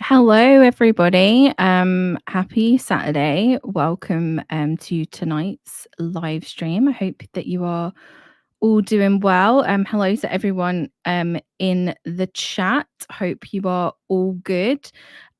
Hello, everybody. Happy Saturday. Welcome to tonight's live stream. I hope that you are all doing well. Hello to everyone in the chat. Hope you are all good.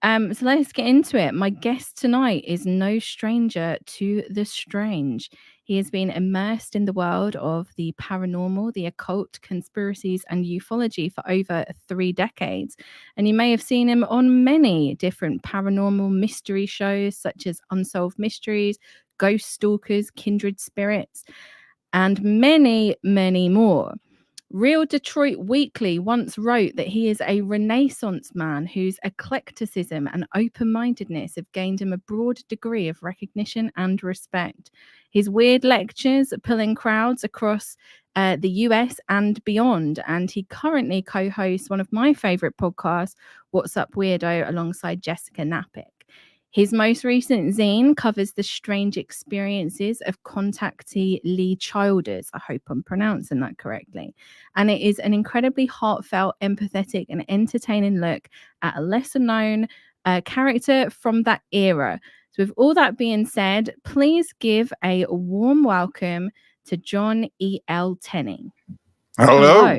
So let's get into it. My guest tonight is no stranger to the strange. He has been immersed in the world of the paranormal, the occult, conspiracies, and ufology for over 3 decades. And you may have seen him on many different paranormal mystery shows, such as Unsolved Mysteries, Ghost Stalkers, Kindred Spirits, and many, many more. Real Detroit Weekly once wrote that he is a Renaissance man whose eclecticism and open-mindedness have gained him a broad degree of recognition and respect. His weird lectures are pulling crowds across the US and beyond, and he currently co-hosts one of my favorite podcasts, What's Up Weirdo, alongside Jessica Knapik. His most recent zine covers the strange experiences of contactee Lee Childers. I hope I'm pronouncing that correctly. And it is an incredibly heartfelt, empathetic, and entertaining look at a lesser known character from that era. So, with all that being said, please give a warm welcome to John E. L. Tenney. Hello.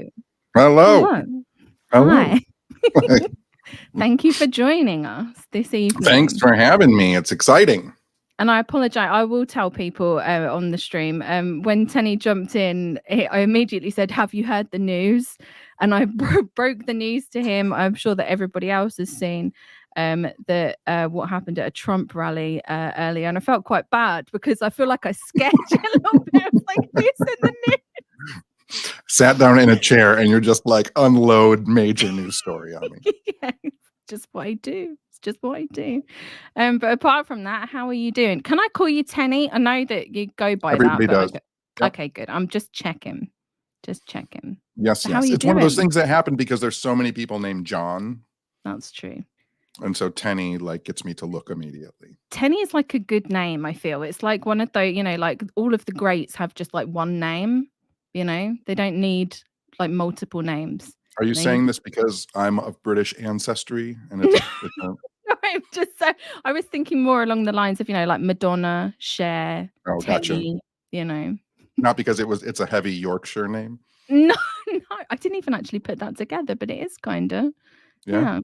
Hello. Hi. Thank you for joining us this evening. Thanks for having me. It's exciting. And I apologize. I will tell people on the stream. When Tenney jumped in, I immediately said, "Have you heard the news?" And I broke the news to him. I'm sure that everybody else has seen that what happened at a Trump rally earlier, and I felt quite bad because I feel like I scared you a little bit. I was like, "Who's in the news?" Sat down in a chair and you're just like, unload major news story on me. Yeah, just what I do. It's just what I do. But apart from that, how are you doing? Can I call you Tenney? I know that you go by Everybody that. does. Yep. Okay, good. I'm just checking. Yes, so yes. It's one of those things that happen because there's so many people named John. That's true. And so Tenney gets me to look immediately. Tenney is like a good name, I feel. It's like one of those, like all of the greats have just like one name, they don't need like multiple names. Are you saying this because I'm of British ancestry and it's I'm just I was thinking more along the lines of, like Madonna, Cher, Teddy, gotcha. Not because it's a heavy Yorkshire name. No, I didn't even actually put that together, but it is kind of. Yeah.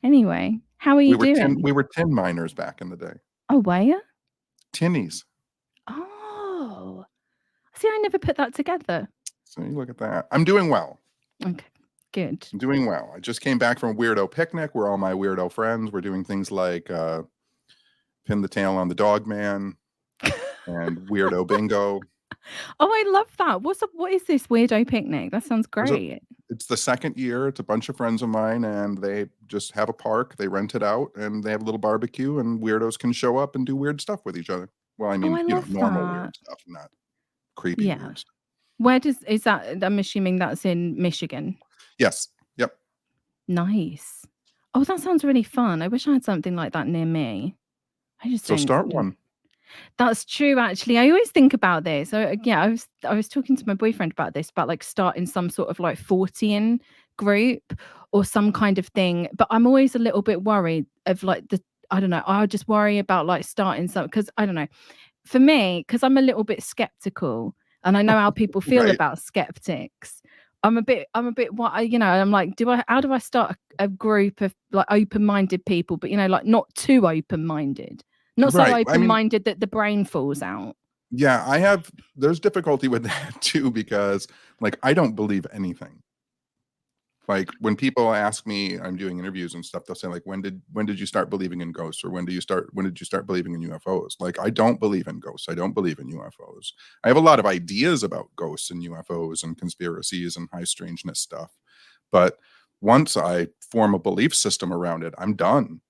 Anyway, how are you doing? We were tin miners back in the day. Oh, were you? Tinnies. Oh, see, I never put that together. So you look at that. I'm doing well. Okay, good. I'm doing well. I just came back from a weirdo picnic where all my weirdo friends were doing things like pin the tail on the dog man and weirdo bingo. Oh, I love that. What is this weirdo picnic? That sounds great. It's the second year. It's a bunch of friends of mine, and they just have a park. They rent it out, and they have a little barbecue, and weirdos can show up and do weird stuff with each other. Well, I mean, normal weird stuff, not creepy weird stuff. Where is that? I'm assuming that's in Michigan. Yes. Yep. Nice. Oh, that sounds really fun. I wish I had something like that near me. So start one. That's true, actually. I always think about this. So yeah, I was talking to my boyfriend about this, about like starting some sort of like 40 group or some kind of thing. But I'm always a little bit worried of like I don't know. I just worry about like starting some, because I don't know. For me, because I'm a little bit skeptical, and I know how people feel about skeptics. I'm a bit I'm like, how do I start a group of like open-minded people, but like not too open-minded. Not so open-minded that the brain falls out. Yeah, there's difficulty with that too, because like I don't believe anything. Like when people ask me, I'm doing interviews and stuff, they'll say like, when did you start believing in ghosts, or when did you start believing in UFOs? Like, I don't believe in ghosts. I don't believe in UFOs. I have a lot of ideas about ghosts and UFOs and conspiracies and high strangeness stuff. But once I form a belief system around it, I'm done.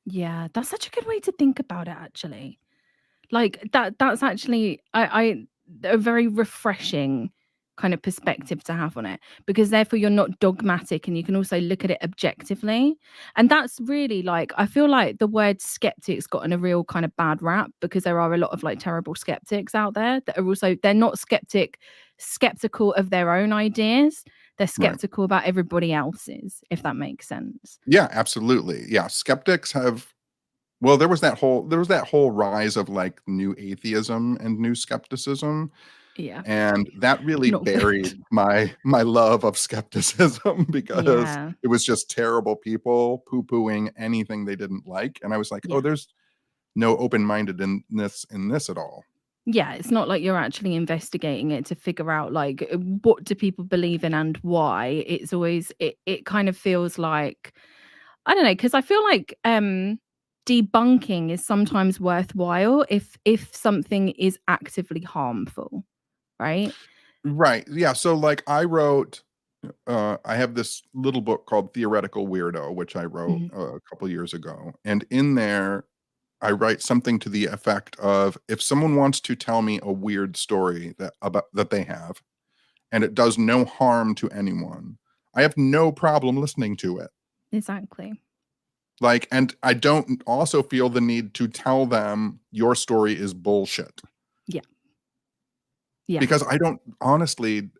Yeah, that's such a good way to think about it, actually. Like that's actually a very refreshing kind of perspective to have on it, because therefore you're not dogmatic and you can also look at it objectively. And that's really like, I feel like the word skeptic's gotten a real kind of bad rap, because there are a lot of like terrible skeptics out there that are also, they're not skeptical of their own ideas. They're skeptical about everybody else's, if that makes sense. Yeah, absolutely. Yeah, skeptics have. Well, there was that whole rise of like new atheism and new skepticism. Yeah. And that really Not buried good. my love of skepticism because Yeah. it was just terrible people poo-pooing anything they didn't like. And I was like, Yeah. oh, there's no open-mindedness in this at all. Yeah, it's not like you're actually investigating it to figure out like what do people believe in and why. It's always it kind of feels like, I don't know, because I feel like debunking is sometimes worthwhile if something is actively harmful, right? Right. Yeah. So like I have this little book called Theoretical Weirdo, which I wrote a couple years ago. And in there, I write something to the effect of, if someone wants to tell me a weird story that they have, and it does no harm to anyone, I have no problem listening to it. Exactly. Like, and I don't also feel the need to tell them your story is bullshit. Yeah. Yeah. Because I don't honestly,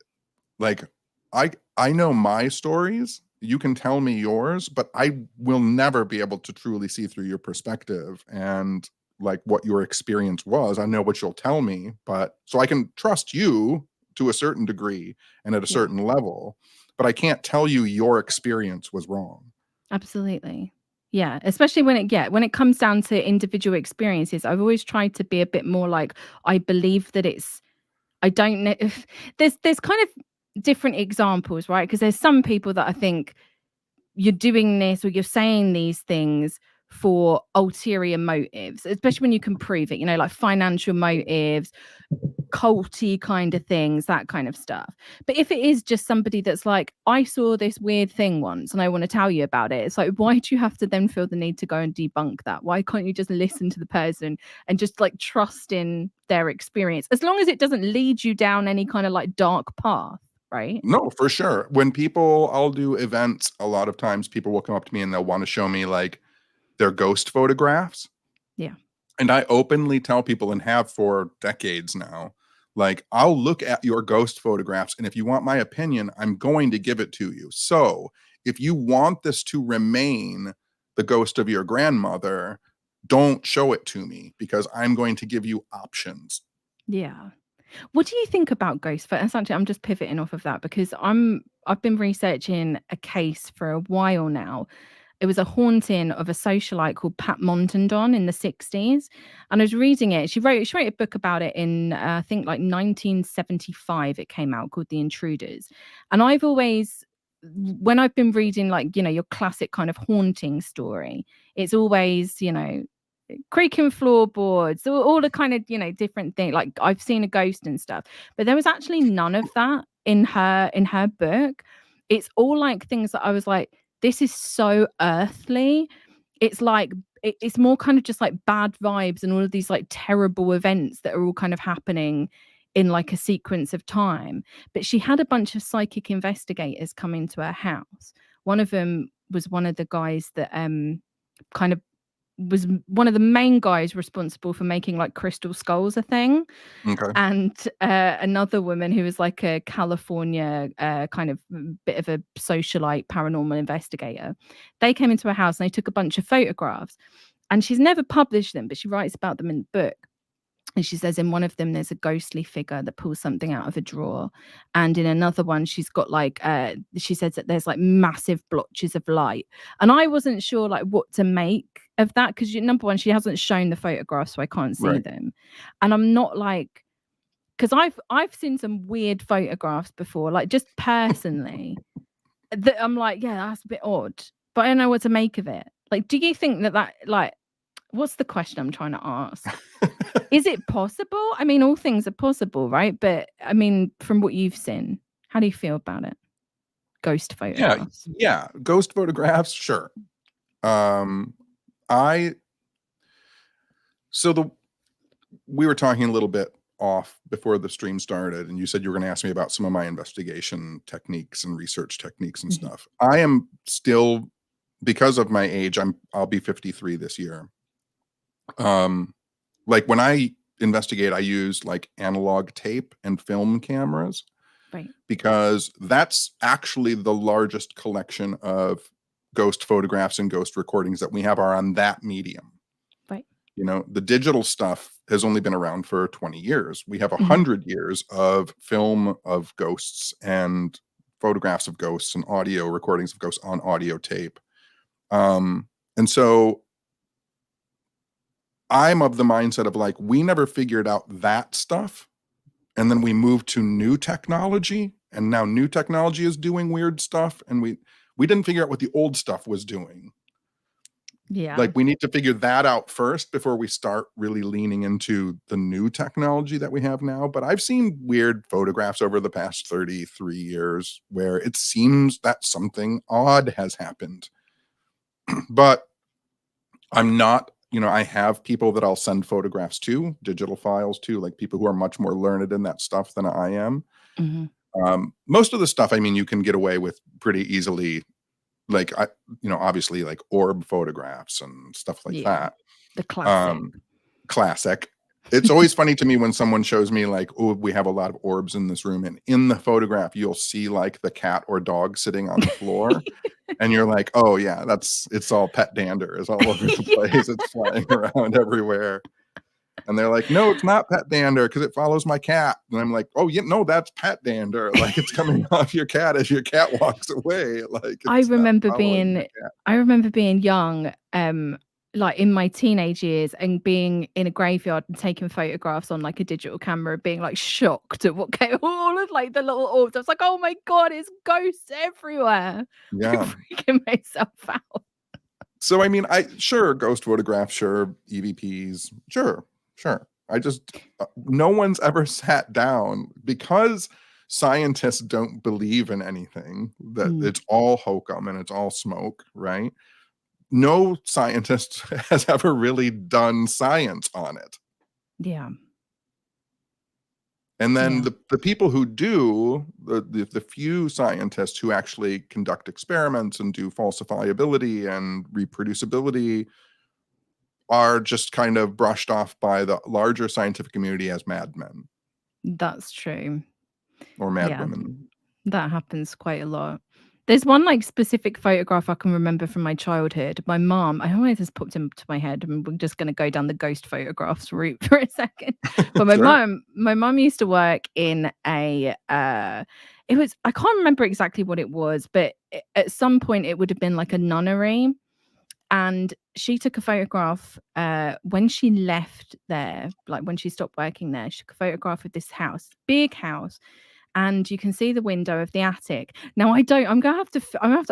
like, I know my stories. You can tell me yours, but I will never be able to truly see through your perspective and like what your experience was. I know what you'll tell me, but so I can trust you to a certain degree and at a certain level, but I can't tell you your experience was wrong. Absolutely. Yeah, especially when it comes down to individual experiences. I've always tried to be a bit more like, I believe that I don't know if there's kind of different examples, right? Because there's some people that I think you're doing this or you're saying these things for ulterior motives, especially when you can prove it, like financial motives, culty kind of things, that kind of stuff. But if it is just somebody that's like, I saw this weird thing once and I want to tell you about it, it's like, why do you have to then feel the need to go and debunk that? Why can't you just listen to the person and just like trust in their experience, as long as it doesn't lead you down any kind of like dark path, right? No, for sure. I'll do events, a lot of times people will come up to me and they'll want to show me like their ghost photographs. Yeah. And I openly tell people, and have for decades now, like, I'll look at your ghost photographs, and if you want my opinion, I'm going to give it to you. So if you want this to remain the ghost of your grandmother, don't show it to me, because I'm going to give you options. Yeah. What do you think about ghost photos? Actually, I'm just pivoting off of that because I've been researching a case for a while now. It was a haunting of a socialite called Pat Montandon in the 60s. And I was reading it. She wrote a book about it in, I think, like 1975. It came out, called The Intruders. And I've always, when I've been reading, like, your classic kind of haunting story, it's always, creaking floorboards, all the kind of, different things. Like, I've seen a ghost and stuff. But there was actually none of that in her book. It's all like things that I was like, this is so earthly. It's like it's more kind of just like bad vibes and all of these like terrible events that are all kind of happening in like a sequence of time. But she had a bunch of psychic investigators come into her house. One of them was one of the guys that kind of was one of the main guys responsible for making like crystal skulls a thing. Okay. And another woman who was like a California kind of bit of a socialite paranormal investigator. They came into her house and they took a bunch of photographs, and she's never published them, but she writes about them in the book. And she says in one of them, there's a ghostly figure that pulls something out of a drawer. And in another one, she's got like, she says that there's like massive blotches of light. And I wasn't sure like what to make of that, because number one, she hasn't shown the photographs, so I can't see them. And I'm not like, because I've seen some weird photographs before, like just personally, that I'm like, yeah, that's a bit odd, but I don't know what to make of it. Like, do you think that like, what's the question I'm trying to ask? Is it possible? I mean, all things are possible, right? But I mean, from what you've seen, how do you feel about it? Ghost photographs. Yeah. Ghost photographs, sure. We were talking a little bit off before the stream started, and you said you were going to ask me about some of my investigation techniques and research techniques and stuff. I am still, because of my age, I'll be 53 this year. Like when I investigate, I use like analog tape and film cameras. Right. because that's actually the largest collection of ghost photographs and ghost recordings that we have are on that medium. Right. You know, the digital stuff has only been around for 20 years. We have 100 years of film of ghosts and photographs of ghosts and audio recordings of ghosts on audio tape. And so I'm of the mindset of like, we never figured out that stuff. And then we moved to new technology, and now new technology is doing weird stuff. And we didn't figure out what the old stuff was doing. Yeah. Like, we need to figure that out first before we start really leaning into the new technology that we have now. But I've seen weird photographs over the past 33 years where it seems that something odd has happened. But I'm not, you know, I have people that I'll send photographs to, digital files to, like people who are much more learned in that stuff than I am. Most of the stuff, I mean, you can get away with pretty easily. Like, you know, obviously like orb photographs and stuff like that. The classic. Classic. It's always funny to me when someone shows me like, oh, we have a lot of orbs in this room, and in the photograph you'll see like the cat or dog sitting on the floor. And you're like, oh yeah, it's all pet dander. It's all over the place. It's flying around everywhere. And they're like, no, it's not pet dander because it follows my cat. And I'm like, oh, yeah, no, that's pet dander. Like, it's coming off your cat as your cat walks away. Like, I remember being young, like in my teenage years, and being in a graveyard and taking photographs on like a digital camera, being like shocked at what came, all of like the little orbs. I was like, oh my God, it's ghosts everywhere. Yeah. I'm freaking myself out. So, I mean, sure, ghost photographs, sure, EVPs, sure. I just, no one's ever sat down, because scientists don't believe in anything, that it's all hokum and it's all smoke, right? No scientist has ever really done science on it. Yeah. And then the people who do, the few scientists who actually conduct experiments and do falsifiability and reproducibility are just kind of brushed off by the larger scientific community as madmen. That's true. Or madwomen. That happens quite a lot. There's one like specific photograph I can remember from my childhood. My mom, I always just popped into my head, and we're just going to go down the ghost photographs route for a second. But my mom used to work in a, I can't remember exactly what it was, but at some point it would have been like a nunnery. And she took a photograph when she left there, like when she stopped working there. She took a photograph of this house, big house, and you can see the window of the attic. Now, I'm gonna have to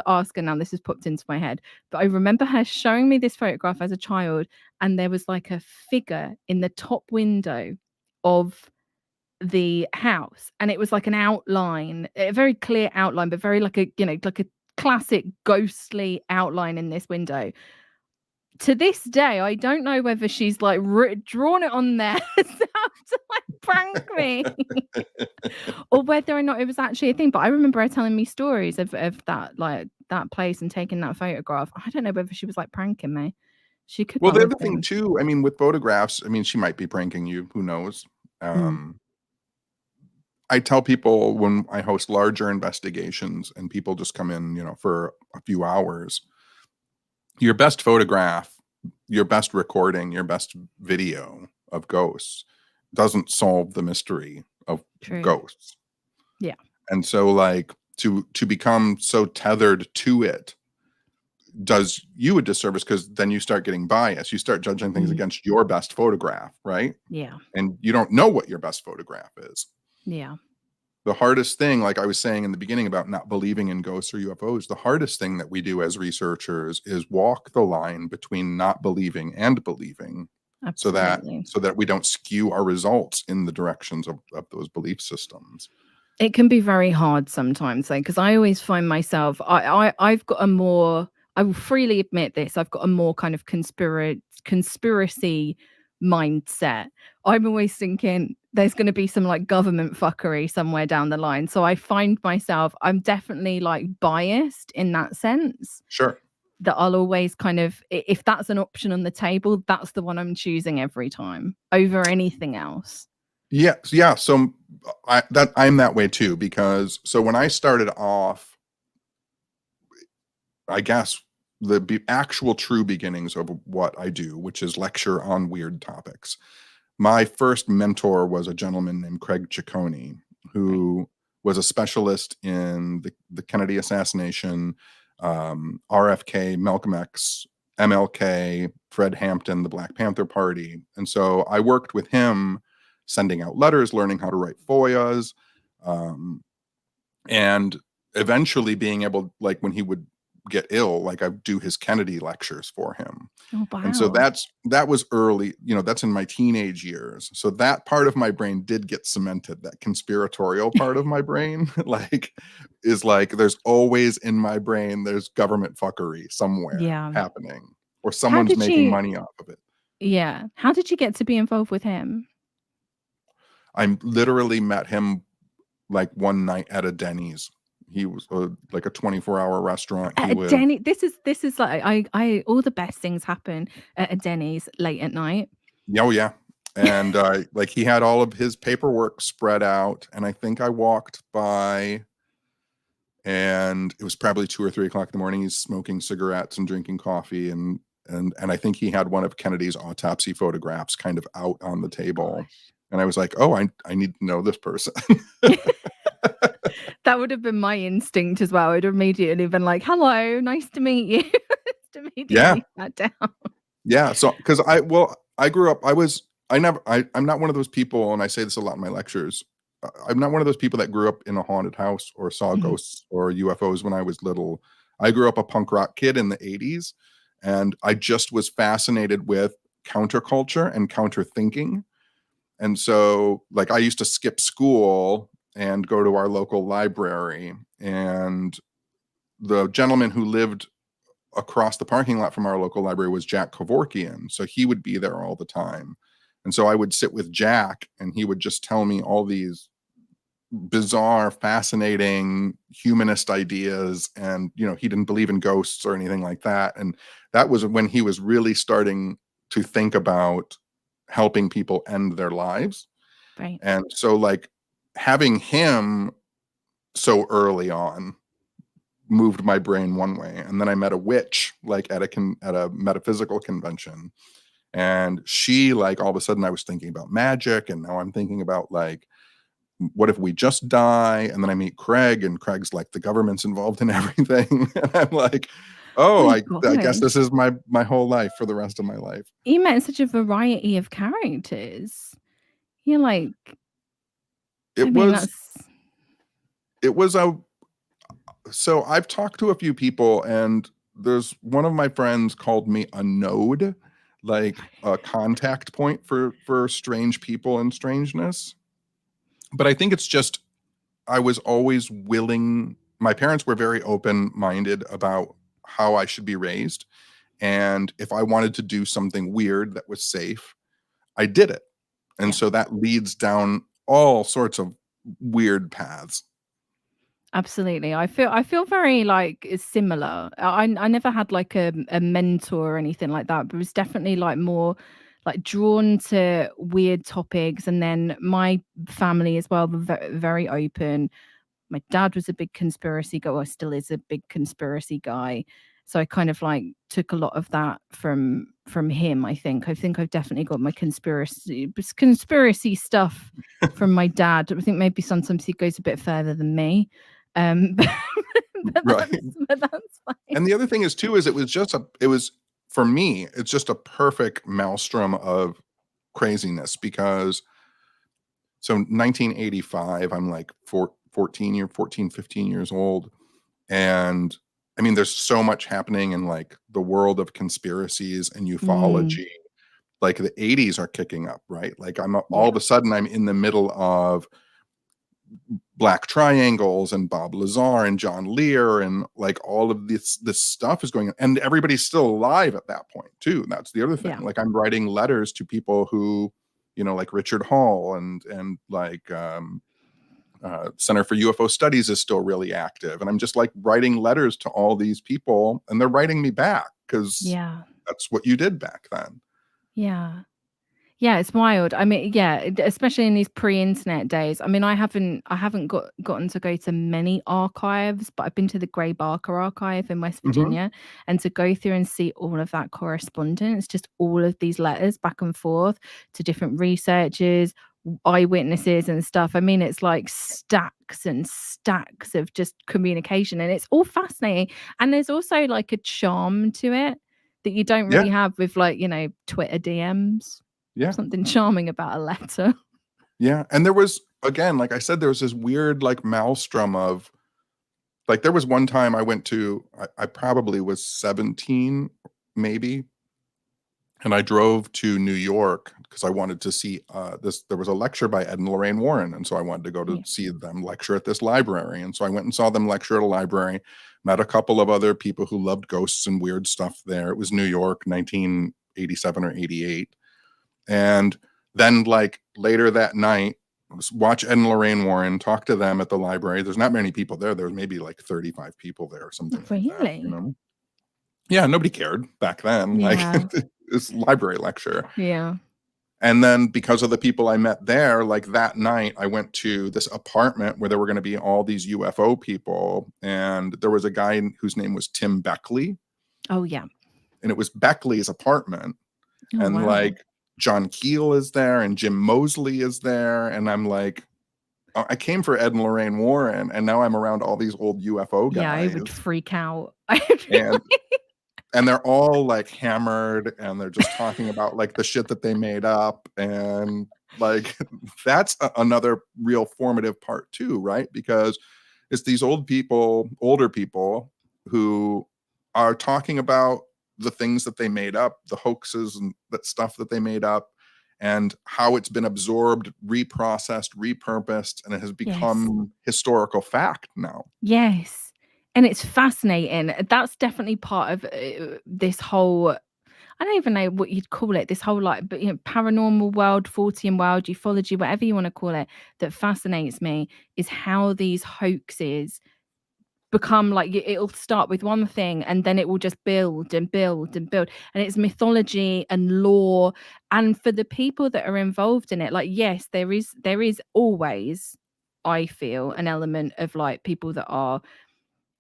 ask her now. This has popped into my head, but I remember her showing me this photograph as a child, and there was like a figure in the top window of the house, and it was like an outline, a very clear outline, but very like a, you know, like a classic ghostly outline in this window. To this day, I don't know whether she's like drawn it on there to like prank me, or whether or not it was actually a thing. But I remember her telling me stories of that, like that place, and taking that photograph. I don't know whether she was like pranking me. She could. Well, the other thing too, I mean, with photographs, I mean, she might be pranking you. Who knows? I tell people when I host larger investigations and people just come in, you know, for a few hours, your best photograph, your best recording, your best video of ghosts doesn't solve the mystery of ghosts. Yeah. And so like to become so tethered to it does you a disservice, because then you start getting biased. You start judging things against your best photograph, right? Yeah. And you don't know what your best photograph is. Yeah. The hardest thing, like I was saying in the beginning about not believing in ghosts or UFOs, the hardest thing that we do as researchers is walk the line between not believing and believing. Absolutely. so that we don't skew our results in the directions of those belief systems. It can be very hard sometimes, though, because I always find myself, I've got a more, I will freely admit this, I've got a more kind of conspiracy mindset. I'm always thinking there's going to be some like government fuckery somewhere down the line. So I find myself, I'm definitely like biased in that sense. Sure. That I'll always kind of, if that's an option on the table, that's the one I'm choosing every time over anything else. Yeah. So I'm that way too, because so when I started off, I guess the actual true beginnings of what I do, which is lecture on weird topics. My first mentor was a gentleman named Craig Ciccone, Right. who was a specialist in the Kennedy assassination, RFK, Malcolm X, MLK, Fred Hampton, the Black Panther Party. And so I worked with him, sending out letters, learning how to write FOIAs, and eventually being able, like when he would get ill, like I'd do his Kennedy lectures for him. Oh, And so wow. that was early, that's in my teenage years. So that part of my brain did get cemented. That conspiratorial part of my brain, like, is like there's always in my brain there's government fuckery somewhere Yeah. happening, or How someone's did making you money off of it. Yeah. How did you get to be involved with him? I literally met him like one night at a Denny's. He was like a 24-hour restaurant. He At a was, Denny, this is like I all the best things happen at a Denny's late at night. oh yeah. And like he had all of his paperwork spread out, and I think I walked by, and it was probably 2 or 3 o'clock in the morning. He's smoking cigarettes and drinking coffee, and I think he had one of Kennedy's autopsy photographs kind of out on the table. Gosh. And I was like, oh, I need to know this person. That would have been my instinct as well. I'd have immediately been like, "Hello, nice to meet you." Just Yeah. immediately sat down. Yeah. So, because I grew up, I'm not one of those people, and I say this a lot in my lectures. I'm not one of those people that grew up in a haunted house or saw Mhm. ghosts or UFOs when I was little. I grew up a punk rock kid in the 80s, and I just was fascinated with counterculture and counter thinking. And so, like, I used to skip school and go to our local library, and the gentleman who lived across the parking lot from our local library was Jack Kevorkian. So he would be there all the time. And so I would sit with Jack, and he would just tell me all these bizarre, fascinating humanist ideas. And, he didn't believe in ghosts or anything like that. And that was when he was really starting to think about helping people end their lives. Right. And so, like, having him so early on moved my brain one way. And then I met a witch, like at a metaphysical convention, and she, like, all of a sudden I was thinking about magic, and now I'm thinking about, like, what if we just die? And then I meet Craig, and Craig's like, the government's involved in everything. And I'm like, oh, My I guess this gosh. is my whole life for the rest of my life. You met such a variety of characters. You're like, I It mean, was that's it was a So I've talked to a few people, and there's one of my friends called me a node, like a contact point for strange people and strangeness. But I think it's just I was always willing. My parents were very open-minded about how I should be raised, and if I wanted to do something weird that was safe, I did it. And yeah. so that leads down all sorts of weird paths. Absolutely. I feel very like similar. I never had like a mentor or anything like that, but was definitely like more like drawn to weird topics. And then my family as well were very open. My dad was a big conspiracy guy, or still is a big conspiracy guy. So I kind of like took a lot of that from him. I think I've definitely got my conspiracy stuff from my dad. I think maybe sometimes he goes a bit further than me. But, but Right. that's fine. And the other thing is too, is it was for me, it's just a perfect maelstrom of craziness, because so 1985, I'm like 15 years old. And I mean, there's so much happening in like the world of conspiracies and Mm, ufology. Like the 80s are kicking up, right? Like all yeah, of a sudden I'm in the middle of Black Triangles and Bob Lazar and John Lear, and like all of this stuff is going on, and everybody's still alive at that point too. And that's the other thing. yeah, Like I'm writing letters to people who, like Richard Hall, and like Center for UFO Studies is still really active, and I'm just like writing letters to all these people, and they're writing me back because yeah, that's what you did back then. yeah. Yeah, it's wild. I mean, yeah, especially in these pre-internet days. I mean, I haven't gotten to go to many archives, but I've been to the Grey Barker archive in West Mhm. Virginia, and to go through and see all of that correspondence, just all of these letters back and forth to different researchers, eyewitnesses and stuff. I mean, it's like stacks and stacks of just communication, and it's all fascinating. And there's also like a charm to it that you don't Yeah, really have with, like, Twitter DMs. yeah, Something charming about a letter. yeah, and there was, again, like I said, there was this weird, like, maelstrom of, like, there was one time I went to, I probably was 17, maybe, and I drove to New York because I wanted to see, there was a lecture by Ed and Lorraine Warren, and so I wanted to go to Yeah. see them lecture at this library, and so I went and saw them lecture at a library, met a couple of other people who loved ghosts and weird stuff there. It was New York, 1987 or 88, and then, like, later that night, watch Ed and Lorraine Warren, talk to them at the library. There's not many people there. There was maybe like 35 people there or something like that, you Really? know? Yeah, nobody cared back then. Like, Yeah. this library lecture. Yeah. And then because of the people I met there, like that night, I went to this apartment where there were going to be all these UFO people. And there was a guy whose name was Tim Beckley. Oh, yeah. And it was Beckley's apartment. Oh, And wow. like John Keel is there and Jim Moseley is there. And I'm like, I came for Ed and Lorraine Warren, and now I'm around all these old UFO Yeah, I guys. would freak out. I would be And like, and they're all like hammered and they're just talking about like the shit that they made up, and like that's another real formative part too, right? Because it's these older people who are talking about the things that they made up, the hoaxes and that stuff that they made up, and how it's been absorbed, reprocessed, repurposed, and it has yes. become historical fact now. Yes. And it's fascinating. That's definitely part of this whole, I don't even know what you'd call it, this whole, like, but paranormal world, Fortean world, ufology, whatever you want to call it, that fascinates me is how these hoaxes become, like, it'll start with one thing and then it will just build and build and build, and it's mythology and lore. And for the people that are involved in it, like, yes, there is always, I feel, an element of, like, people that are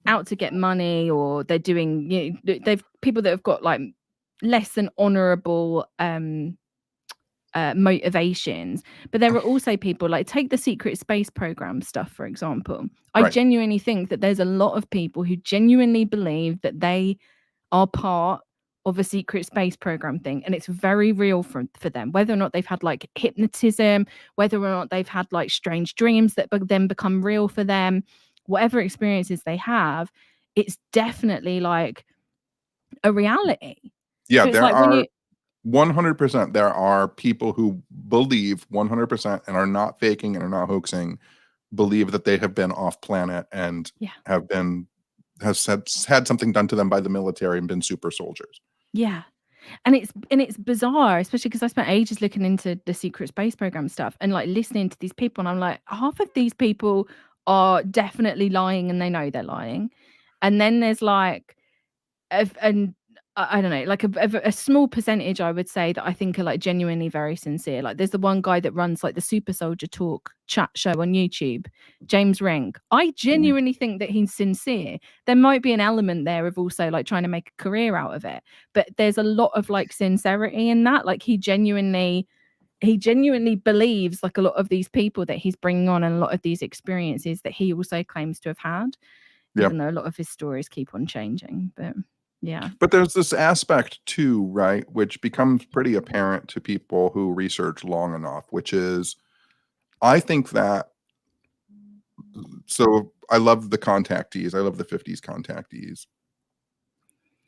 out to get money, or they're doing, they've people that have got, like, less than honorable motivations. But there are also people, like, take the secret space program stuff, for example. I Right. genuinely think that there's a lot of people who genuinely believe that they are part of a secret space program thing, and it's very real for them, whether or not they've had, like, hypnotism, whether or not they've had, like, strange dreams that then become real for them, whatever experiences they have, it's definitely like a reality. Yeah, So it's there like when you, are 100%, there are people who believe 100% and are not faking and are not hoaxing, believe that they have been off planet and yeah. have been had something done to them by the military and been super soldiers. Yeah. And it's bizarre, especially because I spent ages looking into the secret space program stuff and, like, listening to these people, and I'm like, half of these people are definitely lying and they know they're lying. And then there's, like, and I don't know, like, a small percentage, I would say, that I think are, like, genuinely very sincere. Like, there's the one guy that runs, like, the Super Soldier Talk chat show on YouTube, James Ring. I Mhm. genuinely think that he's sincere. There might be an element there of also, like, trying to make a career out of it, but there's a lot of, like, sincerity in that. Like, he genuinely believes, like, a lot of these people that he's bringing on and a lot of these experiences that he also claims to have had, Yeah. even though a lot of his stories keep on changing. But yeah. But there's this aspect too, right, which becomes pretty apparent to people who research long enough, which is, I think that, so I love the contactees. I love the 50s contactees.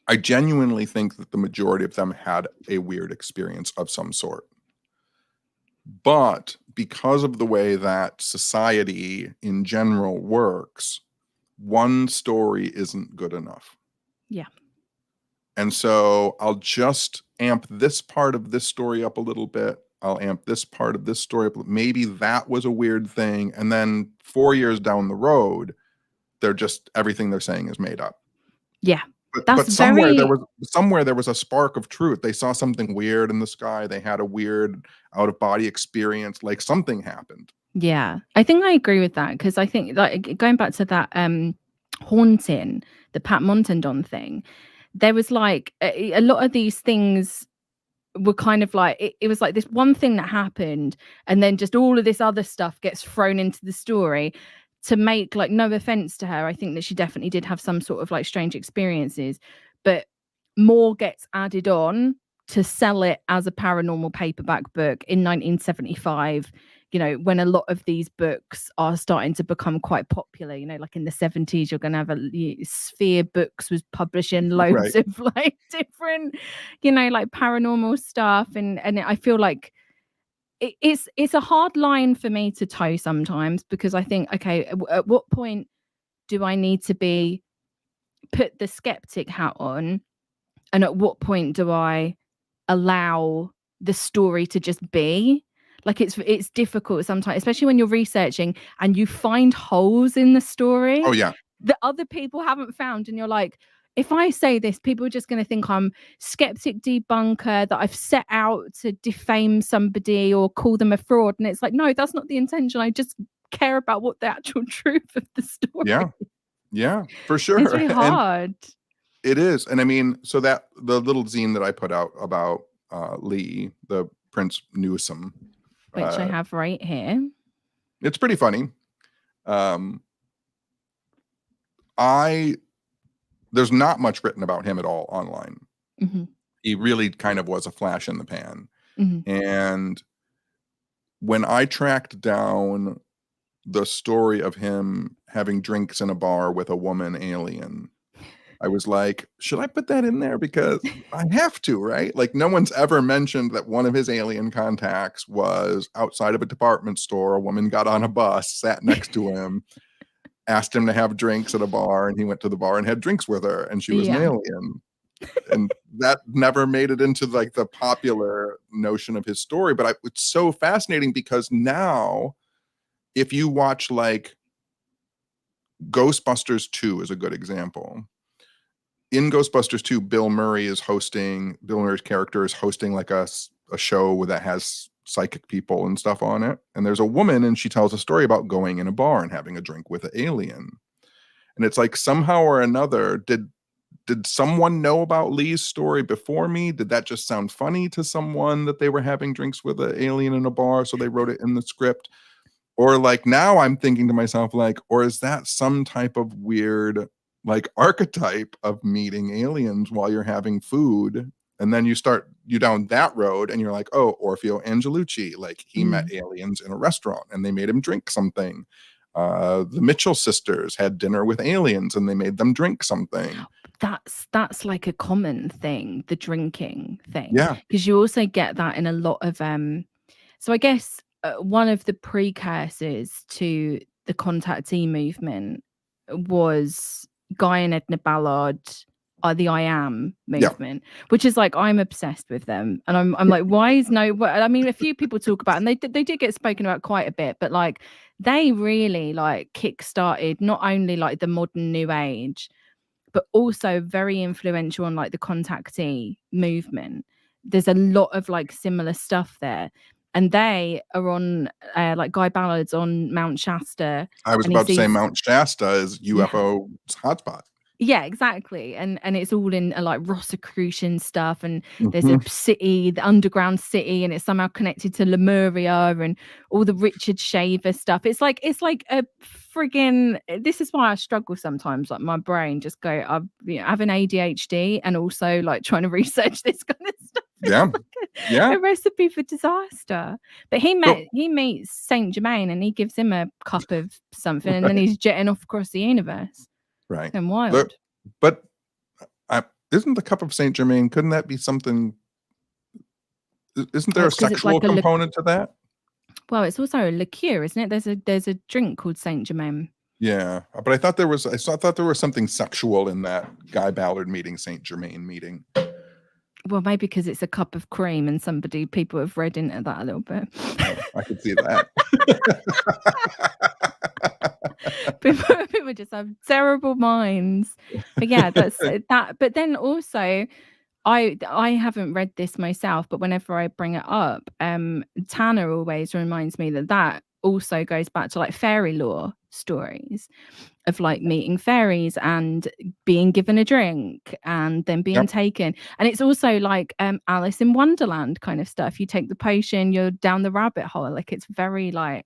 I genuinely think that the majority of them had a weird experience of some sort. But because of the way that society in general works, one story isn't good enough. Yeah. And so I'll just amp this part of this story up a little bit. I'll amp this part of this story up. Maybe that was a weird thing. And then 4 years down the road, everything they're saying is made up. Yeah. That's but somewhere very there was a spark of truth. They saw something weird in the sky. They had a weird out of body experience. Like something happened. Yeah, I think I agree with that, because I think, like, going back to that haunting, the Pat Montandon thing, there was like a lot of these things were kind of like it was like this one thing that happened, and then just all of this other stuff gets thrown into the story to make, like, no offense to her, I think that she definitely did have some sort of like strange experiences, but more gets added on to sell it as a paranormal paperback book in 1975, you know, when a lot of these books are starting to become quite popular. You know, like in the 70s, you're going to have Sphere Books was publishing loads Right. of like different, you know, like paranormal stuff, and I feel like it's a hard line for me to toe sometimes, because I think, okay, at what point do I need to be put the skeptic hat on, and at what point do I allow the story to just be? Like, it's difficult sometimes, especially when you're researching and you find holes in the story Oh yeah. that other people haven't found, and you're like, if I say this, people are just going to think I'm skeptic debunker, that I've set out to defame somebody or call them a fraud, and it's like, no, that's not the intention. I just care about what the actual truth of the story. Yeah. Yeah, for It's sure. really And hard. it is. And I mean, so that the little zine that I put out about Lee, the Prince Newsome, Which I have right here. it's pretty funny. There's not much written about him at all online. Mm-hmm. He really kind of was a flash in the pan. Mm-hmm. And when I tracked down the story of him having drinks in a bar with a woman alien, I was like, should I put that in there? Because I have to, right? Like, no one's ever mentioned that one of his alien contacts was outside of a department store. A woman got on a bus, sat next to him, asked him to have drinks at a bar, and he went to the bar and had drinks with her, and she was an alien. And that never made it into like the popular notion of his story. But it's so fascinating, because now if you watch, like, Ghostbusters 2 is a good example. In Ghostbusters 2, Bill Murray's character is hosting like a show that has psychic people and stuff on it. And there's a woman, and she tells a story about going in a bar and having a drink with an alien. And it's like, somehow or another, did someone know about Lee's story before me? Did that just sound funny to someone that they were having drinks with an alien in a bar, so they wrote it in the script? Or like, now I'm thinking to myself, like, or is that some type of weird, like, archetype of meeting aliens while you're having food? And then you down that road, and you're like, oh, Orfeo Angelucci, like, he met aliens in a restaurant and they made him drink something. The Mitchell sisters had dinner with aliens and they made them drink something. That's like a common thing, the drinking thing. Yeah. Because you also get that in a lot of so I guess one of the precursors to the contactee movement was Guy and Edna Ballard, the I Am movement, which is like, I'm obsessed with them, and I'm like, why is I mean, a few people talk about, and they did get spoken about quite a bit, but like, they really like kickstarted not only like the modern new age, but also very influential on like the contactee movement. There's a lot of like similar stuff there. And they are on like Guy Ballard's on Mount Shasta. I was about to say Mount Shasta is UFO hotspot. Yeah, exactly. And it's all in like Rosicrucian stuff, and there's a city, the underground city, and it's somehow connected to Lemuria and all the Richard Shaver stuff. It's like a friggin', this is why I struggle sometimes, like my brain just go, I have an ADHD and also like trying to research this kind of stuff. Yeah. A recipe for disaster. But he meets Saint Germain, and he gives him a cup of something, and then he's jetting off across the universe. Right. And wild. But isn't the cup of Saint Germain, couldn't that be something? Isn't there a sexual component to that? Well, it's also a liqueur, isn't it? There's a drink called Saint Germain. Yeah, but I thought there was something sexual in that Guy Ballard meeting, Saint Germain meeting. Well, maybe because it's a cup of cream, and people have read into that a little bit. I could see that. People just have terrible minds. But yeah, that's that. But then also, I haven't read this myself, but whenever I bring it up, Tanner always reminds me that also goes back to like fairy lore stories of like meeting fairies and being given a drink and then being taken. And it's also like Alice in Wonderland kind of stuff. You take the potion, you're down the rabbit hole. Like it's very like,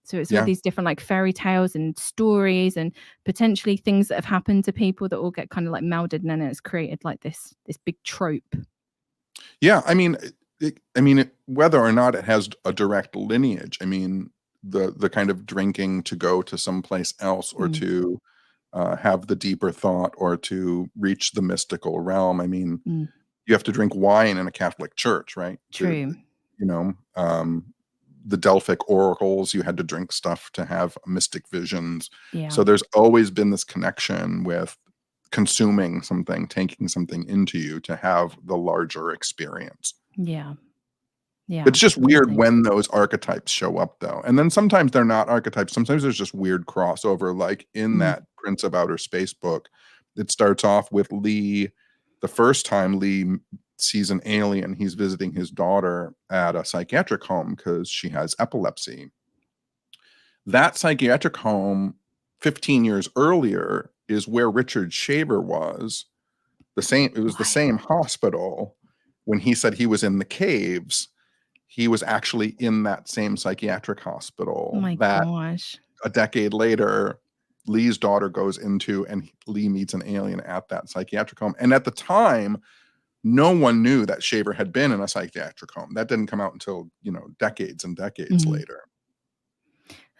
so it's all these different like fairy tales and stories and potentially things that have happened to people that all get kind of like melded, and then it's created like this big trope. Yeah, I mean, whether or not it has a direct lineage, I mean, the kind of drinking to go to someplace else or to have the deeper thought or to reach the mystical realm. I mean, you have to drink wine in a Catholic church, right? True. The Delphic oracles, you had to drink stuff to have mystic visions. Yeah. So there's always been this connection with consuming something, taking something into you to have the larger experience. Yeah. It's just weird when those archetypes show up, though. And then sometimes they're not archetypes. Sometimes there's just weird crossover. Like in that Prince of Outer Space book, it starts off with Lee. The first time Lee sees an alien, he's visiting his daughter at a psychiatric home because she has epilepsy. That psychiatric home 15 years earlier is where Richard Shaver was. It was the same hospital. When he said he was in the caves, he was actually in that same psychiatric hospital. Oh my gosh. A decade later, Lee's daughter goes into, and Lee meets an alien at that psychiatric home. And at the time, no one knew that Shaver had been in a psychiatric home. That didn't come out until, decades and decades later.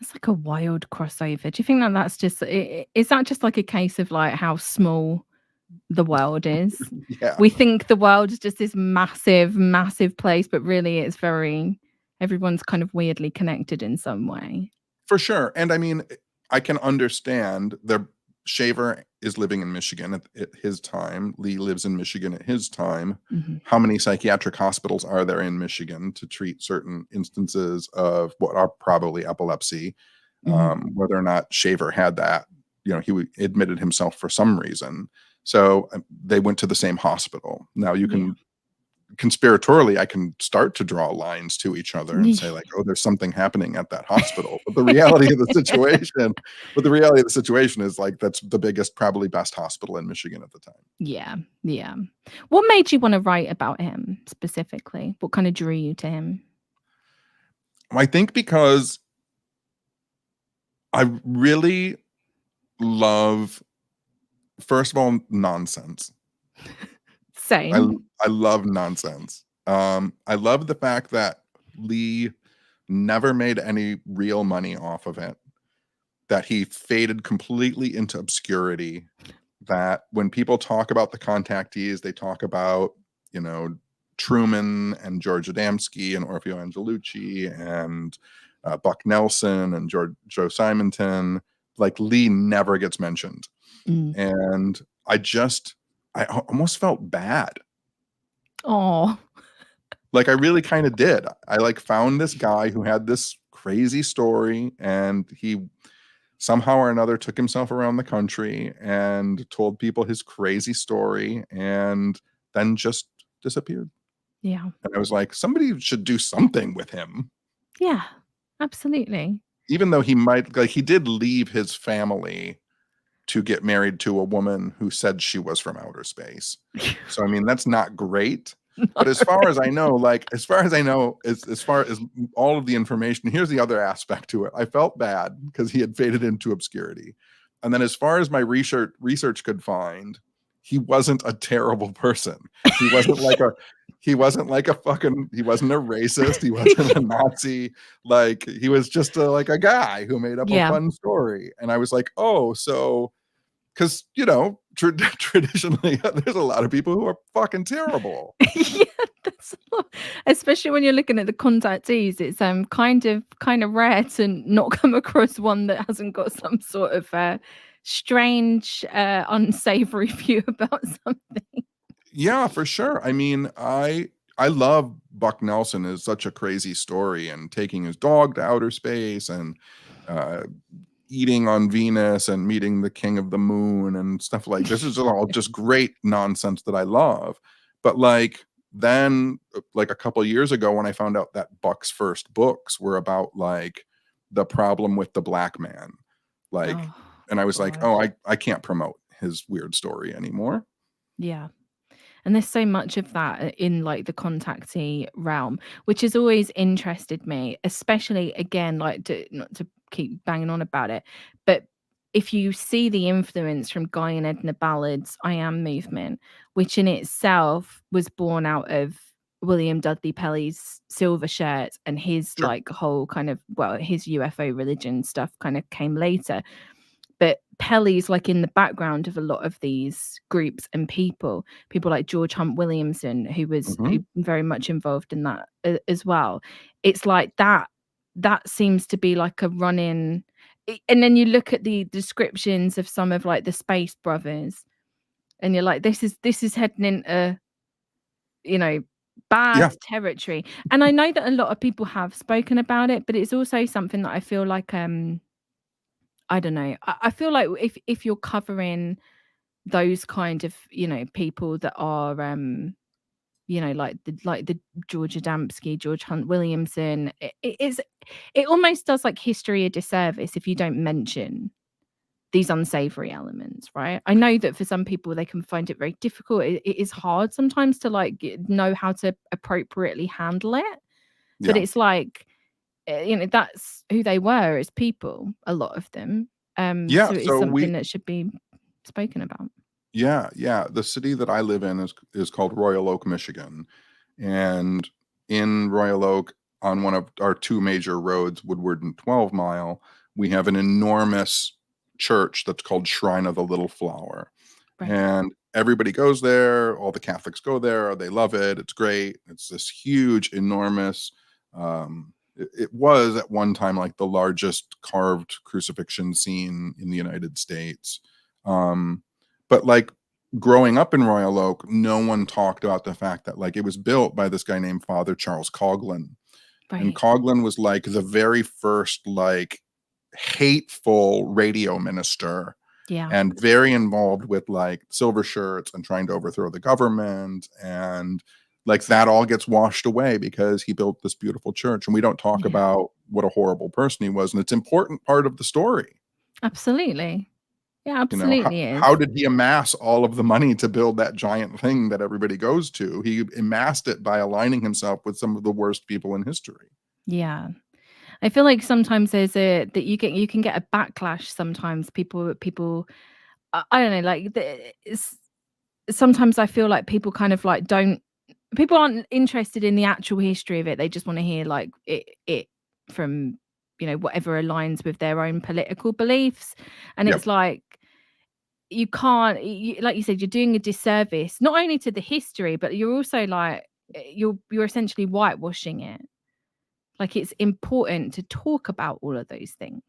It's like a wild crossover. Do you think that that's just, is that just like a case of like how small the world is? Yeah. We think the world is just this massive, massive place, but really it's everyone's kind of weirdly connected in some way. For sure. And I mean, I can understand Shaver is living in Michigan at his time. Lee lives in Michigan at his time. How many psychiatric hospitals are there in Michigan to treat certain instances of what are probably epilepsy? Whether or not Shaver had that, he admitted himself for some reason. So they went to the same hospital. Now you can conspiratorially, I can start to draw lines to each other and say like, oh, there's something happening at that hospital. But the reality of the situation is like, that's the biggest, probably best hospital in Michigan at the time. Yeah. Yeah. What made you want to write about him specifically? What kind of drew you to him? I think because I really love, first of all, nonsense. Same. I love nonsense. I love the fact that Lee never made any real money off of it, that he faded completely into obscurity, that when people talk about the contactees, they talk about, Truman and George Adamski and Orfeo Angelucci and Buck Nelson and Joe Simonton. Like Lee never gets mentioned. And I almost felt bad. Oh, like I really kind of did. I like found this guy who had this crazy story, and he somehow or another took himself around the country and told people his crazy story and then just disappeared. Yeah. And I was like, somebody should do something with him. Yeah, absolutely. Even though he did leave his family to get married to a woman who said she was from outer space. So, I mean, that's not great. But as far as I know, as far as all of the information, here's the other aspect to it. I felt bad because he had faded into obscurity. And then as far as my research could find, he wasn't a terrible person. He wasn't like a he wasn't a racist. He wasn't a Nazi. Like, he was just a guy who made up a fun story. And I was like, oh, so, because, traditionally, there's a lot of people who are fucking terrible. Yeah, that's especially when you're looking at the contactees. It's kind of rare to not come across one that hasn't got some sort of strange, unsavory view about something. Yeah, for sure. I mean, I love Buck Nelson is such a crazy story, and taking his dog to outer space, and eating on Venus and meeting the king of the moon and stuff like this is all just great nonsense that I love. But like then like a couple years ago when I found out that Buck's first books were about like the problem with the black man, like, and I was like, oh, I can't promote his weird story anymore. Yeah. And there's so much of that in like the contactee realm, which has always interested me, especially again, like not to keep banging on about it, but if you see the influence from Guy and Edna Ballard's I Am movement, which in itself was born out of William Dudley Pelley's Silver Shirt and his like whole kind of, well, his UFO religion stuff kind of came later. But Pelley's like in the background of a lot of these groups and people like George Hunt Williamson, who was very much involved in that as well. It's like that seems to be like a run-in. And then you look at the descriptions of some of like the Space Brothers and you're like, this is heading into, you know, bad territory. And I know that a lot of people have spoken about it, but it's also something that I feel like I don't know. I feel like if you're covering those kind of, you know, people that are you know, like the George Adamski, George Hunt Williamson, it almost does like history a disservice if you don't mention these unsavory elements, right? I know that for some people they can find it very difficult. It is hard sometimes to like know how to appropriately handle it. But it's like, you know, that's who they were as people, a lot of them. So it's something that should be spoken about. Yeah. The city that I live in is called Royal Oak, Michigan. And in Royal Oak, on one of our two major roads, Woodward and 12 Mile, we have an enormous church that's called Shrine of the Little Flower. Right. And everybody goes there. All the Catholics go there. They love it. It's great. It's this huge, enormous, it was at one time like the largest carved crucifixion scene in the United States. But like growing up in Royal Oak, no one talked about the fact that like it was built by this guy named Father Charles Coughlin. Right. And Coughlin was like the very first like hateful radio minister. Yeah. And very involved with like silver shirts and trying to overthrow the government. And like that all gets washed away because he built this beautiful church. And we don't talk about what a horrible person he was. And it's an important part of the story. Absolutely. Yeah, absolutely. You know, how did he amass all of the money to build that giant thing that everybody goes to? He amassed it by aligning himself with some of the worst people in history. Yeah. I feel like sometimes there's that you can get a backlash. Sometimes people I don't know, like sometimes I feel like people kind of like people aren't interested in the actual history of it. They just want to hear like it from, you know, whatever aligns with their own political beliefs. And it's like, you can't, like you said, you're doing a disservice, not only to the history, but you're also like, you're essentially whitewashing it. Like it's important to talk about all of those things.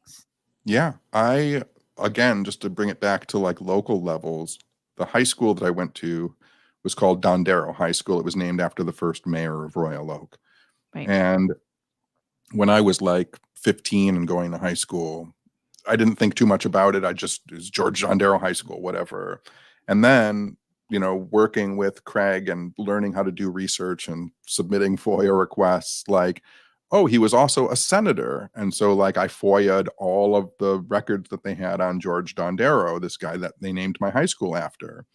Yeah. Again, just to bring it back to like local levels, the high school that I went to was called Dondero High School. It was named after the first mayor of Royal Oak. Right. And when I was like 15 and going to high school, I didn't think too much about it. It was George Dondero High School, whatever. And then, you know, working with Craig and learning how to do research and submitting FOIA requests, like, oh, he was also a senator. And so like I FOIA'd all of the records that they had on George Dondero, this guy that they named my high school after.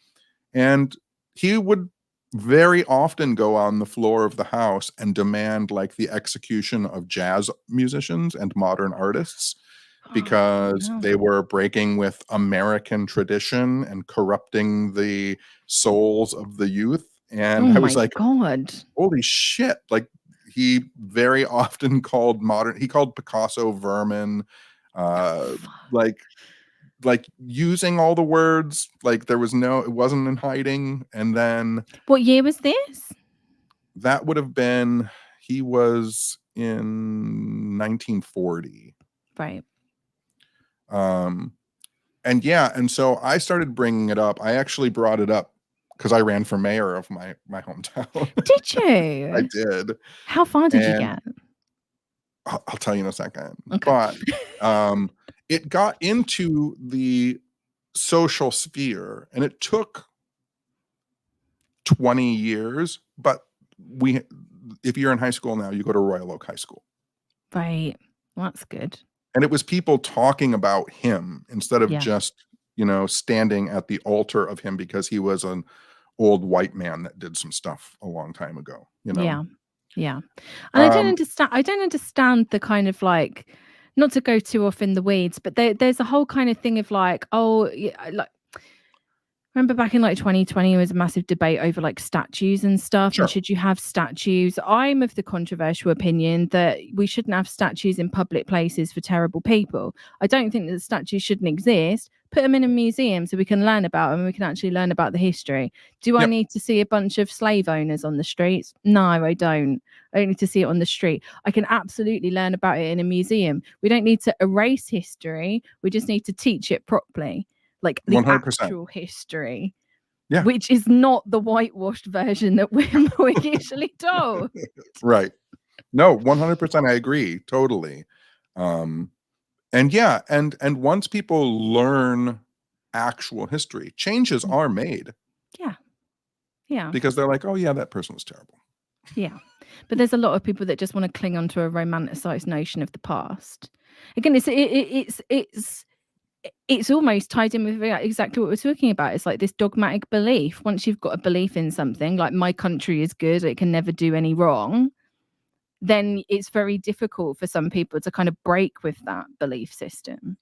And he would very often go on the floor of the House and demand like the execution of jazz musicians and modern artists because they were breaking with American tradition and corrupting the souls of the youth. And I was like, God, holy shit. Like he very often called Picasso vermin, like using all the words, like it wasn't in hiding. And then what year was this? That would have been, he was in 1940. Right. And so I started bringing it up. I actually brought it up because I ran for mayor of my hometown. Did you? I did. How far did you get? I'll tell you in a second. Okay. But it got into the social sphere, and it took 20 years, but if you're in high school now, you go to Royal Oak High School. Right. Well, that's good. And it was people talking about him instead of Yeah. just, standing at the altar of him because he was an old white man that did some stuff a long time ago, Yeah. Yeah. And I don't understand the kind of like, not to go too off in the weeds, but there's a whole kind of thing of like, oh, yeah, like, remember back in like 2020, there was a massive debate over like statues and stuff. Sure. And should you have statues? I'm of the controversial opinion that we shouldn't have statues in public places for terrible people. I don't think that statues shouldn't exist. Put them in a museum so we can learn about them and we can actually learn about the history. Do I need to see a bunch of slave owners on the streets? No, I don't. I don't need to see it on the street. I can absolutely learn about it in a museum. We don't need to erase history. We just need to teach it properly. Like the 100%. actual history, Yeah. which is not the whitewashed version that we're usually told. Right. No, 100%. I agree totally. And yeah, and once people learn actual history, changes are made. Yeah. Yeah. Because they're like, oh yeah, that person was terrible. Yeah. But there's a lot of people that just want to cling on to a romanticized notion of the past. Again, it's almost tied in with exactly what we're talking about. It's like this dogmatic belief. Once you've got a belief in something, like my country is good, it can never do any wrong, then it's very difficult for some people to kind of break with that belief system.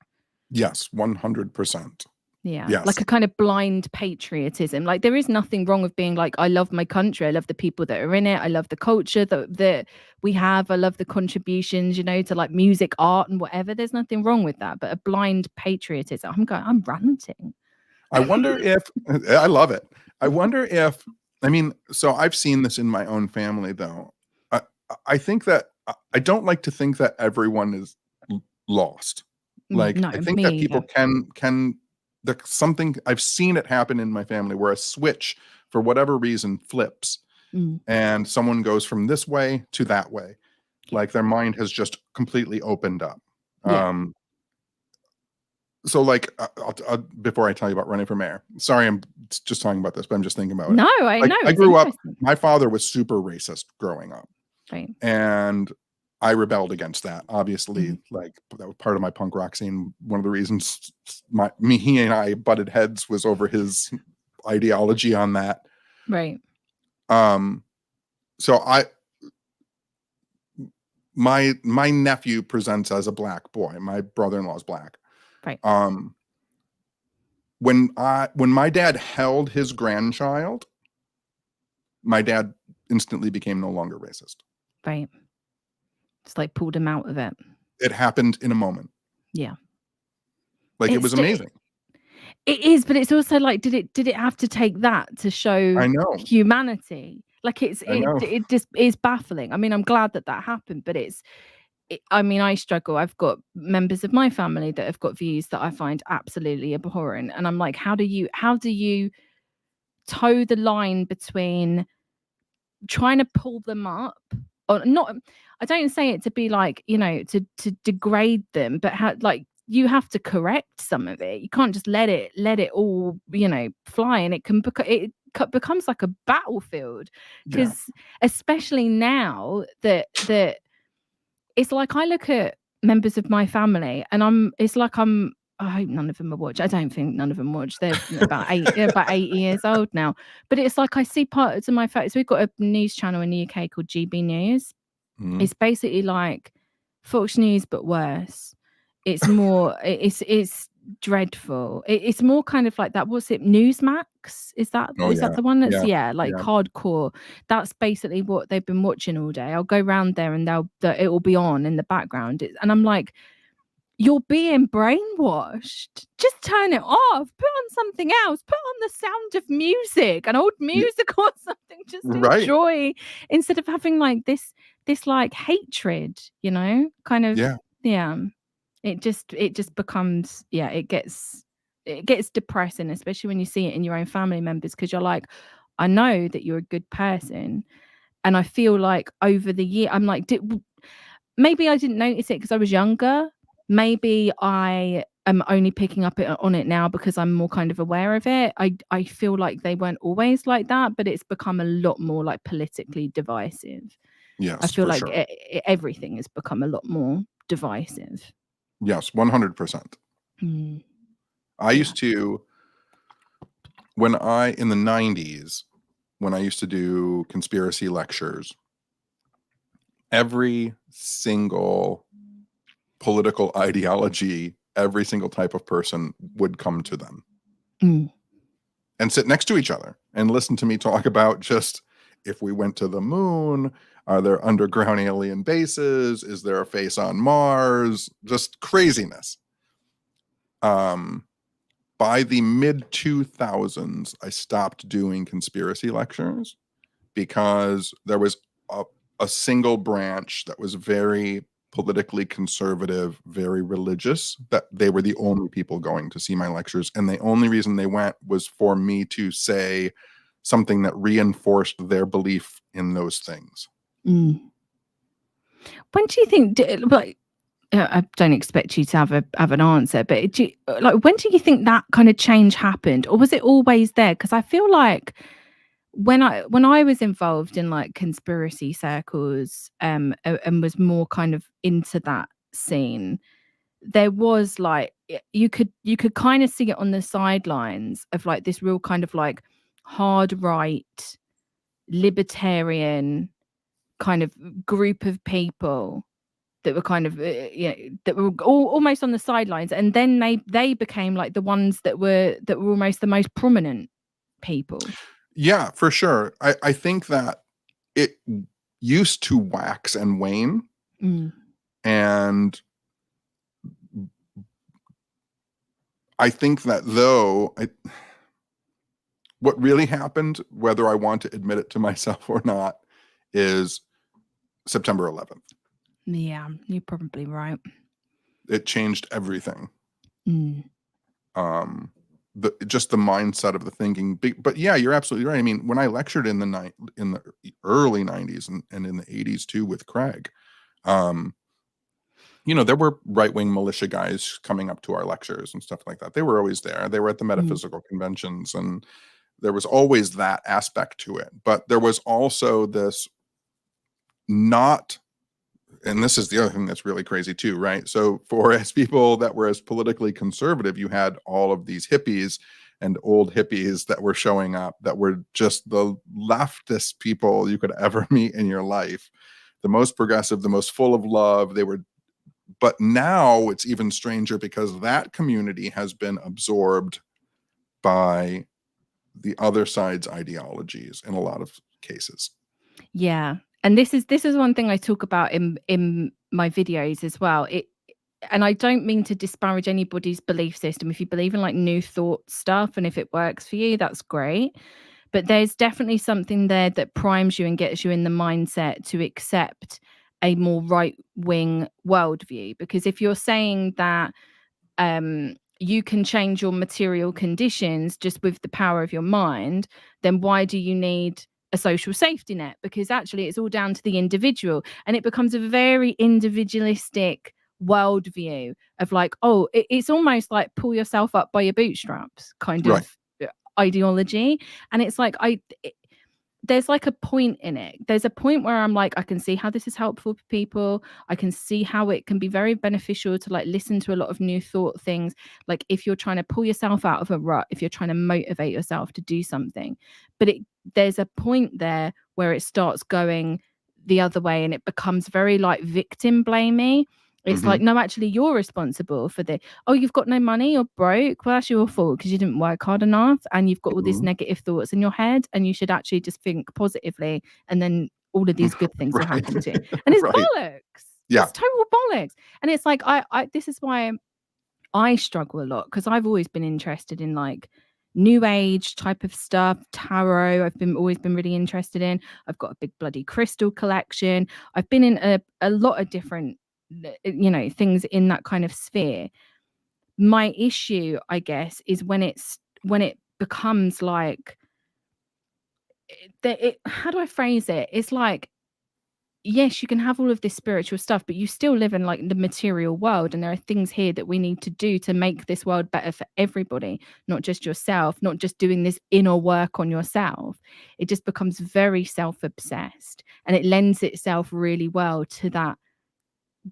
Yes, 100%. Yeah. Yes. Like a kind of blind patriotism. Like there is nothing wrong with being like, I love my country. I love the people that are in it. I love the culture that we have. I love the contributions, to like music, art and whatever. There's nothing wrong with that. But a blind patriotism, I'm ranting. I wonder if, I love it. I wonder if, so I've seen this in my own family though. I think that, I don't like to think that everyone is lost. Like, No, I think that people can something, I've seen it happen in my family where a switch for whatever reason flips and someone goes from this way to that way. Like their mind has just completely opened up. Yeah. So like, before I tell you about running for mayor, sorry, I'm just talking about this, but I'm just thinking about it. No, I know. I grew up, my father was super racist growing up. Right. And I rebelled against that. Obviously, like that was part of my punk rock scene. One of the reasons he and I butted heads was over his ideology on that. Right. So my nephew presents as a black boy. My brother-in-law is black. Right. When my dad held his grandchild, my dad instantly became no longer racist. Right. Just like pulled him out of it. It happened in a moment. Yeah. Like it was amazing. It is, but it's also like, did it have to take that to show humanity? Like it just is baffling. I mean, I'm glad that happened, but I struggle. I've got members of my family that have got views that I find absolutely abhorrent. And I'm like, how do you toe the line between trying to pull them up or not? I don't say it to be like, to degrade them, but like you have to correct some of it. You can't just let it all, fly, and it becomes like a battlefield. Because especially now that it's like I look at members of my family and I hope none of them are watch. I don't think none of them watch. They're about 8 years old now. But it's like I see parts of my facts. We've got a news channel in the UK called GB News. It's basically like Fox News but worse. It's more. It's dreadful. It's more kind of like that. What's it? Newsmax? Is that the one that's hardcore? That's basically what they've been watching all day. I'll go round there and it will be on in the background, and I'm like, you're being brainwashed. Just turn it off. Put on something else. Put on the sound of music, an old music or something. Just enjoy instead of having like this like hatred. Kind of. Yeah. It just becomes it gets depressing, especially when you see it in your own family members, because you're like, I know that you're a good person, and I feel like over the year I'm like, maybe I didn't notice it because I was younger. maybe I am only picking up on it now because I'm more kind of aware of it. I feel like they weren't always like that, but it's become a lot more like politically divisive. I Yes, feel for like sure. everything has become a lot more divisive. Yes, 100%. Mm, I yeah. used to, in the 90s, when I used to do conspiracy lectures, every single political ideology, every single type of person would come to them Mm, and sit next to each other and listen to me talk about just if we went to the moon, are there underground alien bases? Is there a face on Mars? Just craziness. By the mid 2000s, I stopped doing conspiracy lectures because there was a single branch that was very politically conservative, very religious, that they were the only people going to see my lectures. And the only reason they went was for me to say something that reinforced their belief in those things. mm. When do you think, like, I don't expect you to have an answer, but when do you think that kind of change happened, or was it always there? Because I feel like when I was involved in like conspiracy circles, and was more kind of into that scene, there was like you could kind of see it on the sidelines of like this real kind of like hard right libertarian kind of group of people that were kind of that were almost on the sidelines, and then they became like the ones that were almost the most prominent people. Yeah, for sure. I think that it used to wax and wane. Mm. And I think that what really happened, whether I want to admit it to myself or not, is September 11th. Yeah, you're probably right. It changed everything. Mm. Just the mindset of the thinking. But yeah, you're absolutely right. I mean, when I lectured in the early 90s and in the 80s too with Craig, there were right-wing militia guys coming up to our lectures and stuff like that. They were always there. They were at the metaphysical conventions, and there was always that aspect to it. But there was also this and this is the other thing that's really crazy too, right? So for as people that were as politically conservative, you had all of these hippies and old hippies that were showing up that were just the leftist people you could ever meet in your life. The most progressive, the most full of love. But now it's even stranger because that community has been absorbed by the other side's ideologies in a lot of cases. Yeah. And this is one thing I talk about in my videos as well. And I don't mean to disparage anybody's belief system. If you believe in like new thought stuff and if it works for you, that's great. But there's definitely something there that primes you and gets you in the mindset to accept a more right-wing worldview. Because if you're saying that you can change your material conditions just with the power of your mind, then why do you need a social safety net? Because actually it's all down to the individual, and it becomes a very individualistic worldview of like, oh, it's almost like pull yourself up by your bootstraps kind Right. of ideology. And it's like there's like a point in it. There's a point where I'm like, I can see how this is helpful for people. I can see how it can be very beneficial to like listen to a lot of new thought things. Like if you're trying to pull yourself out of a rut, if you're trying to motivate yourself to do something. But there's a point there where it starts going the other way and it becomes very like victim blamey. It's like, no, actually, you're responsible for this. Oh, you've got no money, you're broke. Well, that's your fault because you didn't work hard enough and you've got all these negative thoughts in your head, and you should actually just think positively, and then all of these good things will happen to you. And it's Right. bollocks. Yeah. It's total bollocks. And it's like, this is why I struggle a lot, because I've always been interested in like new age type of stuff, tarot. Always been really interested in. I've got a big bloody crystal collection. I've been in a lot of different things in that kind of sphere. My issue, I guess, is when it becomes like how do I phrase it? It's like yes, you can have all of this spiritual stuff, but you still live in like the material world, and there are things here that we need to do to make this world better for everybody, not just yourself, not just doing this inner work on yourself. It just becomes very self-obsessed, and it lends itself really well to that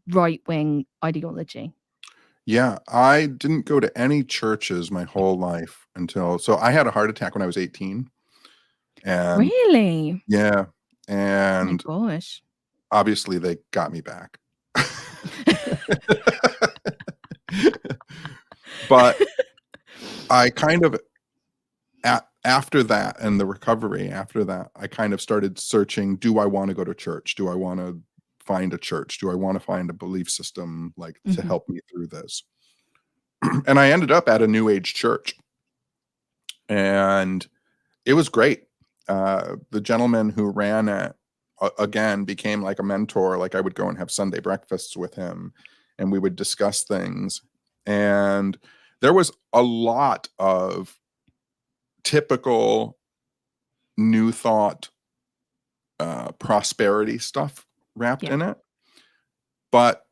right-wing ideology. Yeah, I didn't go to any churches my whole life so I had a heart attack when I was 18, and Really? yeah, Oh my and gosh. obviously they got me back. But I kind of after that and the recovery after that, I kind of started searching, do I want to go to church? Do I want to find a church? Do I want to find a belief system like to Mhm. help me through this? And I ended up at a new age church, and it was great. The gentleman who ran it again became like a mentor. Like I would go and have Sunday breakfasts with him, and we would discuss things. And there was a lot of typical new thought, prosperity stuff wrapped Yeah. in it. But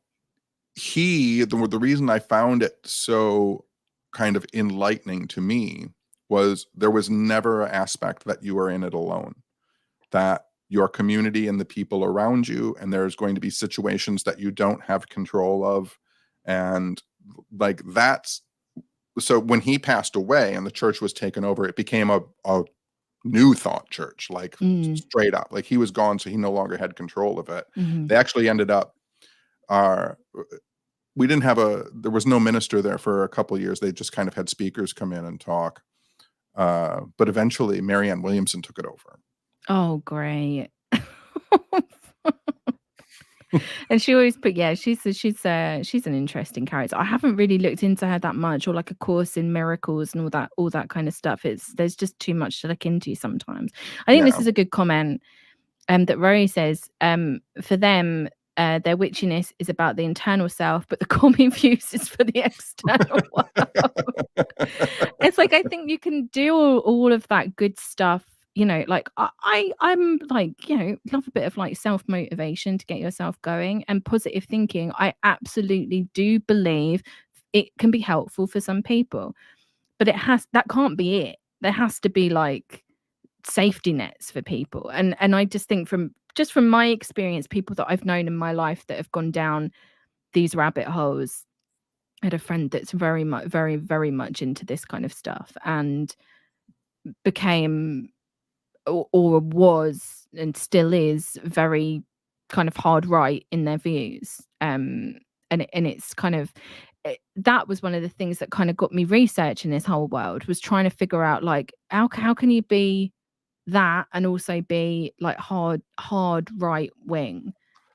the reason I found it so kind of enlightening to me was there was never an aspect that you are in it alone, that your community and the people around you, and there's going to be situations that you don't have control of. And like that's so when he passed away and the church was taken over, it became a new thought church, like straight up. Like he was gone, so he no longer had control of it. Mhm. They actually ended up we didn't have there was no minister there for a couple of years. They just kind of had speakers come in and talk. But eventually Marianne Williamson took it over. Oh, great. And she always put, yeah, she's an interesting character. I haven't really looked into her that much, or like A Course in Miracles and all that kind of stuff. There's just too much to look into sometimes. I think this Yeah. is a good comment that Rory says. For them, their witchiness is about the internal self, but the common views is for the external world. It's like I think you can do all of that good stuff. You know, like I'm like, you know, love a bit of like self-motivation to get yourself going, and positive thinking. I absolutely do believe it can be helpful for some people, but that can't be it. There has to be like safety nets for people. And I just think from my experience, people that I've known in my life that have gone down these rabbit holes. I had a friend that's very much, very much into this kind of stuff, and became, or was and still is, very kind of hard right in their views. And it's kind of that was one of the things that kind of got me researching this whole world, was trying to figure out like how can you be that and also be like hard right wing.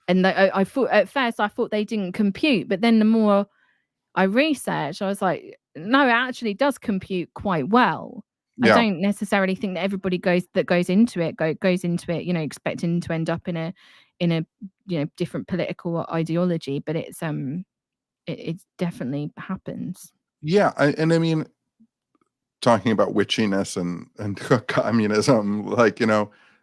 And I thought at first I thought they didn't compute, but then the more I researched, I was like, no, it actually does compute quite well. I Yeah. don't necessarily think that everybody goes into it, you know, expecting to end up in a you know, different political ideology, but it definitely happens. Yeah. And I mean, talking about witchiness and communism, like,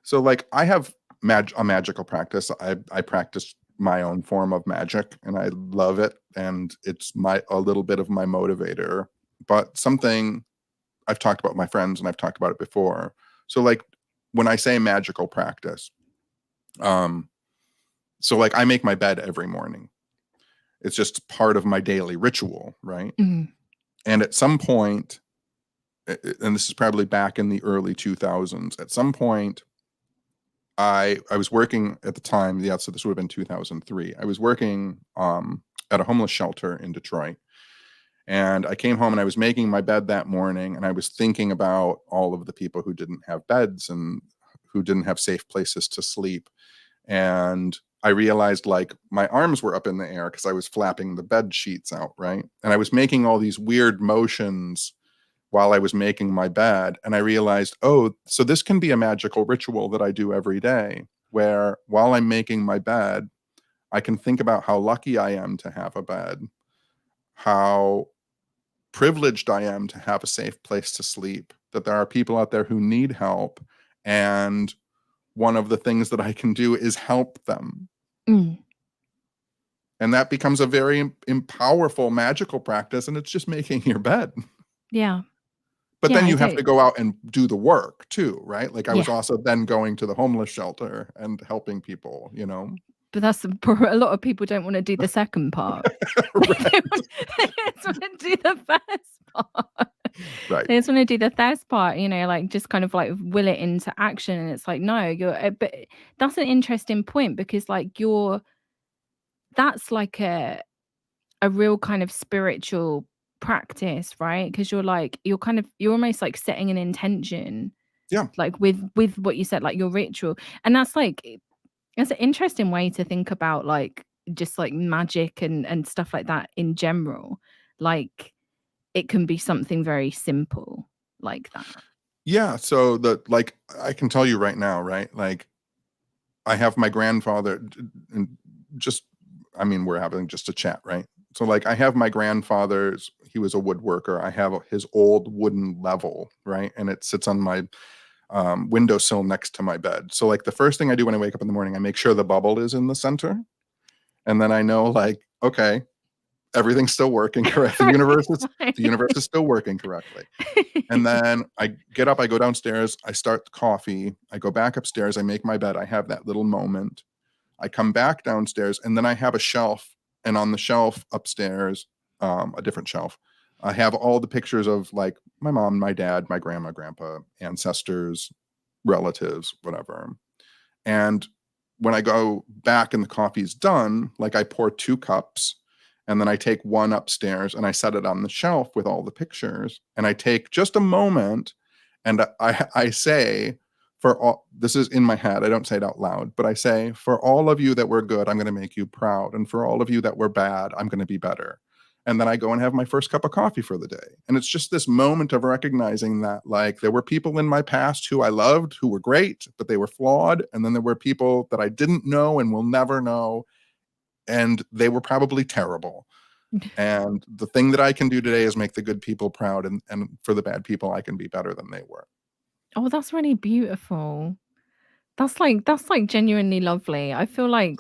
so like I have a magical practice. I practice my own form of magic and I love it. And it's a little bit of my motivator, but something I've talked about with my friends and I've talked about it before. So like when I say magical practice, um, so like I make my bed every morning. It's just part of my daily ritual, right? Mhm. And at some point, and this is probably back in the early 2000s, at some point, I was working at the time, yeah, so this would have been 2003. I was working at a homeless shelter in Detroit. And I came home and I was making my bed that morning and I was thinking about all of the people who didn't have beds and who didn't have safe places to sleep. And I realized like my arms were up in the air because I was flapping the bed sheets out, right? And I was making all these weird motions while I was making my bed. And I realized, oh, so this can be a magical ritual that I do every day, where while I'm making my bed, I can think about how lucky I am to have a bed, how privileged I am to have a safe place to sleep, that there are people out there who need help, and one of the things that I can do is help them. Mm. And that becomes a very powerful magical practice, and it's just making your bed. Yeah. But Yeah, then I you have to don't. go out and do the work too, right? Like I was Yeah. also then going to the homeless shelter and helping people, But that's a lot of people don't want to do the second part. Right. They just want to do the first part. Right. They just want to do the first part, like just kind of like will it into action. And it's like, no, but that's an interesting point because like that's like a real kind of spiritual practice, right? Because you're almost like setting an intention. Yeah. Like with what you said, like your ritual. And that's an interesting way to think about like just like magic and stuff like that in general. Like it can be something very simple like that. Yeah. So I can tell you right now, right? Like I have my grandfather and we're having just a chat, right? So like I have my grandfather's, he was a woodworker. I have his old wooden level, right? And it sits on my windowsill next to my bed. So like the first thing I do when I wake up in the morning, I make sure the bubble is in the center. And then I know like, okay, everything's still working correct. The universe is still working correctly. And then I get up, I go downstairs, I start the coffee, I go back upstairs, I make my bed, I have that little moment. I come back downstairs, and then I have a shelf, and on the shelf upstairs, a different shelf, I have all the pictures of like my mom, my dad, my grandma, grandpa, ancestors, relatives, whatever. And when I go back and the coffee's done, like I pour 2 cups, and then I take one upstairs and I set it on the shelf with all the pictures. And I take just a moment and I say, this is in my head, I don't say it out loud, but I say, for all of you that were good, I'm going to make you proud. And for all of you that were bad, I'm going to be better. And then I go and have my first cup of coffee for the day. And it's just this moment of recognizing that like there were people in my past who I loved, who were great, but they were flawed. And then there were people that I didn't know and will never know, and they were probably terrible. And the thing that I can do today is make the good people proud, and for the bad people, I can be better than they were. Oh, that's really beautiful. That's like genuinely lovely. I feel like,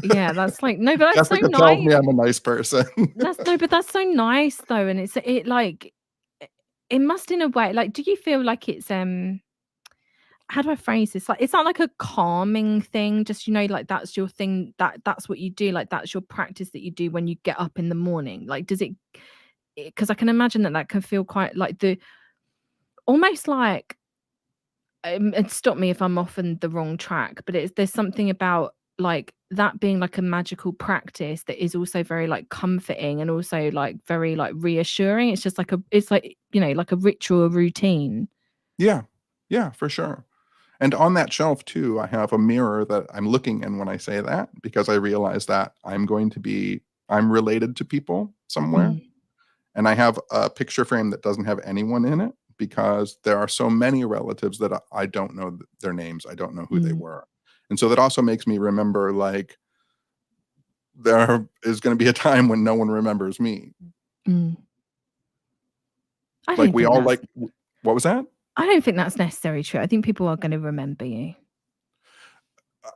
yeah, that's like, no, but that's so Jessica tells nice. me I'm a nice person. But that's so nice though. And it must in a way, like, do you feel like it's, how do I phrase this? Like, is that like a calming thing? Just, like that's your thing, that's what you do. Like, that's your practice that you do when you get up in the morning. Like, does it, because I can imagine that can feel quite like almost like, and stop me if I'm off on the wrong track, but there's something about like that being like a magical practice that is also very like comforting and also like very like reassuring. It's just like it's like, like a ritual, a routine. Yeah, for sure. And on that shelf too, I have a mirror that I'm looking in when I say that, because I realize that I'm related to people somewhere. Mm. And I have a picture frame that doesn't have anyone in it, because there are so many relatives that I don't know their names. I don't know who they were. And so that also makes me remember, like, there is going to be a time when no one remembers me. Mm. Like we all like, what was that? I don't think that's necessarily true. I think people are going to remember you.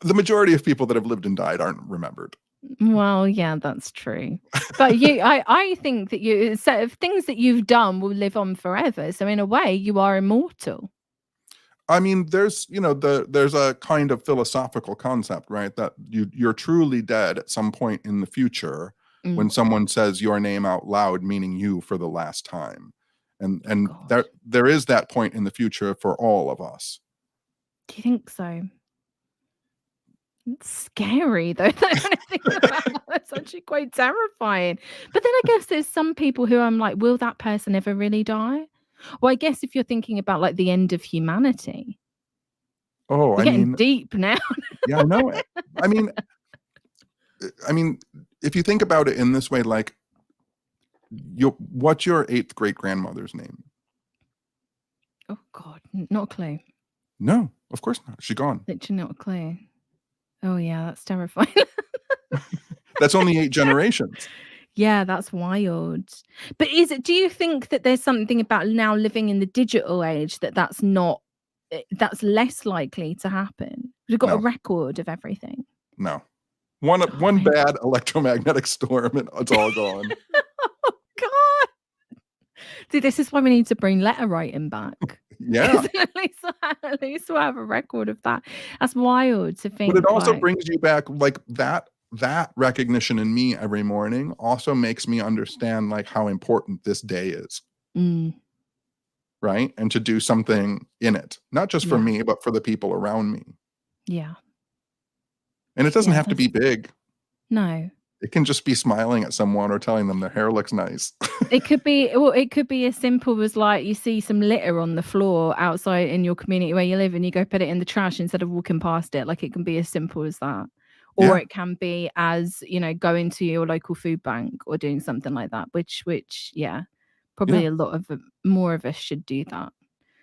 The majority of people that have lived and died aren't remembered. Well, yeah, that's true. But I think that a set of things that you've done will live on forever. So in a way, you are immortal. I mean, there's a kind of philosophical concept, right? That you're truly dead at some point in the future when someone says your name out loud, meaning you for the last time. And there is that point in the future for all of us. Do you think so? It's scary though. That's actually quite terrifying. But then I guess there's some people who I'm like, will that person ever really die? Well, I guess if you're thinking about like the end of humanity. Oh, We're getting deep now. Yeah, I know it. I mean, if you think about it in this way, like, what's your 8th great grandmother's name? Oh God, not a clue. No, of course not. She's gone. Literally not a clue. Oh yeah, that's terrifying. That's only 8 generations. Yeah, that's wild. But do you think that there's something about now living in the digital age that's not that's less likely to happen. We've got a No. record of everything. No. One really? bad electromagnetic storm and it's all gone. Oh God. Dude, this is why we need to bring letter writing back. Yeah. At least we'll have a record of that. That's wild to think. But it also like, brings you back, like that recognition in me every morning also makes me understand like how important this day is. Right? And to do something in it, not just for me, but for the people around me. Yeah. And it doesn't have to be big. No. It can just be smiling at someone or telling them their hair looks nice. It could be as simple as like you see some litter on the floor outside in your community where you live and you go put it in the trash instead of walking past it. Like it can be as simple as that. Or it can be as, going to your local food bank or doing something like that, which probably a lot of more of us should do that.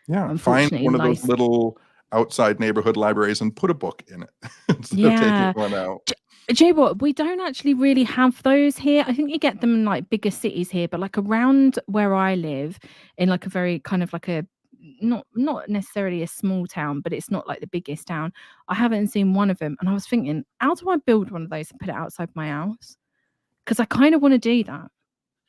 Yeah. Find one of those little outside neighborhood libraries and put a book in it instead of taking one out. Do you know what? We don't actually really have those here. I think you get them in like bigger cities here, but like around where I live in like a very kind of like a not necessarily a small town, but it's not like the biggest town. I haven't seen one of them. And I was thinking, how do I build one of those and put it outside my house? Because I kind of want to do that.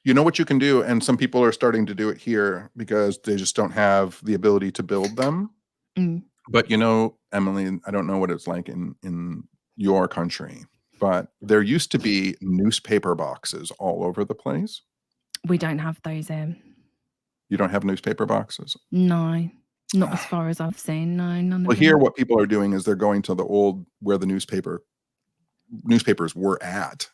You know what you can do? And some people are starting to do it here because they just don't have the ability to build them. But Emily, I don't know what it's like in your country, but there used to be newspaper boxes all over the place. We don't have those in. You don't have newspaper boxes? No, not as far as I've seen. No, none of them. Well, here what people are doing is they're going to the old where the newspapers were at.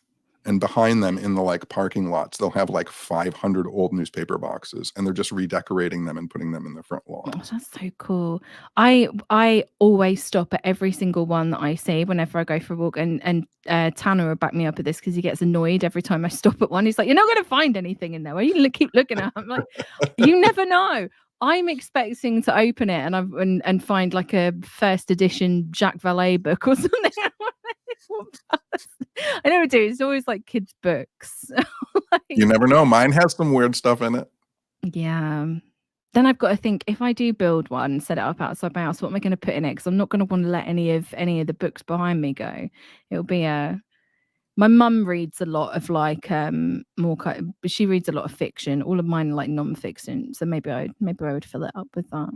And behind them in the like parking lots, they'll have like 500 old newspaper boxes and they're just redecorating them and putting them in the front lawn. Oh, that's so cool. I always stop at every single one that I see whenever I go for a walk. And Tanner will back me up at this because he gets annoyed every time I stop at one. He's like, you're not going to find anything in there. Why you keep looking at it? I'm like, you never know. I'm expecting to open it and find like a first edition Jacques Vallée book or something. I never do. It's always like kids' books. You never know. Mine has some weird stuff in it. Yeah. Then I've got to think, if I do build one, set it up outside my house, what am I going to put in it? Because I'm not going to want to let any of the books behind me go. It'll be my mum reads a lot of like she reads a lot of fiction. All of mine are like non-fiction. So maybe I would fill it up with that.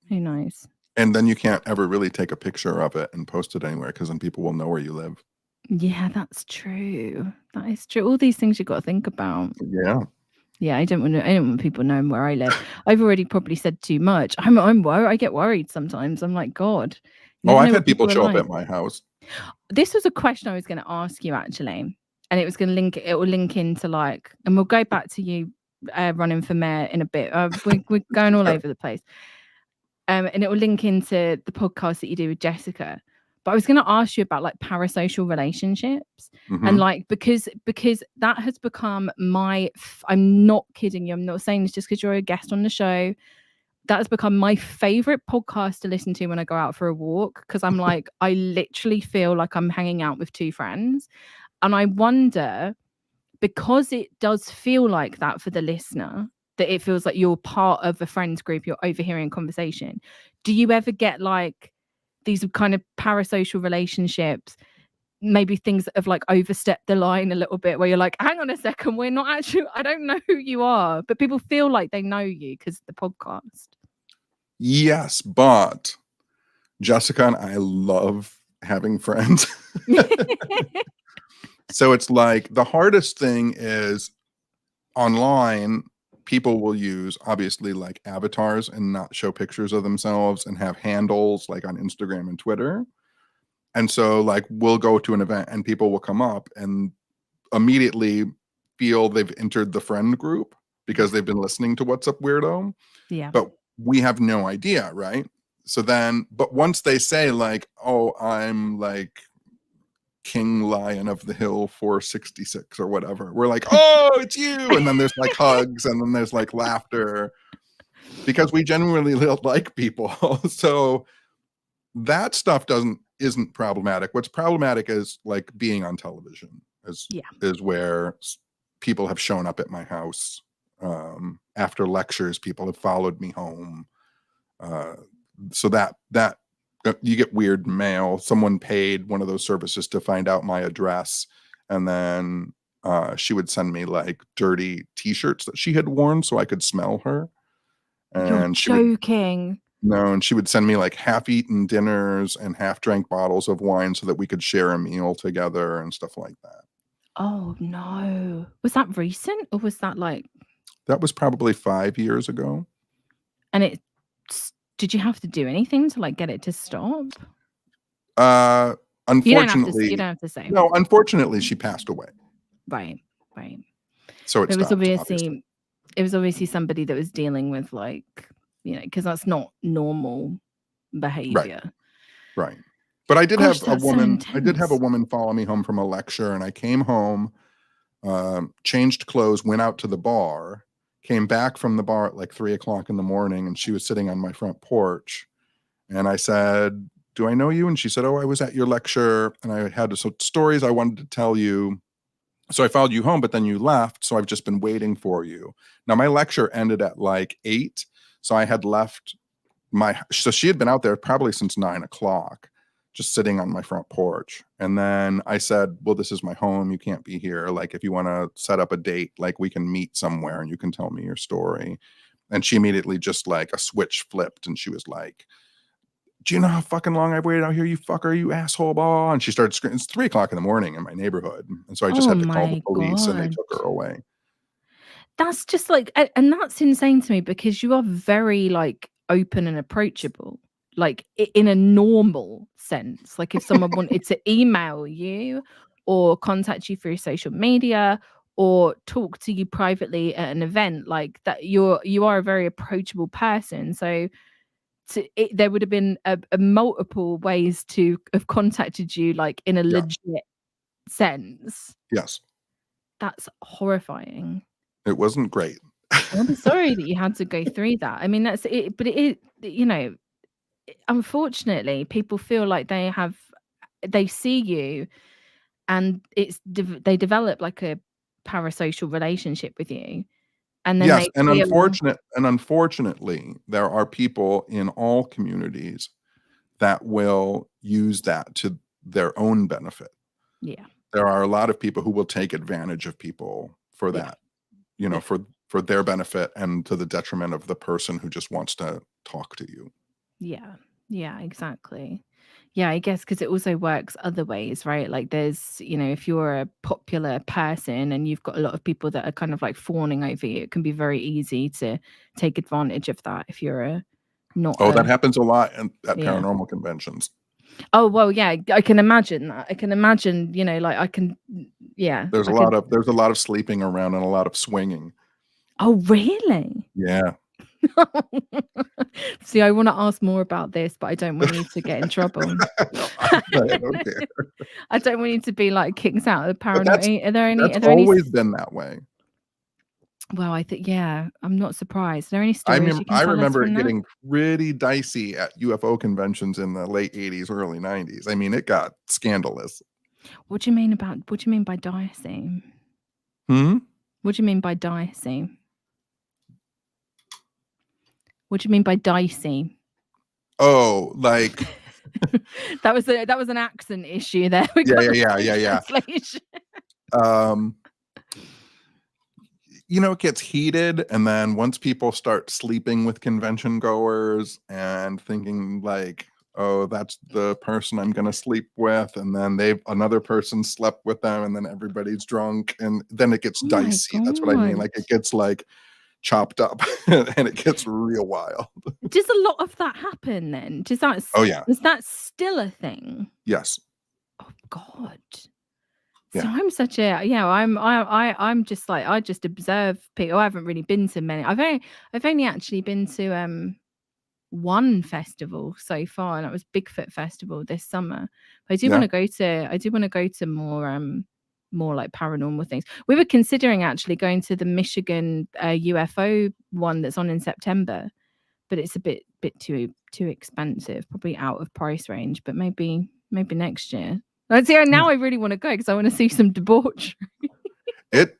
Who knows? And then you can't ever really take a picture of it and post it anywhere because then people will know where you live. Yeah, that's true. That is true. All these things you've got to think about. Yeah. Yeah, I don't want people knowing where I live. I've already probably said too much. I'm worried. I get worried sometimes. I'm like, God. I've had people show up at my house. This was a question I was going to ask you actually, and it will link into like, and we'll go back to you running for mayor in a bit. We're going all over the place. And it will link into the podcast that you do with Jessica. But I was going to ask you about like parasocial relationships and like, because that has become I'm not kidding you. I'm not saying this just because you're a guest on the show. That has become my favorite podcast to listen to when I go out for a walk. Cause I'm like, I literally feel like I'm hanging out with two friends. And I wonder, because it does feel like that for the listener, that it feels like you're part of a friends group, you're overhearing conversation. Do you ever get like these kind of parasocial relationships, maybe things that have like overstepped the line a little bit, where you're like, hang on a second, we're not actually, I don't know who you are, but people feel like they know you because of the podcast? Yes, but Jessica and I love having friends. So it's like the hardest thing is online, people will use obviously like avatars and not show pictures of themselves and have handles like on Instagram and Twitter. And so like we'll go to an event and people will come up and immediately feel they've entered the friend group because they've been listening to What's Up Weirdo. Yeah. But we have no idea, right? So then, but once they say like, oh, I'm like King Lion of the Hill 466 or whatever, we're like, oh, it's you. And then there's like hugs and then there's like laughter because we genuinely like people. So that stuff isn't problematic. What's problematic is like being on television is where people have shown up at my house after lectures. People have followed me home. so that you get weird mail. Someone paid one of those services to find out my address, and then she would send me like dirty t-shirts that she had worn so I could smell her. You're And joking. and she would send me like half-eaten dinners and half-drank bottles of wine so that we could share a meal together and stuff like that. Oh no. Was that recent, or was that like... That was probably 5 years ago. And did you have to do anything to like get it to stop? Unfortunately, you don't have to say. no, unfortunately she passed away. Right. So it was stopped, obviously it was obviously somebody that was dealing with like, because that's not normal behavior. Right. But I did Gosh, have a that's so woman. I did have a intense. woman follow me home from a lecture, and I came home, changed clothes, went out to the bar, came back from the bar at like 3:00 in the morning, and she was sitting on my front porch. And I said, "Do I know you?" And she said, "Oh, I was at your lecture, and I had some stories I wanted to tell you. So I followed you home, but then you left. So I've just been waiting for you." Now my lecture ended at like 8, so I had left so she had been out there probably since 9:00, just sitting on my front porch. And then I said, "Well, this is my home. You can't be here. Like, if you want to set up a date, like we can meet somewhere and you can tell me your story." And she immediately just like a switch flipped, and she was like, "Do you know how fucking long I've waited out here, you fucker, you asshole, blah." And she started screaming. It's 3:00 in the morning in my neighborhood. And so I just Oh had to call the my police, and they God. took her away. That's just like, and that's insane to me, because you are very like open and approachable, like in a normal sense. Like if someone wanted to email you or contact you through social media or talk to you privately at an event, like that, you are a very approachable person. So there would have been a multiple ways to have contacted you, like in a Yeah. legit sense. Yes. That's horrifying. It wasn't great. I'm sorry that you had to go through that. I mean, that's it, but unfortunately, people feel like they see you, and they develop like a parasocial relationship with you, and then Yes, they and feel... unfortunately, there are people in all communities that will use that to their own benefit. Yeah, There are a lot of people who will take advantage of people for yeah, that, yeah, for their benefit and to the detriment of the person who just wants to talk to you. yeah, exactly. Yeah, I guess because it also works other ways, right? Like there's, if you're a popular person and you've got a lot of people that are kind of like fawning over you, it can be very easy to take advantage of that if you're not Oh, that a... happens a lot at Yeah. paranormal conventions. Oh, well, yeah, I can imagine that. I can imagine, like I can... yeah, There's I a could... lot of sleeping around and a lot of swinging. Oh, really? Yeah. See, I want to ask more about this, but I don't want you to get in trouble. No, I don't care. I don't want you to be like kicked out of the But paranoid. Are there any? that's Are there any? always been that way. Well, I think, yeah, I'm not surprised. Are there any stories you can I tell us remember it from that? getting pretty dicey at UFO conventions in the late 80s, early 90s. I mean, it got scandalous. What do you mean by dicey? Hmm? What do you mean by dicey? What do you mean by dicey? Oh, like That was an accent issue there. We yeah, got yeah. translation. It gets heated, and then once people start sleeping with convention goers and thinking like, "Oh, that's the person I'm gonna sleep with," and then another person slept with them, and then everybody's drunk, and then it gets Oh my dicey. That's what I mean. God. Like it gets like chopped up and it gets real wild. Does a lot of that happen then? Oh yeah. Is that still a thing? Yes. Oh God. So Yeah. I'm just like, I just observe people. I haven't really been to many. I've only actually been to one festival so far, and that was Bigfoot Festival this summer. But I do want Yeah. to go to more like paranormal things. We were considering actually going to the Michigan UFO one that's on in September, but it's a bit too expensive, probably out of price range, but maybe next year. See, now I really want to go because I want to see some debauchery. It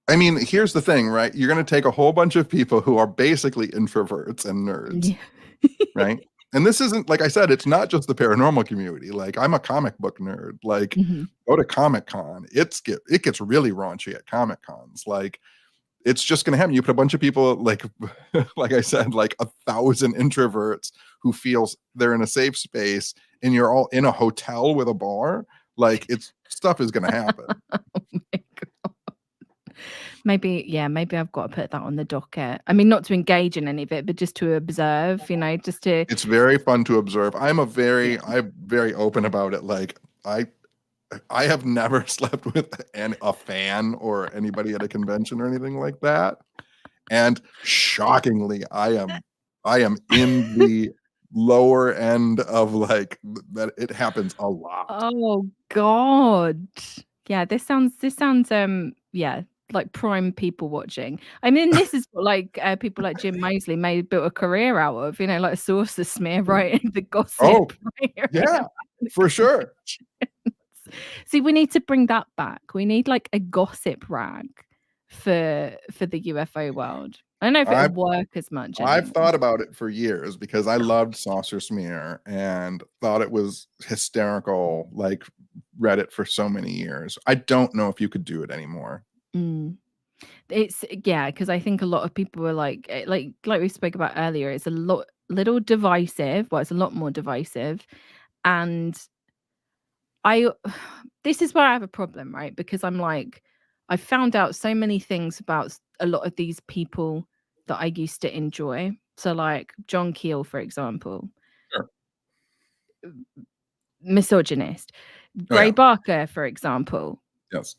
I mean, here's the thing, right? You're going to take a whole bunch of people who are basically introverts and nerds, right? And this isn't, like I said, it's not just the paranormal community. Like, I'm a comic book nerd. Like, go to Comic Con. It gets really raunchy at Comic Cons. Like, it's just going to happen. You put a bunch of people, like I said, like 1,000 introverts who feels they're in a safe space, and you're all in a hotel with a bar. Like, stuff is going to happen. Oh my God. Maybe I've got to put that on the docket. I mean, not to engage in any of it, but just to observe, just to. It's very fun to observe. I'm very open about it. Like, I have never slept with a fan or anybody at a convention or anything like that. And shockingly, I am in the lower end of like that. It happens a lot. Oh God. Yeah, this sounds like prime people watching. I mean, this is what like people like Jim Moseley built a career out of, like a source smear, right? The gossip. Oh, yeah, for sure. See, we need to bring that back. We need like a gossip rag for the UFO world. I don't know if it'll work as much anymore. I've thought about it for years because I loved Saucer Smear and thought it was hysterical, like read it for so many years. I don't know if you could do it anymore. It's because I think a lot of people were like we spoke about earlier, it's little divisive. Well, it's a lot more divisive. And this is where I have a problem, right? Because I'm like, I found out so many things about a lot of these people that I used to enjoy. So like John Keel, for example. Sure. Misogynist. Gray Barker, for example. Yes.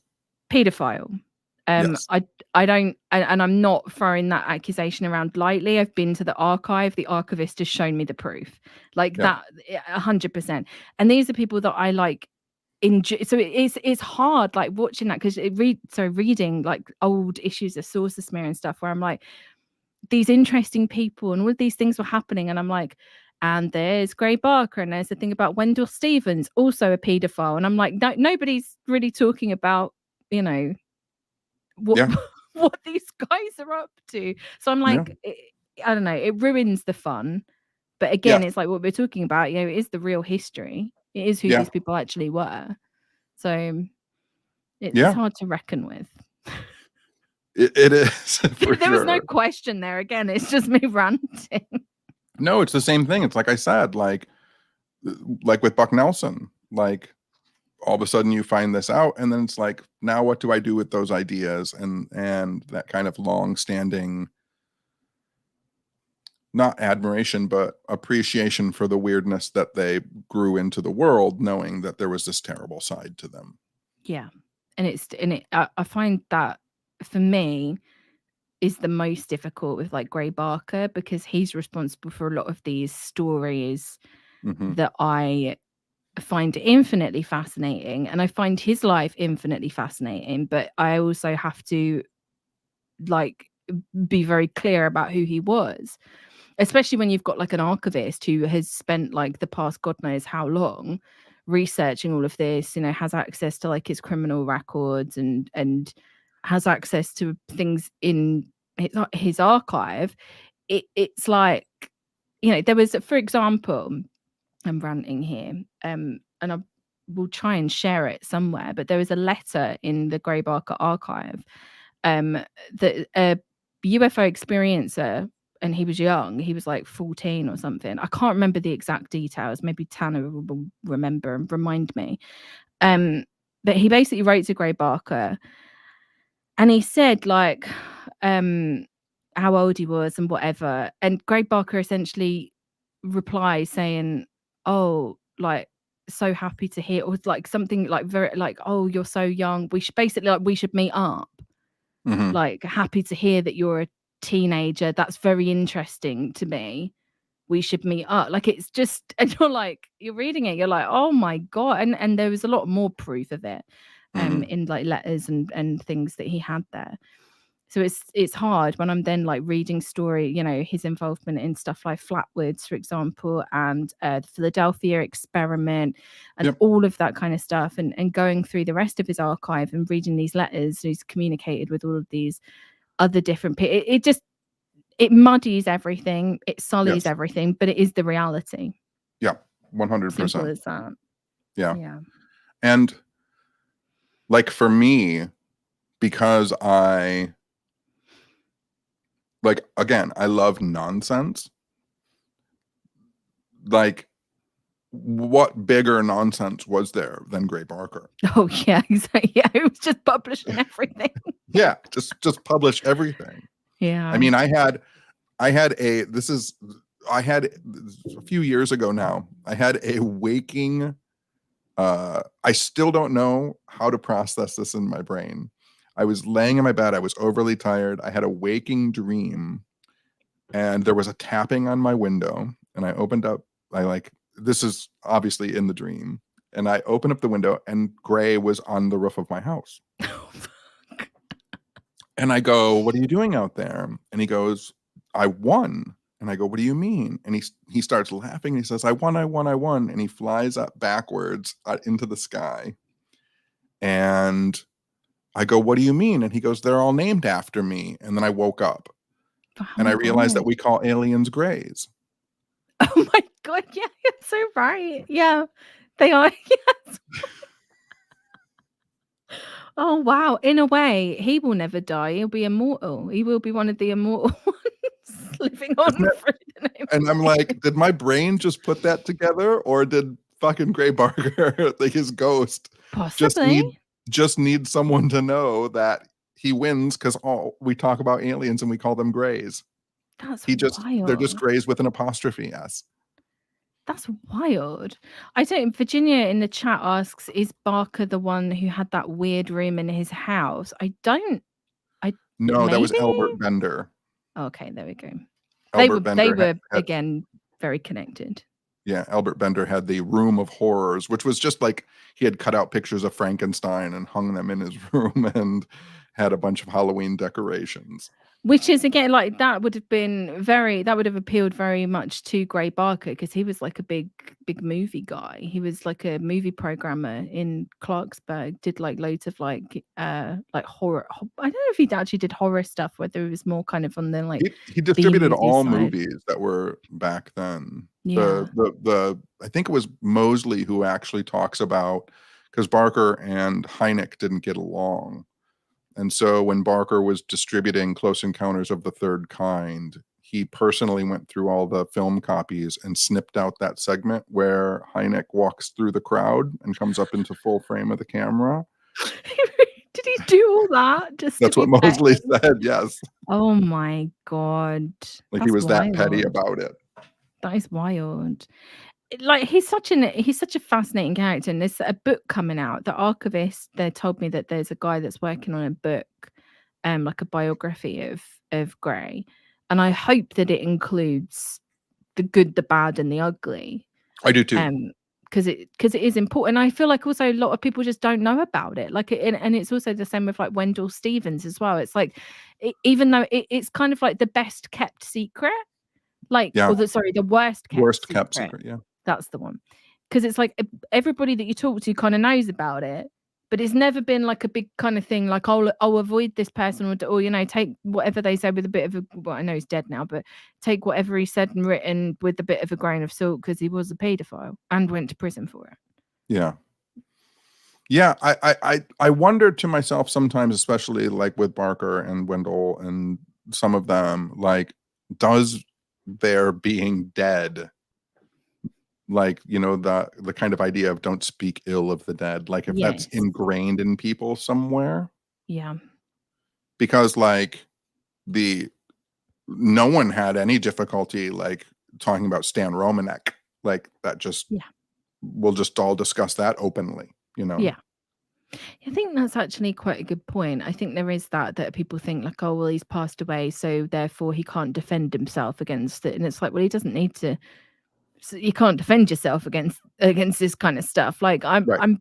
Pedophile. Yes. I don't, and I'm not throwing that accusation around lightly. I've been to the archive. The archivist has shown me the proof, like that, 100%. And these are people that I like enjoy. So it's hard, like watching that, because reading like old issues of Source Smear and stuff, where I'm like, these interesting people and all of these things were happening, and I'm like, and there's Gray Barker, and there's the thing about Wendell Stevens, also a paedophile, and I'm like, nobody's really talking about, what these guys are up to. So I'm like, I don't know, it ruins the fun. But again, it's like what we're talking about, it is the real history. It is who these people actually were. So it's hard to reckon with. It is. There was no question there. Again, it's just me ranting. No, it's the same thing. It's like I said, like with Buck Nelson, like all of a sudden you find this out, and then it's like, now what do I do with those ideas and that kind of long-standing, not admiration, but appreciation for the weirdness that they grew into the world, knowing that there was this terrible side to them. Yeah. And I find that for me is the most difficult with like Gray Barker, because he's responsible for a lot of these stories that I find infinitely fascinating, and I find his life infinitely fascinating, but I also have to like be very clear about who he was, especially when you've got like an archivist who has spent like the past God knows how long researching all of this, has access to like his criminal records and has access to things in his archive. It's like, there was, for example, I'm ranting here, and I will try and share it somewhere, but there was a letter in the Gray Barker archive that a UFO experiencer, and he was young, he was like 14 or something. I can't remember the exact details. Maybe Tanner will remember and remind me. But he basically wrote to Gray Barker, and he said like how old he was and whatever. And Gray Barker essentially replies saying, oh, like, so happy to hear, or like something like very like, oh, you're so young, we should meet up. Like, happy to hear that you're a teenager, that's very interesting to me, we should meet up. Like, it's just, and you're reading it, you're like, oh my God. And there was a lot more proof of it in like letters and things that he had there. So it's hard when I'm then like reading story, you know, his involvement in stuff like Flatwoods, for example, and the Philadelphia experiment and Yep. all of that kind of stuff, and going through the rest of his archive and reading these letters he's communicated with all of these other different people. It muddies everything, it sullies Yes. everything, but it is the reality. Yeah. 100%. Simple as that. Yeah. And like for me, because I like, again, I love nonsense. Like, what bigger nonsense was there than Gray Barker? Oh yeah, exactly. Yeah, it was just publishing everything. Yeah, just publish everything. Yeah. I mean, I had a few years ago now, I had a waking, I still don't know how to process this in my brain. I was laying in my bed, I was overly tired, I had a waking dream, and there was a tapping on my window, and I opened up, this is obviously in the dream, and I opened up the window, and Gray was on the roof of my house. And I go, "What are you doing out there?" And he goes, "I won." And I go, "What do you mean?" And he starts laughing. He says, "I won. And he flies up backwards into the sky. And I go, "What do you mean?" And he goes, "They're all named after me." And then I woke up, and I realized that we call aliens Grays. Oh my God, yeah, you're so right. Yeah, they are. Yes. Oh wow, in a way, he will never die. He'll be immortal. He will be one of the immortal ones living on through the name. And I'm like, did my brain just put that together, or did fucking Gray Barker, like his ghost, Possibly. just need someone to know that he wins because we talk about aliens and we call them Grays. That's They're wild. just Grays with an apostrophe S. That's wild. I don't. Virginia in the chat asks, "Is Barker the one who had that weird room in his house?" I don't. No, that was Maybe? Albert Bender. Okay, there we go. Albert They Bender were had, again very connected. yeah, Albert Bender had the Room of Horrors, which was just like he had cut out pictures of Frankenstein and hung them in his room and had a bunch of Halloween decorations. Which is again like that would have appealed very much to Gray Barker because he was like a big movie guy. He was like a movie programmer in Clarksburg, did like loads of like horror. I don't know if he actually did horror stuff, whether it was more kind of on the like he distributed B-movie all side. movies that were back then. Yeah. The I think it was Mosley who actually talks about, because Barker and Hynek didn't get along. And so when Barker was distributing Close Encounters of the Third Kind, he personally went through all the film copies and snipped out that segment where Hynek walks through the crowd and comes up into full frame of the camera. Did he do all that? That's what Mosley said, yes. Oh my God. Like he was that petty about it. That is wild. Like he's such a fascinating character, and there's a book coming out. The archivist, they told me that there's a guy that's working on a book, like a biography of Gray, and I hope that it includes the good, the bad, and the ugly. I do too. Because it is important. I feel like also a lot of people just don't know about it. Like, and it's also the same with like Wendell Stevens as well. It's like, even though it's kind of like the best kept secret, like, yeah. or the worst kept secret. Yeah. That's the one. Because it's like everybody that you talk to kind of knows about it, but it's never been like a big kind of thing. Like, I'll avoid this person, or you know, take whatever they say with a bit of well, I know he's dead now, but take whatever he said and written with a bit of a grain of salt because he was a paedophile and went to prison for it. Yeah. Yeah, I wonder to myself sometimes, especially like with Barker and Wendell and some of them, like, does their being dead, like, you know, the kind of idea of don't speak ill of the dead, like if that's ingrained in people somewhere. Yeah. Because like no one had any difficulty like talking about Stan Romanek, like that just we'll just all discuss that openly, you know. Yeah. I think that's actually quite a good point. I think there is that people think like, oh well, he's passed away, so therefore he can't defend himself against it. And it's like, well, he doesn't need to. So you can't defend yourself against this kind of stuff. Like I'm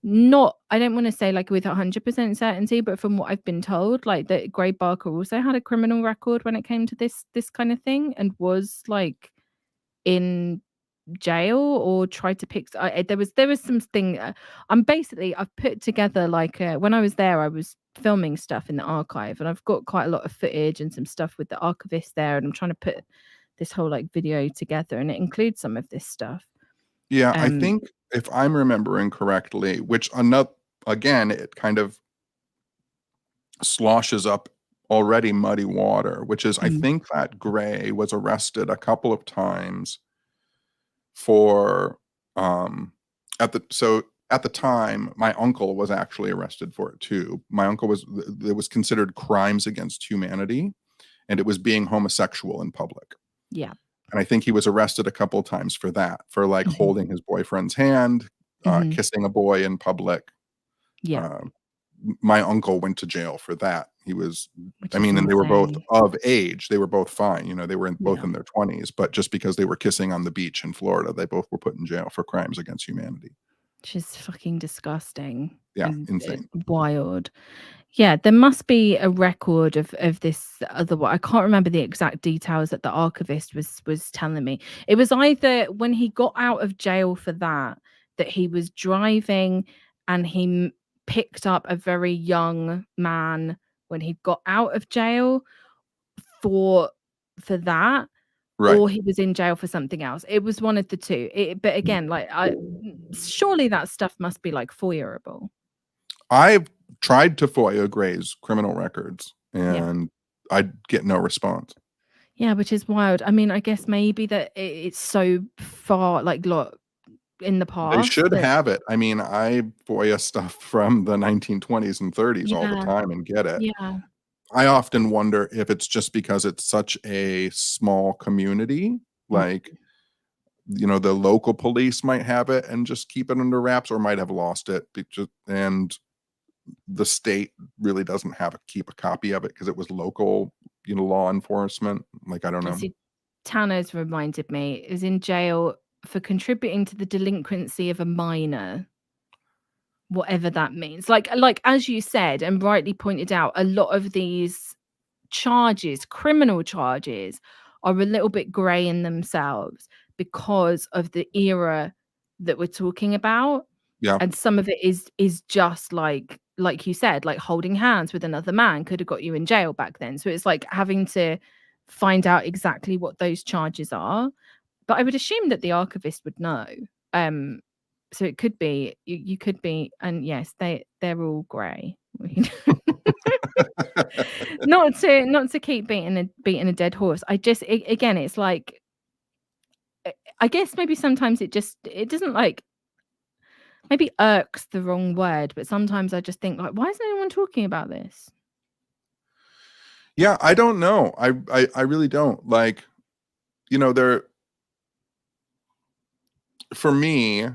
I don't want to say like with 100% certainty, but from what I've been told, like that Gray Barker also had a criminal record when it came to this kind of thing, and was like in jail or tried to pick. There was something. I've put together like when I was there, I was filming stuff in the archive, and I've got quite a lot of footage and some stuff with the archivist there, and I'm trying to put this whole like video together, and it includes some of this stuff. Yeah, I think if I'm remembering correctly, which again, it kind of sloshes up already muddy water, which is I think that Gray was arrested a couple of times for at the time my uncle was actually arrested for it too. My uncle it was considered crimes against humanity, and it was being homosexual in public. Yeah. And I think he was arrested a couple of times for that, for like holding his boyfriend's hand, kissing a boy in public. Yeah. My uncle went to jail for that. He was, Which I is mean, and they were both insane. of age. They were both fine. You know, they were both Yeah. in their 20s, but just because they were kissing on the beach in Florida, they both were put in jail for crimes against humanity. Which is fucking disgusting. Yeah, And insane. wild. Yeah, there must be a record of this other one. I can't remember the exact details that the archivist was telling me. It was either when he got out of jail for that he was driving, and he picked up a very young man when he got out of jail for that, Right. or he was in jail for something else. It was one of the two. But again, like surely that stuff must be like FOIA-able. I've tried to FOIA Gray's criminal records, Yeah. and I'd get no response. Yeah, which is wild. I mean, I guess maybe that it's so far, like, look, in the They past should that have it. I mean, I FOIA stuff from the 1920s and 30s all the yeah, time and get it. yeah, I often wonder if it's just because it's such a small community, like, you know, the local police might have it and just keep it under wraps, or might have lost it, and the state really doesn't keep a copy of it because it was local, you know, law enforcement. Like, I don't know. see, Tanner's reminded me, is in jail for contributing to the delinquency of a minor, whatever that means. Like as you said and rightly pointed out, a lot of these charges, criminal charges, are a little bit grey in themselves because of the era that we're talking about. Yeah. And some of it is just like you said, like holding hands with another man could have got you in jail back then. So it's like having to find out exactly what those charges are. But I would assume that the archivist would know. So it could be you could be, and yes, they're all grey. Not to keep beating a dead horse. Again, it's like I guess maybe sometimes it doesn't, like, maybe irks the wrong word, but sometimes I just think like, why isn't anyone talking about this? Yeah, I don't know. I really don't. Like, you know, for me,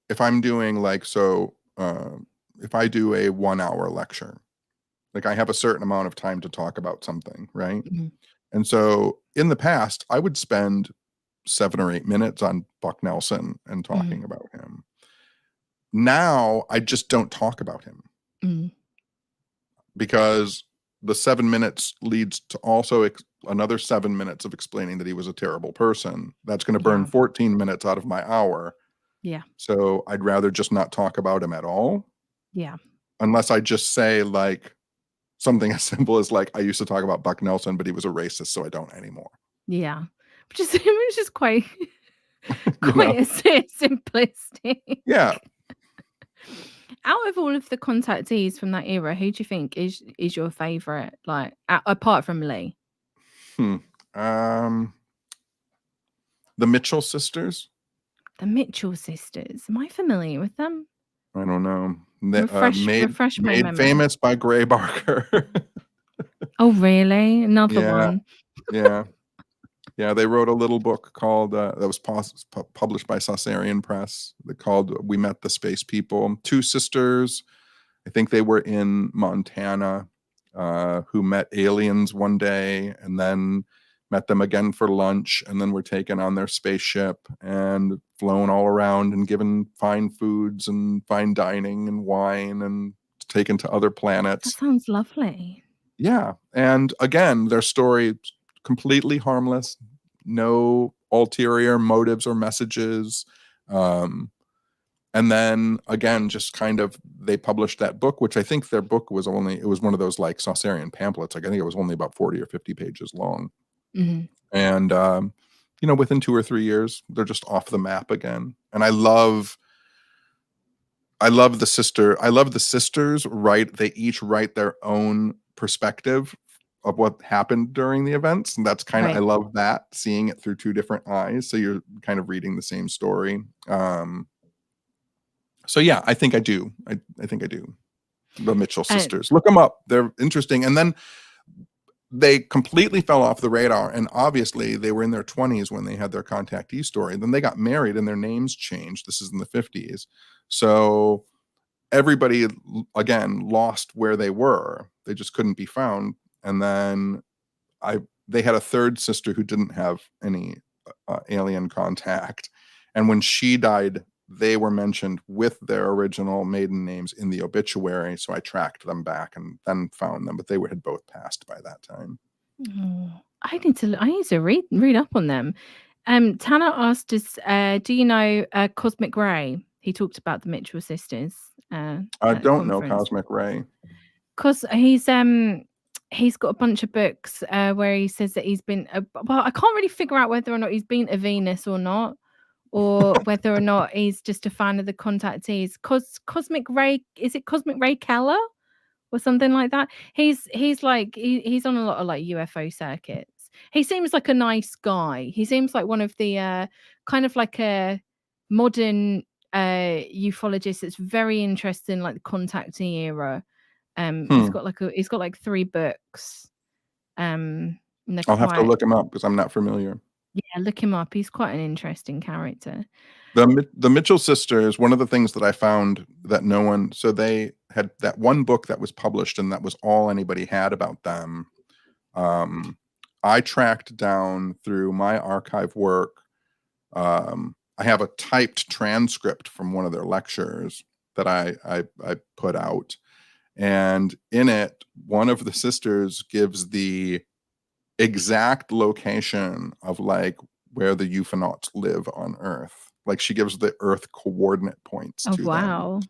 if I'm doing like, if I do a 1-hour lecture, like I have a certain amount of time to talk about something, right? And so in the past, I would spend 7 or 8 minutes on Buck Nelson and talking about him. Now I just don't talk about him because the 7 minutes leads to also another 7 minutes of explaining that he was a terrible person. That's going to burn 14 minutes out of my hour. Yeah. So I'd rather just not talk about him at all. Yeah. Unless I just say like something as simple as like, I used to talk about Buck Nelson, but he was a racist, so I don't anymore. Yeah. Which is quite simplistic. Yeah. Out of all of the contactees from that era, who do you think is your favorite? Like, apart from Lee? The Mitchell sisters. The Mitchell sisters. Am I familiar with them? I don't know. Refresh my made memory. famous by Gray Barker. Oh, really? Another one. Yeah. Yeah, they wrote a little book called that was published by Saucerian Press. Called "We Met the Space People." Two sisters, I think they were in Montana, who met aliens one day and then met them again for lunch, and then were taken on their spaceship and flown all around and given fine foods and fine dining and wine and taken to other That planets. sounds lovely. Yeah. And again, their story completely harmless, no ulterior motives or messages. And then again, just kind of, they published that book, which I think their book was it was one of those like Saussurian pamphlets. Like I think it was only about 40 or 50 pages long. Mhm. And, you know, within 2 or 3 years, they're just off the map again. And I love the sisters, right? They each write their own perspective of what happened during the events. And that's kind of, I Right. love that, seeing it through two different eyes. So you're kind of reading the same story. So yeah, I think I do. I think I do. The Mitchell And sisters. Look them up. They're interesting. And then they completely fell off the radar. And obviously they were in their 20s when they had their contactee story. Then they got married and their names changed. This is in the 50s. So everybody, again, lost where they were. They just couldn't be found. And then they had a third sister who didn't have any alien contact. And when she died, they were mentioned with their original maiden names in the obituary. So I tracked them back and then found them, but they had both passed by that time. I need to read up on them. Tanner asked us, do you know Cosmic Ray? He talked about the Mitchell sisters I at the don't know conference. Cosmic Ray. Because he's got a bunch of books where he says that he's been well, I can't really figure out whether or not he's been a Venus or not, or whether or not he's just a fan of the contactees. Cosmic Ray, is it Cosmic Ray Keller or something like that? He's like he's on a lot of like UFO circuits. He seems like a nice guy. He seems like one of the kind of like a modern ufologist that's very interested in like the contactee era. He's got like 3 books. And they're I'll have to quite, look him up because I'm not familiar. yeah, look him up. He's quite an interesting character. The Mitchell sisters, one of the things that I found that no one, so they had that one book that was published and that was all anybody had about them. I tracked down through my archive work. I have a typed transcript from one of their lectures that I put out. And in it, one of the sisters gives the exact location of like where the ufonauts live on Earth. Like she gives the Earth coordinate points Oh, to them. wow.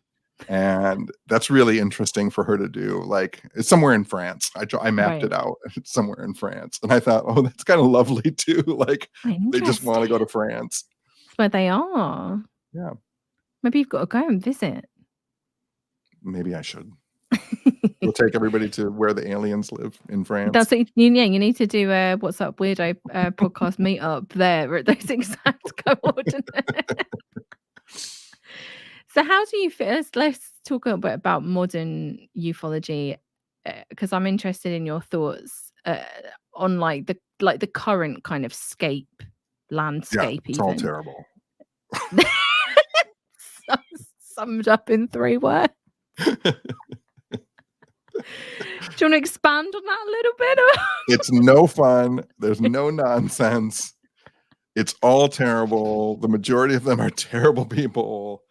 And that's really interesting for her to do. Like it's somewhere in France. I mapped Right. it out. It's somewhere in France. And I thought, oh, that's kind of lovely too. Like they just want to go to France. That's where they are. Yeah. Maybe you've got to go and visit. Maybe I should. We'll take everybody to where the aliens live in France. That's it. Yeah, you need to do a What's Up Weirdo podcast meetup there at those exact coordinates. So how do you feel? Let's talk a little bit about modern ufology, because I'm interested in your thoughts on like the current kind of landscape. Yeah, it's all terrible. Summed up in 3 words. Do you want to expand on that a little bit? It's no fun. There's no nonsense. It's all terrible. The majority of them are terrible people.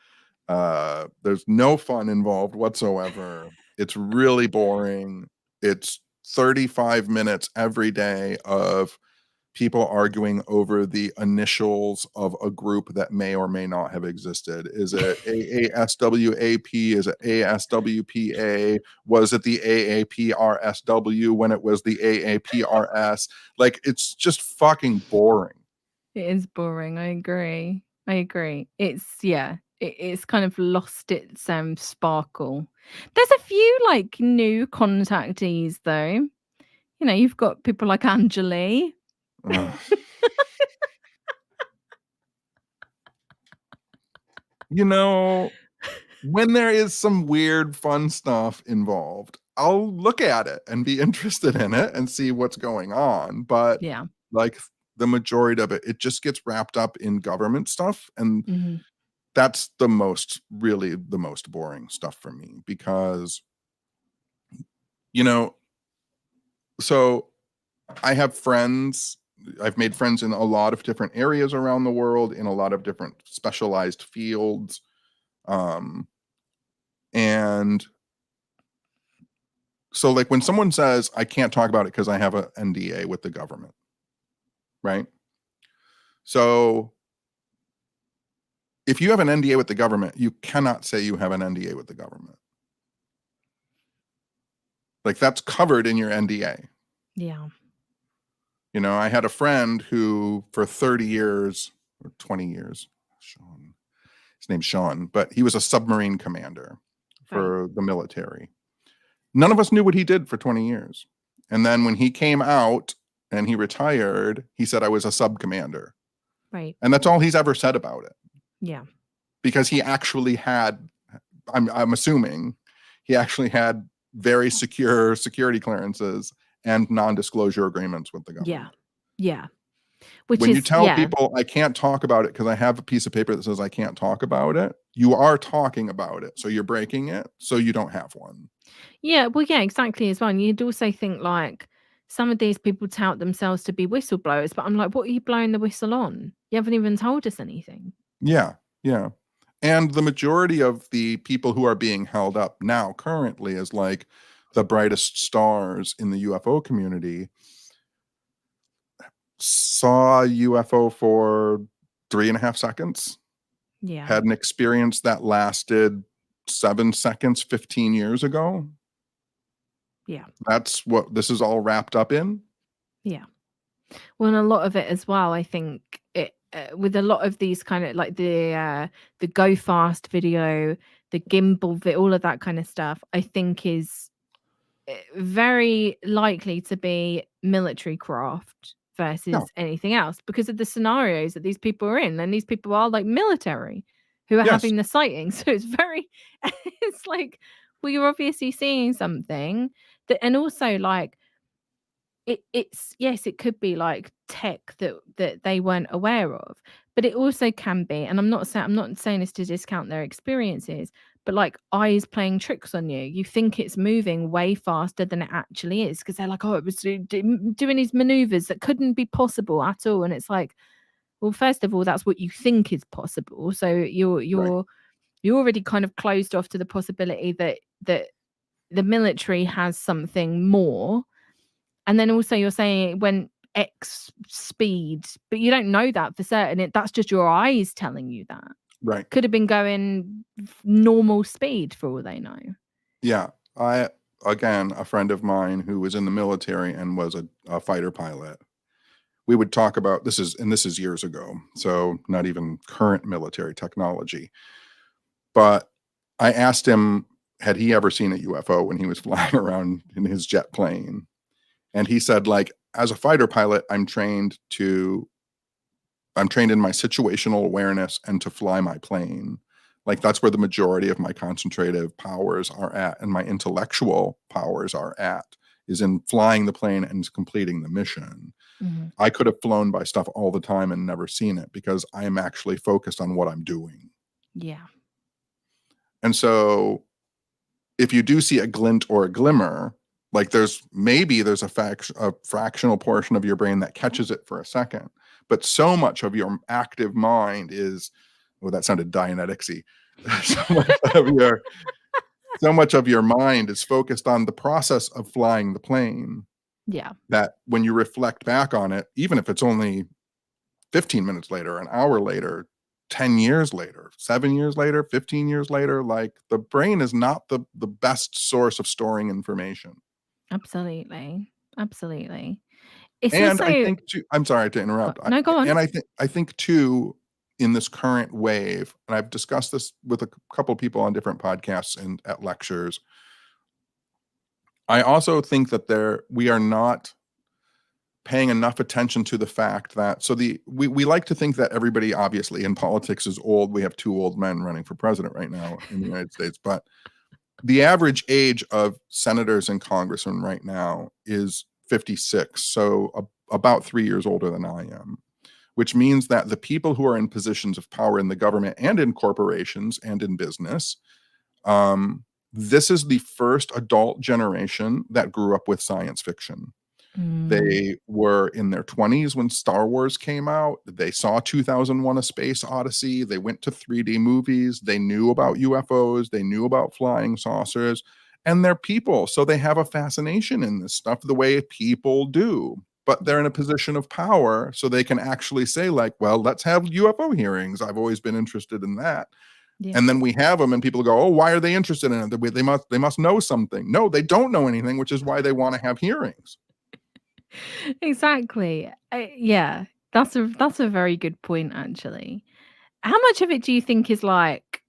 There's no fun involved whatsoever. It's really boring. It's 35 minutes every day of people arguing over the initials of a group that may or may not have existed. Is it AASWAP? Is it ASWPA? Was it the AAPRSW when it was the AAPRS? Like, it's just fucking boring. It is boring. I agree. It's kind of lost its sparkle. There's a few like new contactees though. You know, you've got people like Angeli. You know, when there is some weird, fun stuff involved, I'll look at it and be interested in it and see what's going on. But Yeah. like the majority of it, it just gets wrapped up in government stuff. And that's really the most boring stuff for me because, you know, so I have friends I've made friends in a lot of different areas around the world, in a lot of different specialized fields. And so like when someone says, I can't talk about it because I have an NDA with the government, right? So if you have an NDA with the government, you cannot say you have an NDA with the government. Like that's covered in your NDA. Yeah. You know, I had a friend who for 30 years or 20 years, Sean, his name's Sean, but he was a submarine commander for the military. None of us knew what he did for 20 years. And then when he came out and he retired, he said, I was a sub commander. Right. And that's all he's ever said about it. Yeah. Because he actually had, I'm assuming, he actually had very secure security clearances and non-disclosure agreements with the government. Yeah. When you tell people I can't talk about it because I have a piece of paper that says I can't talk about it, you are talking about it. So you're breaking it, so you don't have one. Yeah, well, yeah, exactly as well. And you'd also think like some of these people tout themselves to be whistleblowers, but I'm like, what are you blowing the whistle on? You haven't even told us anything. Yeah. And the majority of the people who are being held up now currently as like the brightest stars in the UFO community saw a UFO for 3.5 seconds. Yeah. Had an experience that lasted 7 seconds 15 years ago. Yeah. That's what this is all wrapped up in. Yeah. Well, and a lot of it as well, I think it with a lot of these kind of like the go fast video, the gimbal, all of that kind of stuff, I think is very likely to be military craft versus anything else because of the scenarios that these people are in, and these people are like military who are having the sightings. So it's very, it's like, well, you're obviously seeing something that, and also like it's yes, it could be like tech that they weren't aware of, but it also can be, and I'm not saying this to discount their experiences, but like eyes playing tricks on you. You think it's moving way faster than it actually is because they're like, oh, it was doing these maneuvers that couldn't be possible at all, and it's like, well, first of all, that's what you think is possible, so you're already kind of closed off to the possibility that the military has something more. And then also you're saying it went X speed, but you don't know that for certain. That's just your eyes telling you that. Right. Could have been going normal speed for all they know. Yeah. Again, a friend of mine who was in the military and was a fighter pilot. We would talk about this is years ago, so not even current military technology. But I asked him, had he ever seen a UFO when he was flying around in his jet plane? And he said, like, as a fighter pilot, I'm trained in my situational awareness and to fly my plane. Like that's where the majority of my concentrative powers are at, and my intellectual powers are at, is in flying the plane and completing the mission. Mm-hmm. I could have flown by stuff all the time and never seen it because I am actually focused on what I'm doing. Yeah. And so if you do see a glint or a glimmer, like there's a fractional portion of your brain that catches it for a second, but so much of your active mind is, that sounded Dianeticsy. So much of your mind is focused on the process of flying the plane. Yeah. That when you reflect back on it, even if it's only 15 minutes later, an hour later, 10 years later, 7 years later, 15 years later, like the brain is not the best source of storing information. Absolutely. It's and also, I think too, I'm sorry to interrupt. No, go on. And I think too, in this current wave, and I've discussed this with a couple of people on different podcasts and at lectures, I also think that we are not paying enough attention to the fact that, we like to think that everybody obviously in politics is old. We have 2 old men running for president right now in the United States, but the average age of senators and congressmen right now is 56. So about 3 years older than I am, which means that the people who are in positions of power in the government and in corporations and in business, this is the first adult generation that grew up with science fiction. They were in their 20s when Star Wars came out. They saw 2001: A Space Odyssey. They went to 3D movies. They knew about UFOs. They knew about flying saucers. And they're people, so they have a fascination in this stuff the way people do. But they're in a position of power, so they can actually say, like, well, let's have UFO hearings. I've always been interested in that. Yeah. And then we have them, and people go, oh, why are they interested in it? They must know something. No, they don't know anything, which is why they want to have hearings. Exactly. Yeah, that's a very good point, actually. How much of it do you think is like,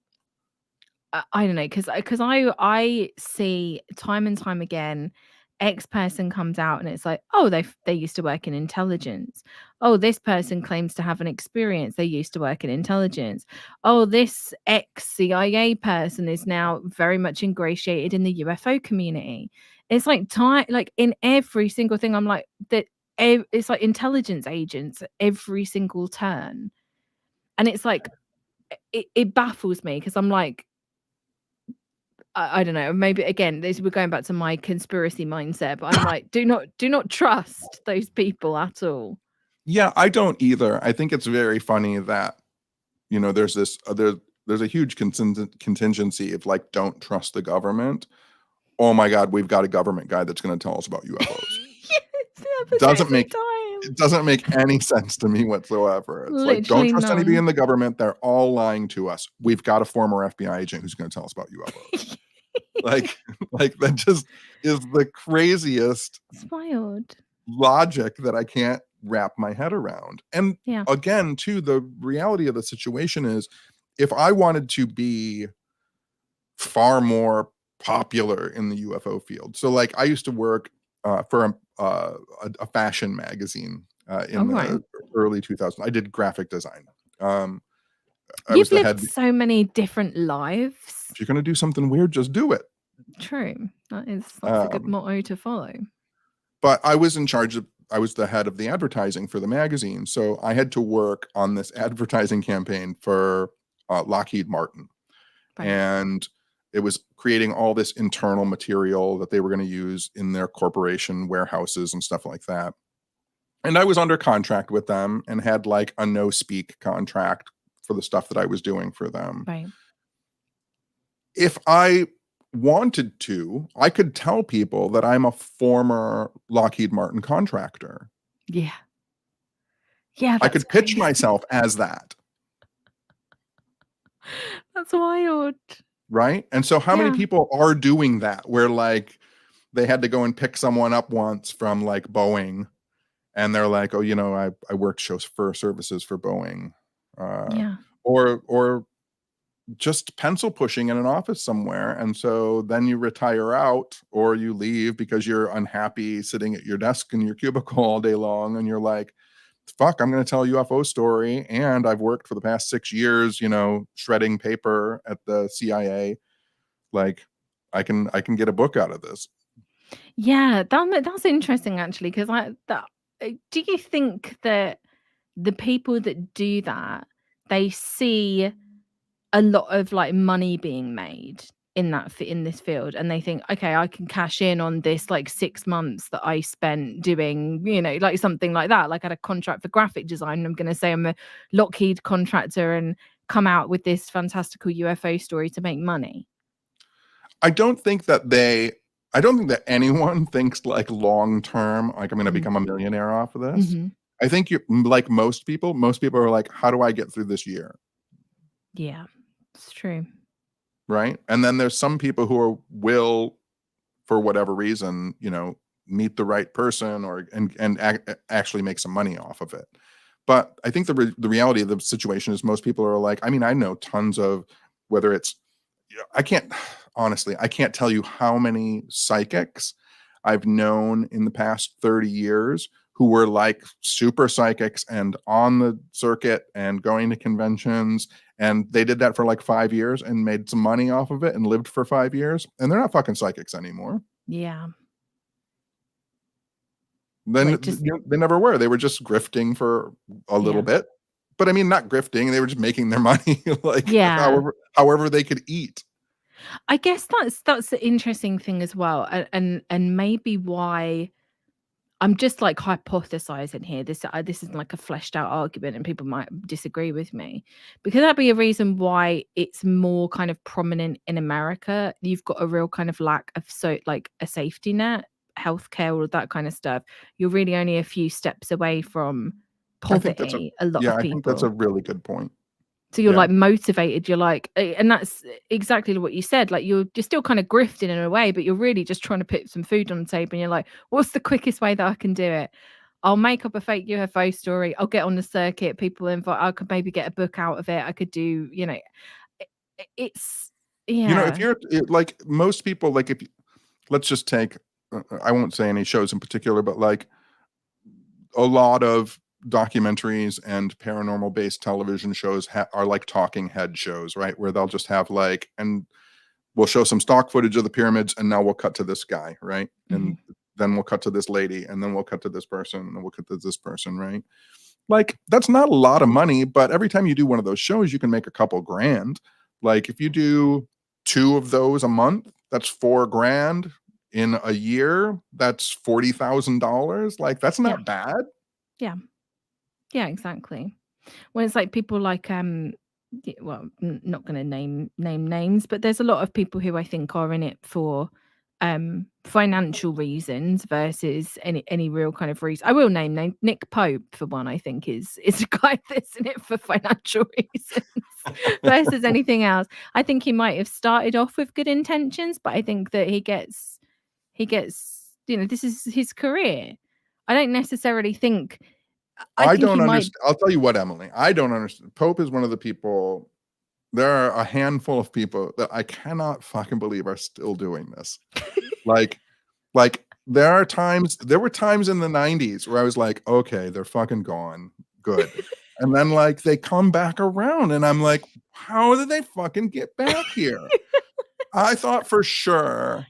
I don't know, because I see time and time again, X person comes out and it's like, oh, they used to work in intelligence. Oh, this person claims to have an experience. They used to work in intelligence. Oh, this ex CIA person is now very much ingratiated in the UFO community. It's like like in every single thing. I'm like that. It's like intelligence agents at every single turn, and it's like it baffles me because I'm like, I don't know, maybe again, we're going back to my conspiracy mindset, but I'm like, do not trust those people at all. Yeah, I don't either. I think it's very funny that, there's this there's a huge contingency of like, don't trust the government. Oh my God, we've got a government guy that's going to tell us about UFOs. Yes, It doesn't make any sense to me whatsoever. It's Literally like, don't trust anybody none. in the government. They're all lying to us. We've got a former FBI agent who's going to tell us about UFOs. like that just is the craziest It's wild. logic that I can't wrap my head around. And Yeah. again, too, the reality of the situation is, if I wanted to be far more popular in the UFO field, so like I used to work for a fashion magazine in the early 2000s. I did graphic design. You've lived so many different lives. If you're going to do something weird, just do it. True. That's a good motto to follow. But I was the head of the advertising for the magazine. So I had to work on this advertising campaign for Lockheed Martin. Right. And it was creating all this internal material that they were going to use in their corporation warehouses and stuff like that. And I was under contract with them and had like a no-speak contract for the stuff that I was doing for them. Right. If I wanted to, I could tell people that I'm a former Lockheed Martin contractor. Yeah. Yeah. I could pitch myself as that. That's wild. Right? And so how many people are doing that, where like they had to go and pick someone up once from like Boeing, and they're like, oh, I worked chauffeur services for Boeing. Or just pencil pushing in an office somewhere. And so then you retire out or you leave because you're unhappy sitting at your desk in your cubicle all day long. And you're like, fuck, I'm going to tell a UFO story. And I've worked for the past 6 years, shredding paper at the CIA. Like I can get a book out of this. Yeah, that's interesting actually. Cause do you think that the people that do that, they see a lot of like money being made in this field, and they think, okay, I can cash in on this like 6 months that I spent doing, like something like that. Like I had a contract for graphic design. I'm going to say I'm a Lockheed contractor and come out with this fantastical UFO story to make money. I don't think that anyone thinks like long term, like I'm going to become a millionaire off of this. Mm-hmm. I think like most people are like, how do I get through this year? Yeah, it's true. Right. And then there's some people who will, for whatever reason, meet the right person and actually make some money off of it. But I think the reality of the situation is most people are like, I mean, I know tons of, whether it's, I can't tell you how many psychics I've known in the past 30 years who were like super psychics and on the circuit and going to conventions. And they did that for like 5 years and made some money off of it and lived for 5 years. And they're not fucking psychics anymore. Yeah. Then they never were. They were just grifting for a little bit. But I mean, not grifting. They were just making their money like however they could eat. I guess that's the interesting thing as well. And maybe why I'm just like hypothesizing here. This isn't like a fleshed out argument, and people might disagree with me. Because that'd be a reason why it's more kind of prominent in America. You've got a real kind of lack of like a safety net, healthcare, all of that kind of stuff. You're really only a few steps away from I think that's poverty. A lot yeah, of I think that's people. a really good point. So you're Yeah. like motivated, you're like, and that's exactly what you said. Like you're still kind of grifting in a way, but you're really just trying to put some food on the table. And you're like, what's the quickest way that I can do it? I'll make up a fake UFO story. I'll get on the circuit. People invite. I could maybe get a book out of it. I could do, it's yeah. If you're like most people, like if let's just take, I won't say any shows in particular, but like a lot of documentaries and paranormal based television shows are like talking head shows, right? Where they'll just have like, and we'll show some stock footage of the pyramids, and now we'll cut to this guy, right? And then we'll cut to this lady, and then we'll cut to this person, and then we'll cut to this person, right? Like that's not a lot of money, but every time you do one of those shows, you can make a couple grand. Like if you do 2 of those a month, that's $4,000. In a year, that's $40,000. Like that's not bad. Yeah, exactly. When it's like people like well, not going to name names, but there's a lot of people who I think are in it for financial reasons versus any real kind of reason. I will name Nick Pope for one. I think is a guy that's in it for financial reasons versus anything else. I think he might have started off with good intentions, but I think that he gets this is his career. I don't necessarily think I don't understand. I'll tell you what, Emily, I don't understand. Pope is one of the people. There are a handful of people that I cannot fucking believe are still doing this. like there were times in the 90s where I was like, okay, they're fucking gone. Good. And then like they come back around and I'm like, how did they fucking get back here? I thought for sure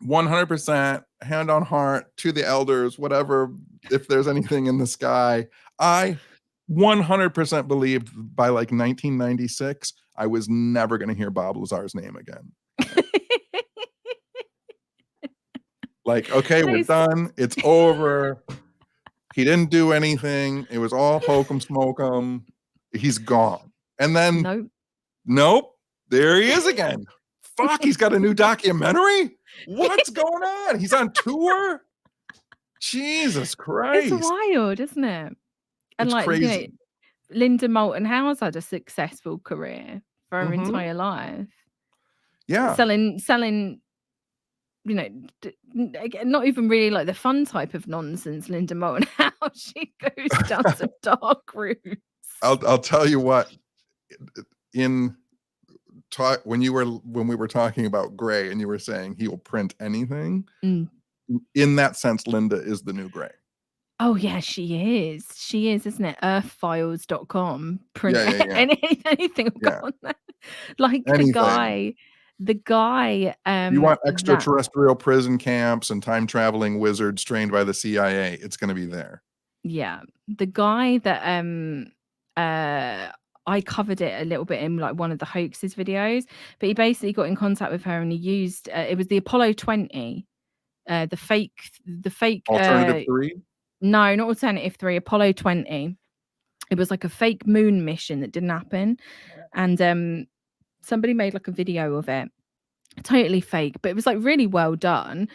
100% hand on heart to the elders, whatever, if there's anything in the sky. I 100% believed by like 1996, I was never going to hear Bob Lazar's name again. Like, okay, we're done. It's over. He didn't do anything. It was all hokum smokum. He's gone. And then, nope, there he is again. Fuck, he's got a new documentary? What's going on? He's on tour? Jesus Christ. It's wild, isn't it? And it's like, crazy. Linda Moulton Howe's had a successful career for her entire life. Yeah. Selling, not even really like the fun type of nonsense, Linda Moulton Howe. She goes down some dark routes. I'll tell you what, when we were talking about Gray and you were saying he will print anything, in that sense, Linda is the new Gray. Oh yeah, she is, isn't it? Earthfiles.com. Print anything will go on there. Like anything. the guy you want extraterrestrial prison camps and time traveling wizards trained by the CIA, it's going to be there. Yeah, the guy that I covered it a little bit in like one of the Hoaxes videos, but he basically got in contact with her and he used it was the Apollo 20, the fake Alternative 3. No, not Alternative 3, Apollo 20. It was like a fake moon mission that didn't happen, and somebody made like a video of it, totally fake, but it was like really well done.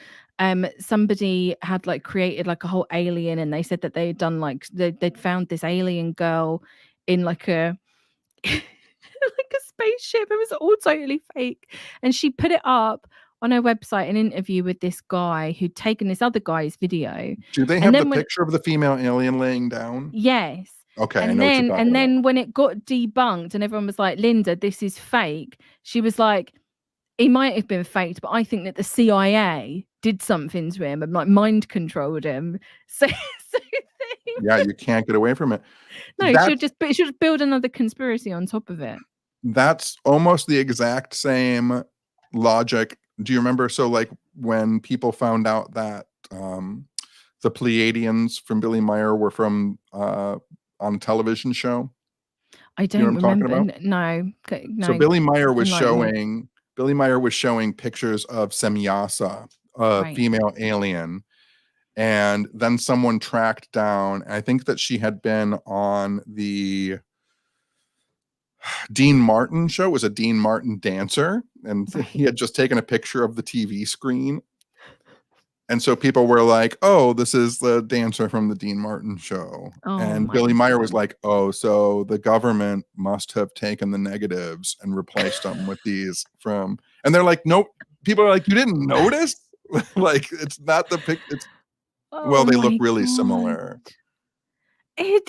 Somebody had like created like a whole alien, and they said that they had done like they'd found this alien girl in like a like a spaceship. It was all totally fake, and she put it up on her website, an interview with this guy who'd taken this other guy's video. Do they have the picture of the female alien laying down? Yes. Okay. And then when it got debunked and everyone was like, Linda, this is fake, she was like, he might have been faked, but I think that the CIA did something to him and like mind controlled him. So yeah, you can't get away from it. No, it should build another conspiracy on top of it. That's almost the exact same logic. Do you remember? So like when people found out that the Pleiadians from Billy Meyer were from on a television show. I don't remember. No. So Billy Meyer was showing pictures of Semyasa, a female alien. And then someone tracked down, I think that she had been on the Dean Martin show, was a Dean Martin dancer, and he had just taken a picture of the TV screen. And so people were like, oh, this is the dancer from the Dean Martin show. And Billy Meyer was like, oh, so the government must have taken the negatives and replaced them with these from, and they're like, nope. People are like, you didn't notice? Like, it's not the pic. It's, well, they look really similar. This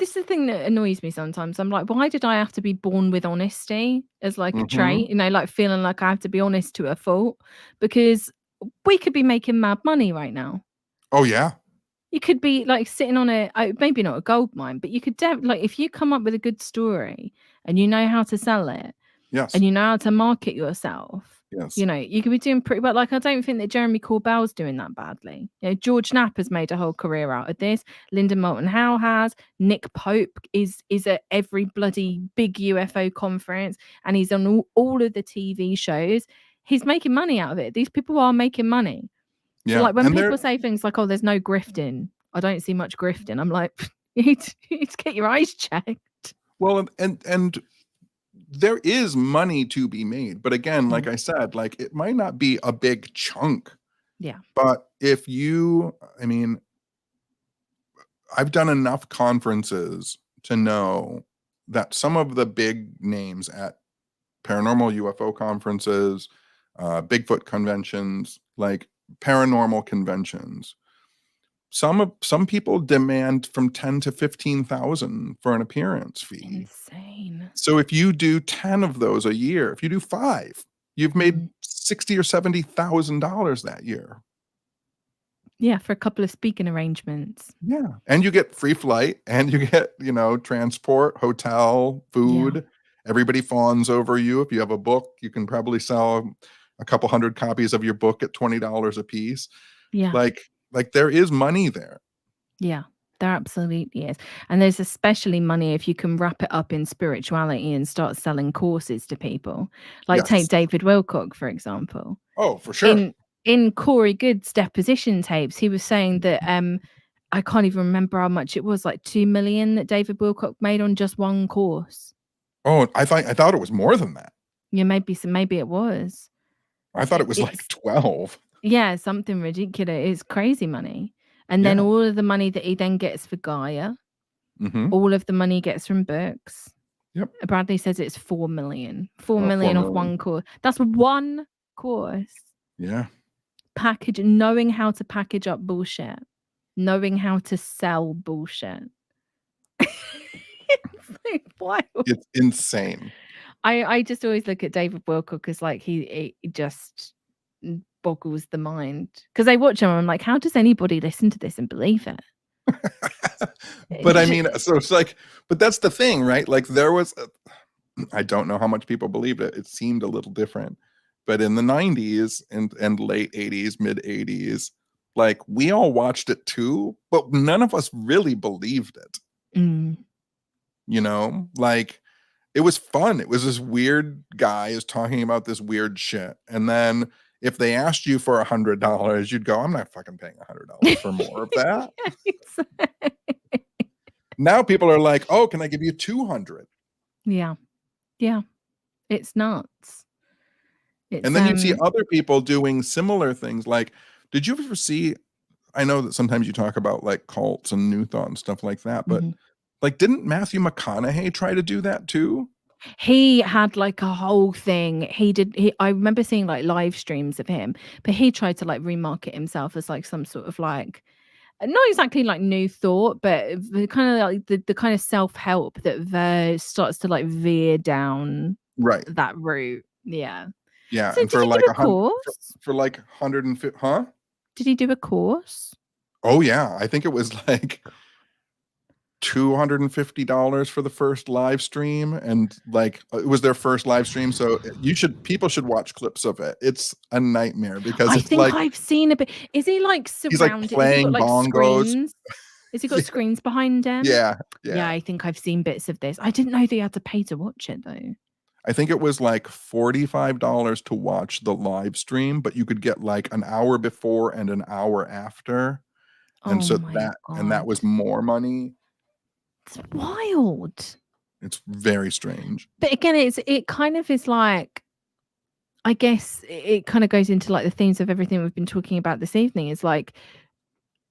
is the thing that annoys me sometimes. I'm like, why did I have to be born with honesty as like a trait? You know, like feeling like I have to be honest to a fault, because we could be making mad money right now. Oh yeah. You could be like sitting on maybe not a gold mine, but you could like, if you come up with a good story and you know how to sell it, yes, and you know how to market yourself, yes, you know, you could be doing pretty well. Like, I don't think that Jeremy Corbell's doing that badly. You know, George Knapp has made a whole career out of this. Linda Moulton Howe has. Nick Pope is at every bloody big UFO conference, and he's on all of the TV shows. He's making money out of it. These people are making money. Yeah. So like when people say things like, oh, there's no grifting, I don't see much grifting, I'm like, you need to get your eyes checked. Well, and there is money to be made, but again, like I said, like it might not be a big chunk. Yeah. But if you, I mean, I've done enough conferences to know that some of the big names at paranormal UFO conferences, Bigfoot conventions, like paranormal conventions, some people demand from 10 to 15,000 for an appearance fee. Insane. So if you do 10 of those a year, if you do 5, you've made $60,000 or $70,000 that year. Yeah, for a couple of speaking arrangements. Yeah, and you get free flight, and you get, you know, transport, hotel, food. Yeah. Everybody fawns over you. If you have a book, you can probably sell a couple hundred copies of your book at $20 a piece. Yeah, like there is money there. Yeah, there absolutely is. And there's especially money if you can wrap it up in spirituality and start selling courses to people. Like, take David Wilcock, for example. Oh, for sure. In Corey Good's deposition tapes, he was saying that I can't even remember how much it was, like $2 million that David Wilcock made on just one course. Oh, I thought it was more than that. Yeah, maybe it was. I thought it was like 12. Yeah, something ridiculous. It's crazy money. And then all of the money that he then gets for Gaia, all of the money he gets from books. Yep. Bradley says it's 4 million. 4 million off one course. That's one course. Yeah. Knowing how to package up bullshit. Knowing how to sell bullshit. It's like wild. It's insane. I just always look at David Wilcock as like he just boggles the mind, because I watch him and I'm like, how does anybody listen to this and believe it? But I mean, so it's like, but that's the thing, right? Like there was, I don't know how much people believed it. It seemed a little different, but in the 90s and late 80s, mid 80s, like we all watched it too, but none of us really believed it. You know, like it was fun. It was this weird guy is talking about this weird shit. And then if they asked you for $100, you'd go, I'm not fucking paying $100 for more of that. Now people are like, oh, can I give you 200? Yeah. Yeah. It's nuts. And then you see other people doing similar things. Like, did you ever see, I know that sometimes you talk about like cults and New Thought and stuff like that, but like, didn't Matthew McConaughey try to do that too? He had like a whole thing. I remember seeing like live streams of him, but he tried to like remarket himself as like some sort of like, not exactly like New Thought, but the kind of like the kind of self-help that starts to like veer down that route. Yeah. Yeah. So and for like for like 150, huh? Did he do a course? Oh yeah. I think it was like $250 for the first live stream, and like it was their first live stream, so people should watch clips of it. It's a nightmare because I think like, I've seen a bit. Is he like surrounded? He's like playing bongos. Screens? Has he got screens behind him? Yeah. I think I've seen bits of this. I didn't know that you had to pay to watch it though. I think it was like $45 to watch the live stream, but you could get like an hour before and an hour after. And Oh so my that was God. more money. It's wild. It's very strange. But again, it kind of is like, I guess it kind of goes into like the themes of everything we've been talking about this evening. Is like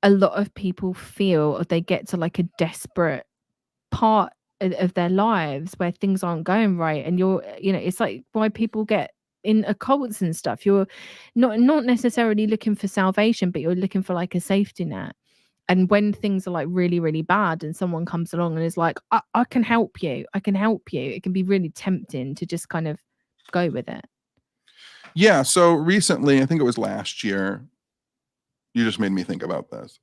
a lot of people feel, or they get to like a desperate part of their lives where things aren't going right, and it's like why people get in occults and stuff. You're not necessarily looking for salvation, but you're looking for like a safety net. And when things are like really, really bad and someone comes along and is like, I can help you, I can help you, it can be really tempting to just kind of go with it. Yeah. So recently, I think it was last year, you just made me think about this,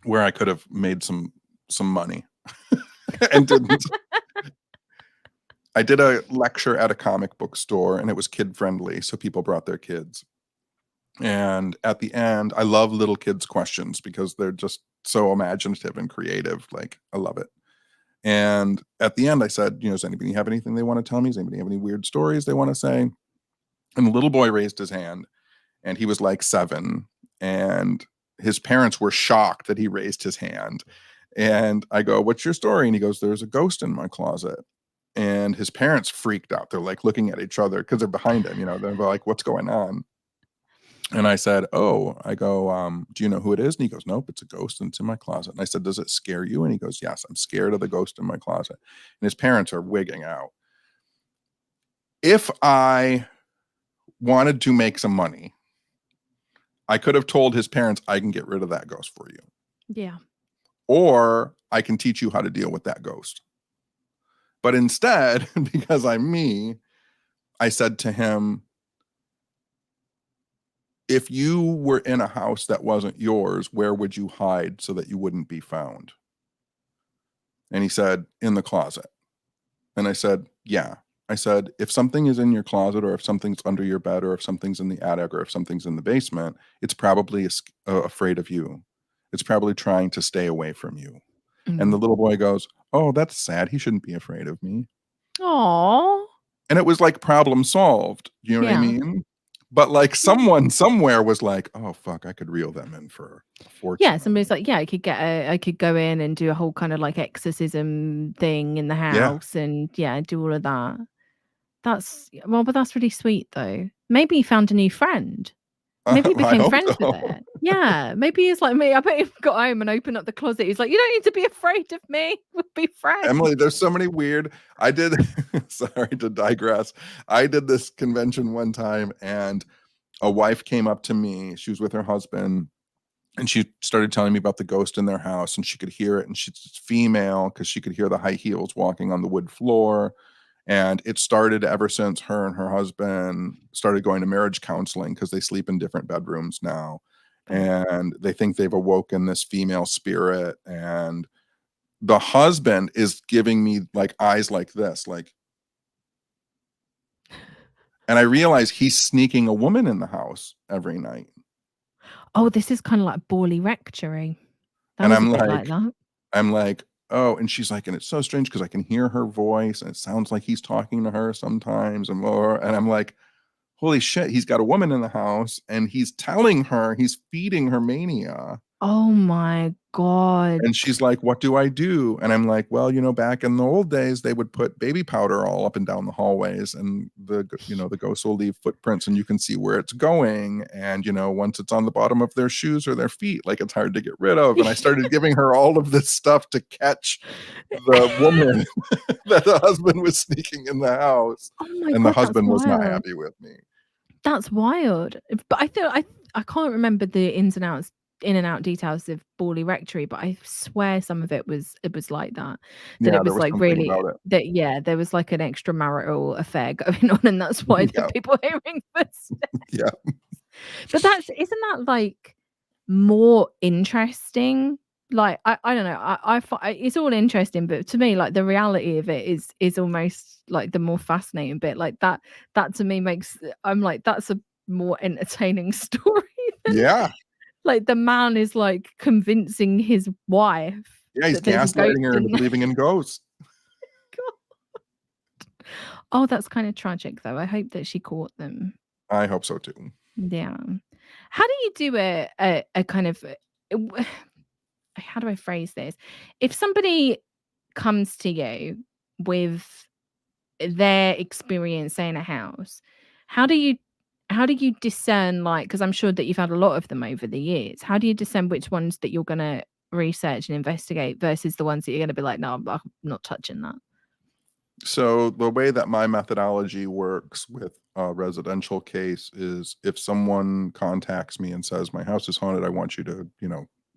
where I could have made some money and didn't. I did a lecture at a comic book store, and it was kid friendly, so people brought their kids. And at the end, I love little kids' questions because they're just so imaginative and creative. Like, I love it. And at the end, I said, does anybody have anything they want to tell me? Does anybody have any weird stories they want to say? And the little boy raised his hand, and he was like 7. And his parents were shocked that he raised his hand. And I go, "What's your story?" And he goes, "There's a ghost in my closet." And his parents freaked out. They're like looking at each other because they're behind him. They're like, "What's going on?" And I said, "Oh," I go, "Do you know who it is?" And he goes, "Nope, it's a ghost and it's in my closet." And I said, "Does it scare you?" And he goes, "Yes, I'm scared of the ghost in my closet." And his parents are wigging out. If I wanted to make some money, I could have told his parents, "I can get rid of that ghost for you." Yeah. Or I can teach you how to deal with that ghost. But instead, because I'm me, I said to him, "If you were in a house that wasn't yours, where would you hide so that you wouldn't be found?" And he said, "In the closet." And I said, "Yeah." I said, "If something is in your closet, or if something's under your bed, or if something's in the attic, or if something's in the basement, it's probably afraid of you. It's probably trying to stay away from you." And the little boy goes, "Oh, that's sad. He shouldn't be afraid of me." Aww. And it was like problem solved. You know what I mean? But like someone somewhere was like, "Oh fuck, I could reel them in for a fortune." Yeah, somebody's like, yeah, I could go in and do a whole kind of like exorcism thing in the house and do all of that. But that's really sweet though. Maybe he found a new friend. Maybe he I became hope friends with so. it. Yeah, maybe he's like me. I bet he got home and opened up the closet. He's like, "You don't need to be afraid of me. We'll be friends." Emily, there's so many weird. I did, sorry to digress. I did this convention one time, and a wife came up to me. She was with her husband, and she started telling me about the ghost in their house, and she could hear it. And she's female because she could hear the high heels walking on the wood floor. And it started ever since her and her husband started going to marriage counseling, because they sleep in different bedrooms now. And they think they've awoken this female spirit. And the husband is giving me like eyes like this, like, and I realize he's sneaking a woman in the house every night. Oh, this is kind of like Borley Rectory. That And was a bit like that. I'm like, "Oh," and she's like, "And it's so strange because I can hear her voice, and it sounds like he's talking to her sometimes and more." And I'm like, "Holy shit, he's got a woman in the house, and he's telling her, he's feeding her mania." Oh my God. And she's like, "What do I do?" And I'm like, "Well, back in the old days, they would put baby powder all up and down the hallways, and the ghosts will leave footprints, and you can see where it's going. And, once it's on the bottom of their shoes or their feet, like, it's hard to get rid of." And I started giving her all of this stuff to catch the woman that the husband was sneaking in the house. Oh my And the God, that's husband was not wild. happy with me. That's wild. But I feel I can't remember the ins and outs, in and out details of Borley Rectory, but I swear some of it was like that. That Yeah, it there was was like something really about it. that there was like an extramarital affair going on, and that's why the Yeah. people hearing footsteps. Yeah. But isn't that like more interesting? Like I don't know. It's all interesting, but to me, like the reality of it is almost like the more fascinating bit. Like that to me makes, I'm like, that's a more entertaining story than Yeah. like the man is like convincing his wife Yeah, he's that there's a ghost gaslighting her into in. believing in ghosts. God. Oh, that's kind of tragic, though. I hope that she caught them. I hope so too. Yeah. How do you do a kind of how do I phrase this? If somebody comes to you with their experience in a house, how do you discern, like, because I'm sure that you've had a lot of them over the years, how do you discern which ones that you're gonna research and investigate versus the ones that you're gonna be like, no, I'm not touching that? So the way that my methodology works with a residential case is if someone contacts me and says, my house is haunted, I want you to,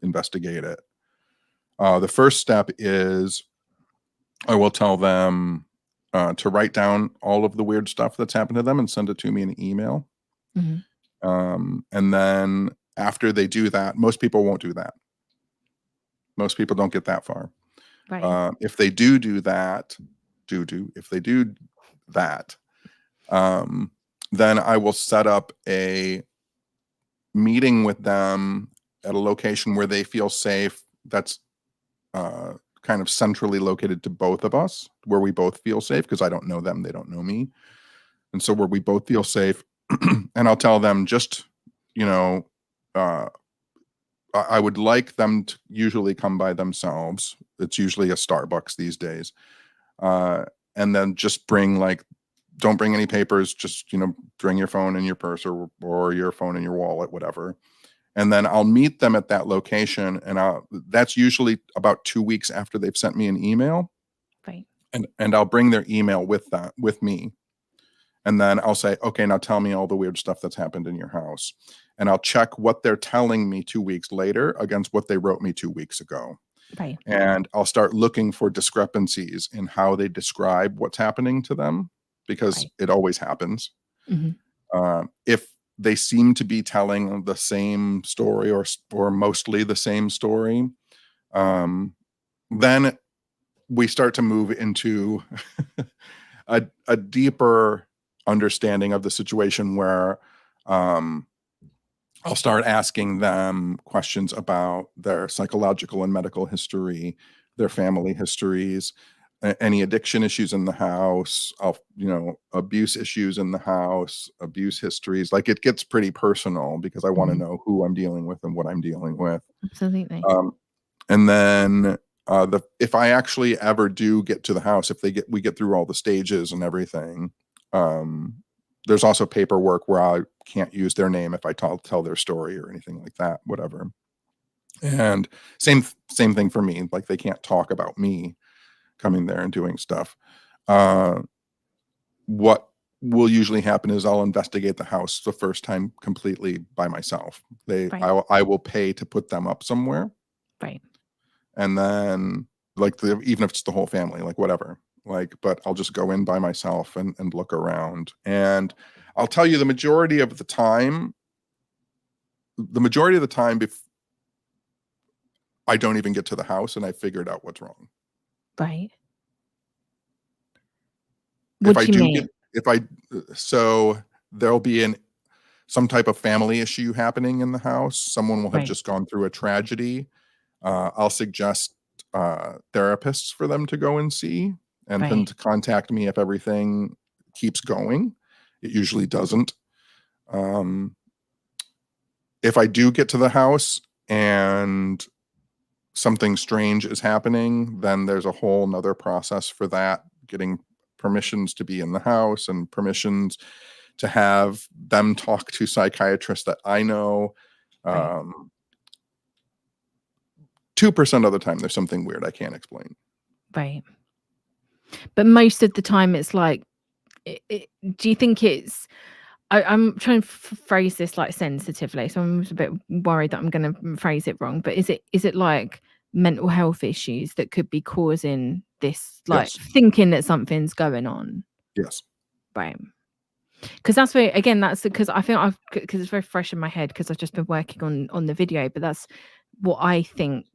investigate it. The first step is I will tell them to write down all of the weird stuff that's happened to them and send it to me in email. Mhm. And then after they do that, most people won't do that. Most people don't get that far. Right. If they do that, if they do that, then I will set up a meeting with them at a location where they feel safe. That's kind of centrally located to both of us, where we both feel safe, because I don't know them, they don't know me. And so where we both feel safe, and I'll tell them just, uh, I would like them to usually come by themselves. It's usually a Starbucks these days. And then just don't bring any papers, just, bring your phone in your purse or your phone in your wallet, whatever. And then I'll meet them at that location, and that's usually about 2 weeks after they've sent me an email. Right. And I'll bring their email with me. And then I'll say, okay, now tell me all the weird stuff that's happened in your house. And I'll check what they're telling me 2 weeks later against what they wrote me 2 weeks ago. Right. And I'll start looking for discrepancies in how they describe what's happening to them, because Right. it always happens. Mhm. If they seem to be telling the same story or mostly the same story, then we start to move into a deeper understanding of the situation, where I'll start asking them questions about their psychological and medical history, their family histories, any addiction issues in the house, abuse issues in the house, abuse histories. Like, it gets pretty personal because I want to Mhm. know who I'm dealing with and what I'm dealing with. Absolutely. And then if I actually ever do get to the house, if we get through all the stages and everything, there's also paperwork where I can't use their name if I tell their story or anything like that, whatever. And same thing for me. Like, they can't talk about me coming there and doing stuff. What will usually happen is I'll investigate the house the first time completely by myself. Right. I will pay to put them up somewhere. Right. And then, even if it's the whole family, like, whatever, but I'll just go in by myself and look around. And I'll tell you, the majority of the time, I don't even get to the house and I figured out what's wrong. Right. If What I do you do mean? so there'll be some type of family issue happening in the house. Someone will have Right. just gone through a tragedy. I'll suggest therapists for them to go and see, and then Right. to contact me if everything keeps going. It usually doesn't. If I do get to the house and something strange is happening, then there's a whole nother process for that, getting permissions to be in the house and permissions to have them talk to psychiatrists that I know. Right. 2% of the time, there's something weird I can't explain. Right. But most of the time it's like, do you think it's, I'm trying to phrase this like sensitively, so I'm just a bit worried that I'm going to phrase it wrong. But is it like mental health issues that could be causing this, like Yes. thinking that something's going on? Yes. Right. Because that's where, again, that's because I think because it's very fresh in my head because I've just been working on the video. But that's what I think,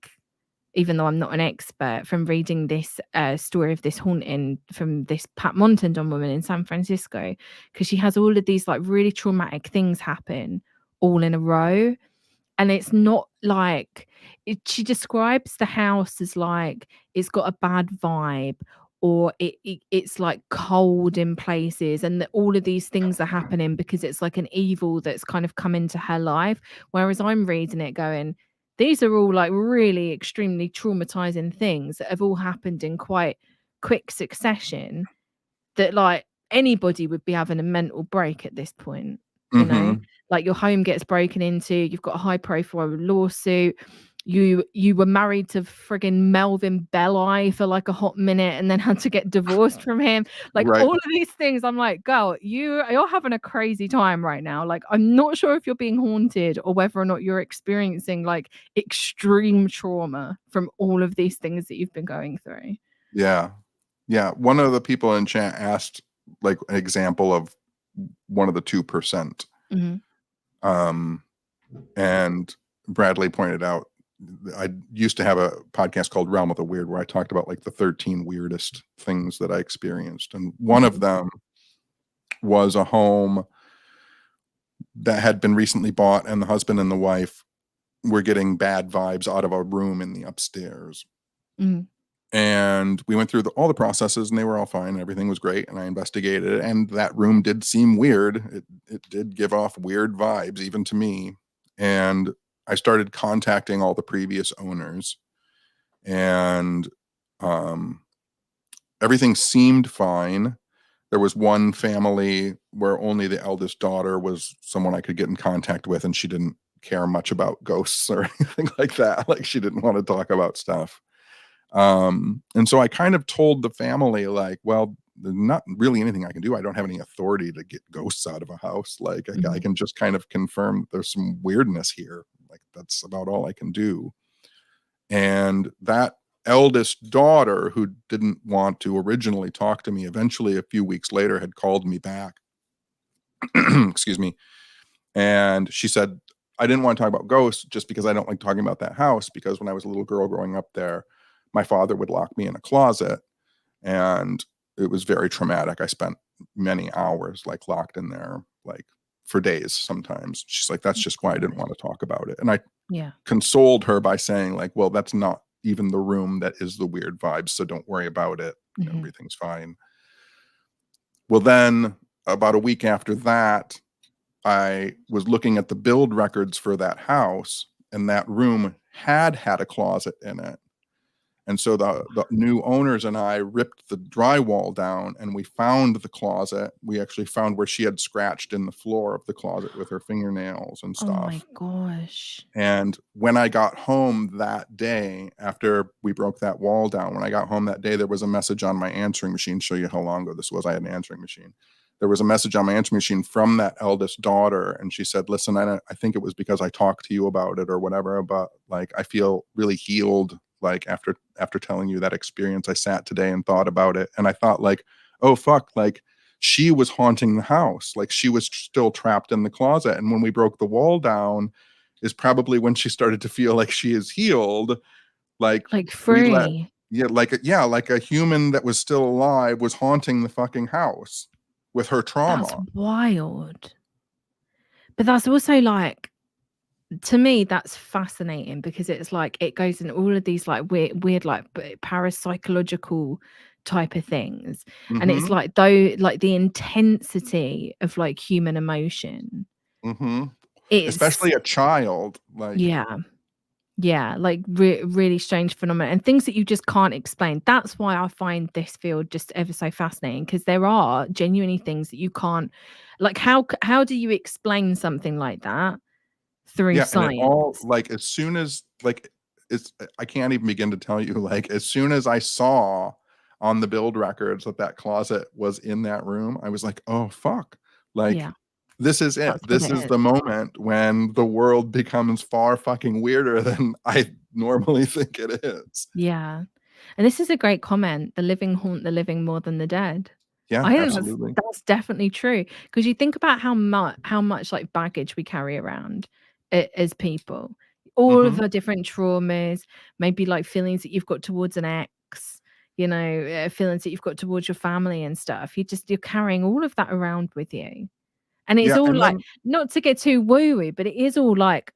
even though I'm not an expert, from reading this story of this haunting from this Pat Montandon woman in San Francisco, because she has all of these like really traumatic things happen all in a row. And it's not like she describes the house as like it's got a bad vibe, or it's like cold in places, and all of these things are happening because it's like an evil that's kind of come into her life. Whereas I'm reading it going, these are all like really extremely traumatizing things that have all happened in quite quick succession, that like anybody would be having a mental break at this point, you know. Like your home gets broken into, you've got a high profile lawsuit, you were married to friggin' Melvin Belli for like a hot minute and then had to get divorced from him. Like Right. all of these things, I'm like, girl, you're having a crazy time right now. Like I'm not sure if you're being haunted or whether or not you're experiencing like extreme trauma from all of these things that you've been going through. Yeah. One of the people in chat asked like an example of one of the 2%. And Bradley pointed out, I used to have a podcast called Realm of the Weird where I talked about like the 13 weirdest things that I experienced. And one of them was a home that had been recently bought, and the husband and the wife were getting bad vibes out of a room in the upstairs. And we went through all the processes, and they were all fine, and everything was great. And I investigated it, and that room did seem weird. It did give off weird vibes, even to me. And I started contacting all the previous owners, and everything seemed fine. There was one family where only the eldest daughter was someone I could get in contact with, and she didn't care much about ghosts or anything like that. Like she didn't want to talk about stuff. And so I kind of told the family, like, well, there's not really anything I can do. I don't have any authority to get ghosts out of a house. Like I can just kind of confirm there's some weirdness here. Like that's about all I can do. And that eldest daughter, who didn't want to originally talk to me, eventually a few weeks later had called me back. Excuse me. And she said, I didn't want to talk about ghosts just because I don't like talking about that house, because when I was a little girl growing up there, my father would lock me in a closet, and it was very traumatic. I spent many hours like locked in there, like for days sometimes. She's like, that's just why I didn't want to talk about it. And I consoled her by saying like, well, that's not even the room that is the weird vibes, so don't worry about it. Everything's fine. Well, then about a week after that, I was looking at the build records for that house, and that room had a closet in it. And so the new owners and I ripped the drywall down, and we found the closet. We actually found where she had scratched in the floor of the closet with her fingernails and stuff. Oh my gosh. And when I got home that day, after we broke that wall down, when I got home that day, there was a message on my answering machine. Show you how long ago this was. I had an answering machine. There was a message on my answering machine from that eldest daughter, and she said, listen, I think it was because I talked to you about it or whatever, but like I feel really healed. Like after telling you that experience, I sat today and thought about it, and I thought like, oh fuck, like she was haunting the house. Like she was still trapped in the closet, and when we broke the wall down is probably when she started to feel like she is healed, like free. like a human that was still alive was haunting the fucking house with her trauma. That's wild. But that's also like, to me, that's fascinating, because it's like it goes in all of these like weird like parapsychological type of things. And it's like, though, like the intensity of like human emotion, especially a child, like like really strange phenomena and things that you just can't explain. That's why I find this field just ever so fascinating, because there are genuinely things that you can't, like how do you explain something like that through science? And it all, like as soon as like I can't even begin to tell you, like as soon as I saw on the build records that closet was in that room, I was like, oh fuck, like this is it. This is the moment when the world becomes far fucking weirder than I normally think it is. Yeah. And this is a great comment. The living haunt the living more than the dead. Yeah, I think absolutely. that's definitely true, because you think about how much like baggage we carry around as people, all of our different traumas, maybe like feelings that you've got towards an ex, you know, feelings that you've got towards your family and stuff. You're carrying all of that around with you. And it's all like, not to get too woo-woo, but it is all like,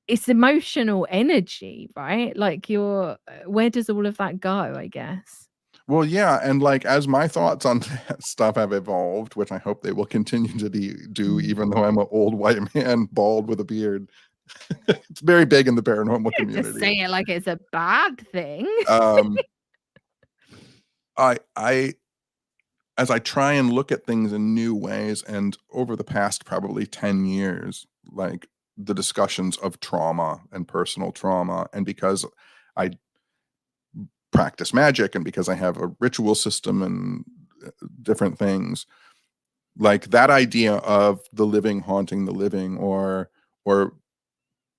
it's emotional energy, right? Like where does all of that go, I guess? Well, yeah, and like as my thoughts on that stuff have evolved, which I hope they will continue to do, even though I'm an old white man, bald with a beard. It's very big in the paranormal Just community. say it like it's a bad thing. I as I try and look at things in new ways, and over the past probably 10 years, like the discussions of trauma and personal trauma, and because I practice magic and because I have a ritual system and different things, like that idea of the living haunting the living, or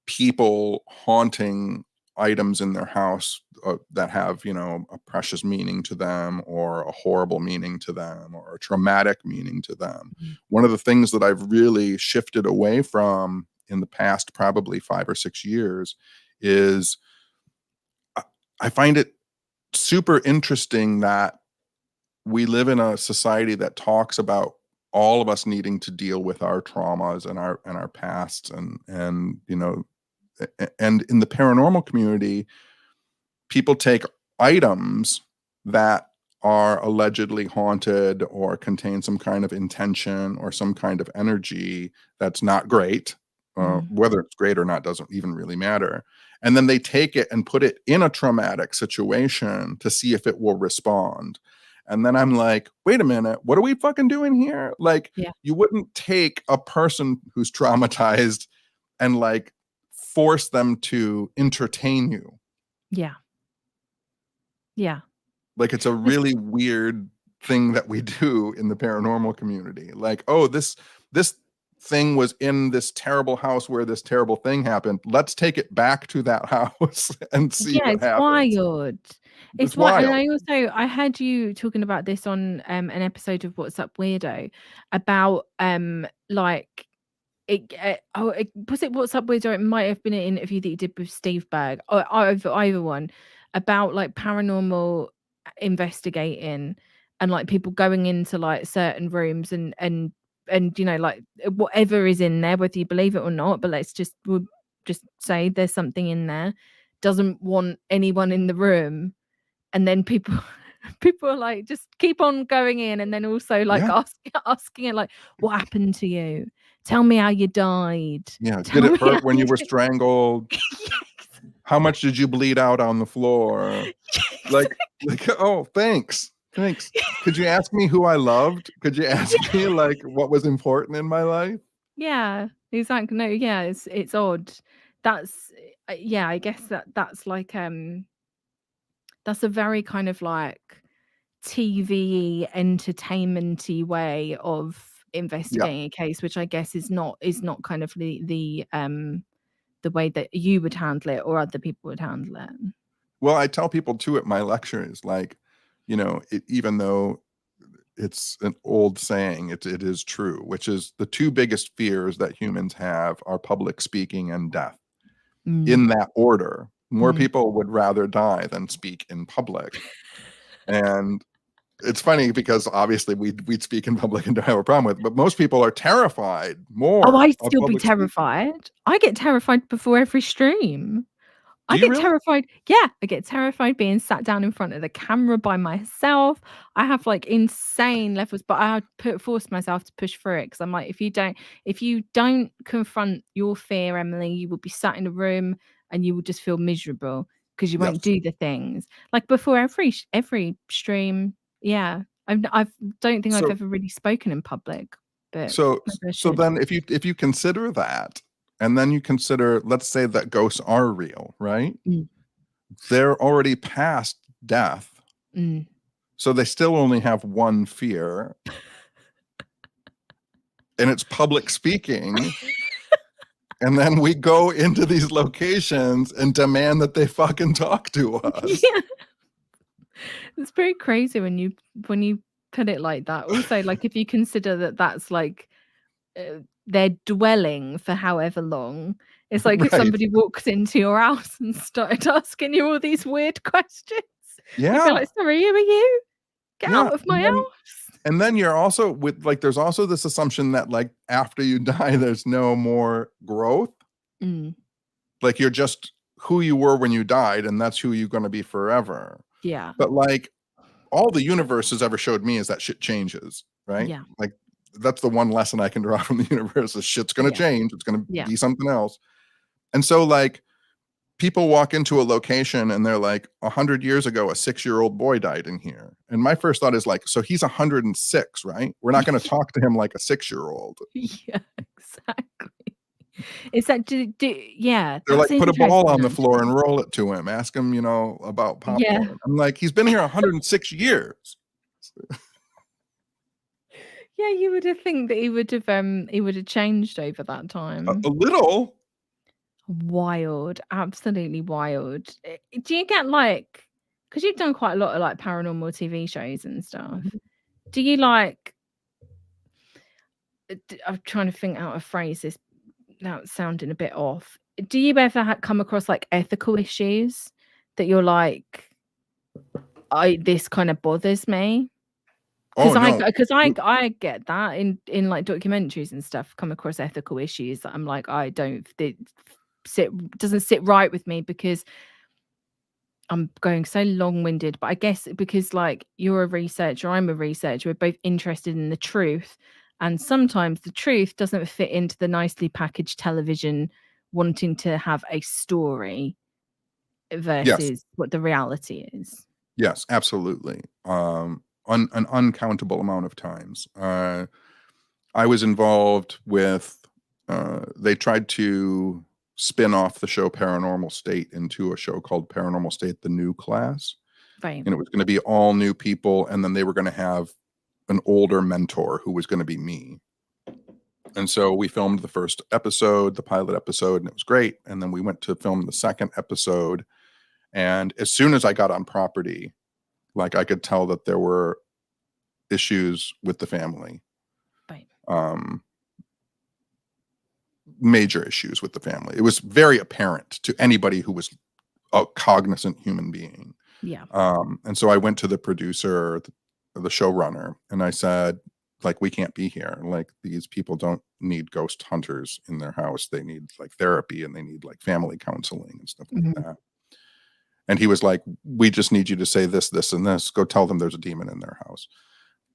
people haunting items in their house that have, a precious meaning to them, or a horrible meaning to them, or a traumatic meaning to them. One of the things that I've really shifted away from in the past probably 5 or 6 years is I find it super interesting that we live in a society that talks about all of us needing to deal with our traumas and our pasts, and and in the paranormal community, people take items that are allegedly haunted or contain some kind of intention or some kind of energy that's not great. Whether it's great or not doesn't even really matter. And then they take it and put it in a traumatic situation to see if it will respond. And then I'm like, wait a minute, what are we fucking doing here? Like, Yeah. you wouldn't take a person who's traumatized and like force them to entertain you. Yeah. Yeah. Like, it's a really weird thing that we do in the paranormal community. Like, oh, this thing was in this terrible house where this terrible thing happened. Let's take it back to that house and see what It's happens. wild. It's And wild. I heard you talking about this on an episode of What's Up Weirdo about like was it What's Up Weirdo? It might have been an interview that you did with Steve Berg, or either one, about like paranormal investigating and like people going into like certain rooms and like whatever is in there, whether you believe it or not, but we'll just say there's something in there, doesn't want anyone in the room, and then people people are like, just keep on going in, and then also like Yeah. asking it like, what happened to you? Tell me how you died. Yeah. Tell Did it me how hurt when you were strangled? How much did you bleed out on the floor? Like, oh, thanks. Could you ask me who I loved? Could you ask me like what was important in my life? Yeah, exactly. No, yeah, it's odd. That's yeah, I guess that's like that's a very kind of like TV entertainmenty way of Yeah. investigating a case, which I guess is not kind of the way that you would handle it or other people would handle it. Well, I tell people too at my lectures, like, even though it's an old saying, it is true, which is the two biggest fears that humans have are public speaking and death. In that order. More people would rather die than speak in public. And it's funny because obviously we'd speak in public and don't have a problem with it, but most people are terrified Oh, more I'd of still be public speaking. terrified. I get terrified before every stream. Do I you get really? terrified. Yeah, I get terrified being sat down in front of the camera by myself. I have like insane levels, but I force myself to push through it because I'm like, if you don't confront your fear, Emily, you will be sat in a room and you will just feel miserable because you won't Yes. do the things. Like before every stream, yeah. I don't think I've So ever really spoken in public, but so maybe I so should. then if you consider that, and then you consider, let's say that ghosts are real, right? Mm. They're already past death. Mm. So they still only have one fear. And it's public speaking. And then we go into these locations and demand that they fucking talk to us. Yeah. It's very crazy when you put it like that. Also, like if you consider that that's like their dwelling for however long, it's like if Right. somebody walked into your house and started asking you all these weird questions. You'd be Yeah. like, sorry, who are you? Get Yeah. out of my house. And then you're also with like, there's also this assumption that like after you die, there's no more growth. Like you're just who you were when you died, and that's who you're going to be forever. Yeah. But like, all the universe has ever showed me is that shit changes, right? Yeah. Like that's the one lesson I can draw from the universe is shit's going to change. It's going to be something else. And so like people walk into a location and they're like 100 years ago, a 6-year-old boy died in here. And my first thought is like, so he's 106, right? We're not going to talk to him like a 6-year-old. Yeah, exactly. Is that yeah, They're like, that's put a ball on the interesting, floor actually. and roll it to him. Ask him, about popcorn. Yeah. I'm like, he's been here 106 years. Yeah, you would have think that he would have changed over that time. A little. Wild, absolutely wild. Do you get like, because you've done quite a lot of like paranormal TV shows and stuff, do you like, I'm trying to think out a phrase this now sounding a bit off. Do you ever come across like ethical issues that you're like, this kind of bothers me? Because I get that in like documentaries and stuff, come across ethical issues that I'm like, it doesn't sit right with me because I'm going so long-winded. But I guess because like you're a researcher, I'm a researcher, we're both interested in the truth, and sometimes the truth doesn't fit into the nicely packaged television wanting to have a story versus what the reality is. Yes, absolutely. An uncountable amount of times. I was involved with, they tried to spin off the show Paranormal State into a show called Paranormal State, the New Class. Right. And it was going to be all new people. And then they were going to have an older mentor who was going to be me. And so we filmed the first episode, the pilot episode, and it was great. And then we went to film the second episode. And as soon as I got on property, like I could tell that there were issues with the family. Right. Major issues with the family. It was very apparent to anybody who was a cognizant human being. Yeah. And so I went to the producer, the showrunner, and I said, like, we can't be here. Like, these people don't need ghost hunters in their house. They need like therapy and they need like family counseling and stuff like that. And he was like, we just need you to say this, this, and this. Go tell them there's a demon in their house.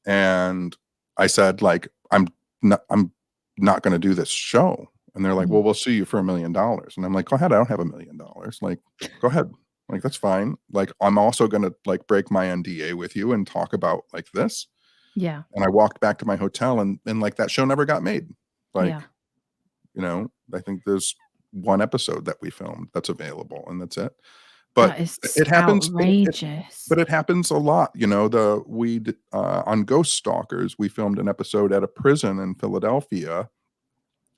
And I said, like, I'm not going to do this show. And they're like, well, we'll sue you for $1 million. And I'm like, go ahead. I don't have $1 million. Like, go ahead. Like, that's fine. Like, I'm also going to like break my NDA with you and talk about like this. Yeah. And I walked back to my hotel and like that show never got made. Like, I think there's one episode that we filmed that's available and that's it. But it happens. Outrageous. But it happens a lot. On Ghost Stalkers, we filmed an episode at a prison in Philadelphia,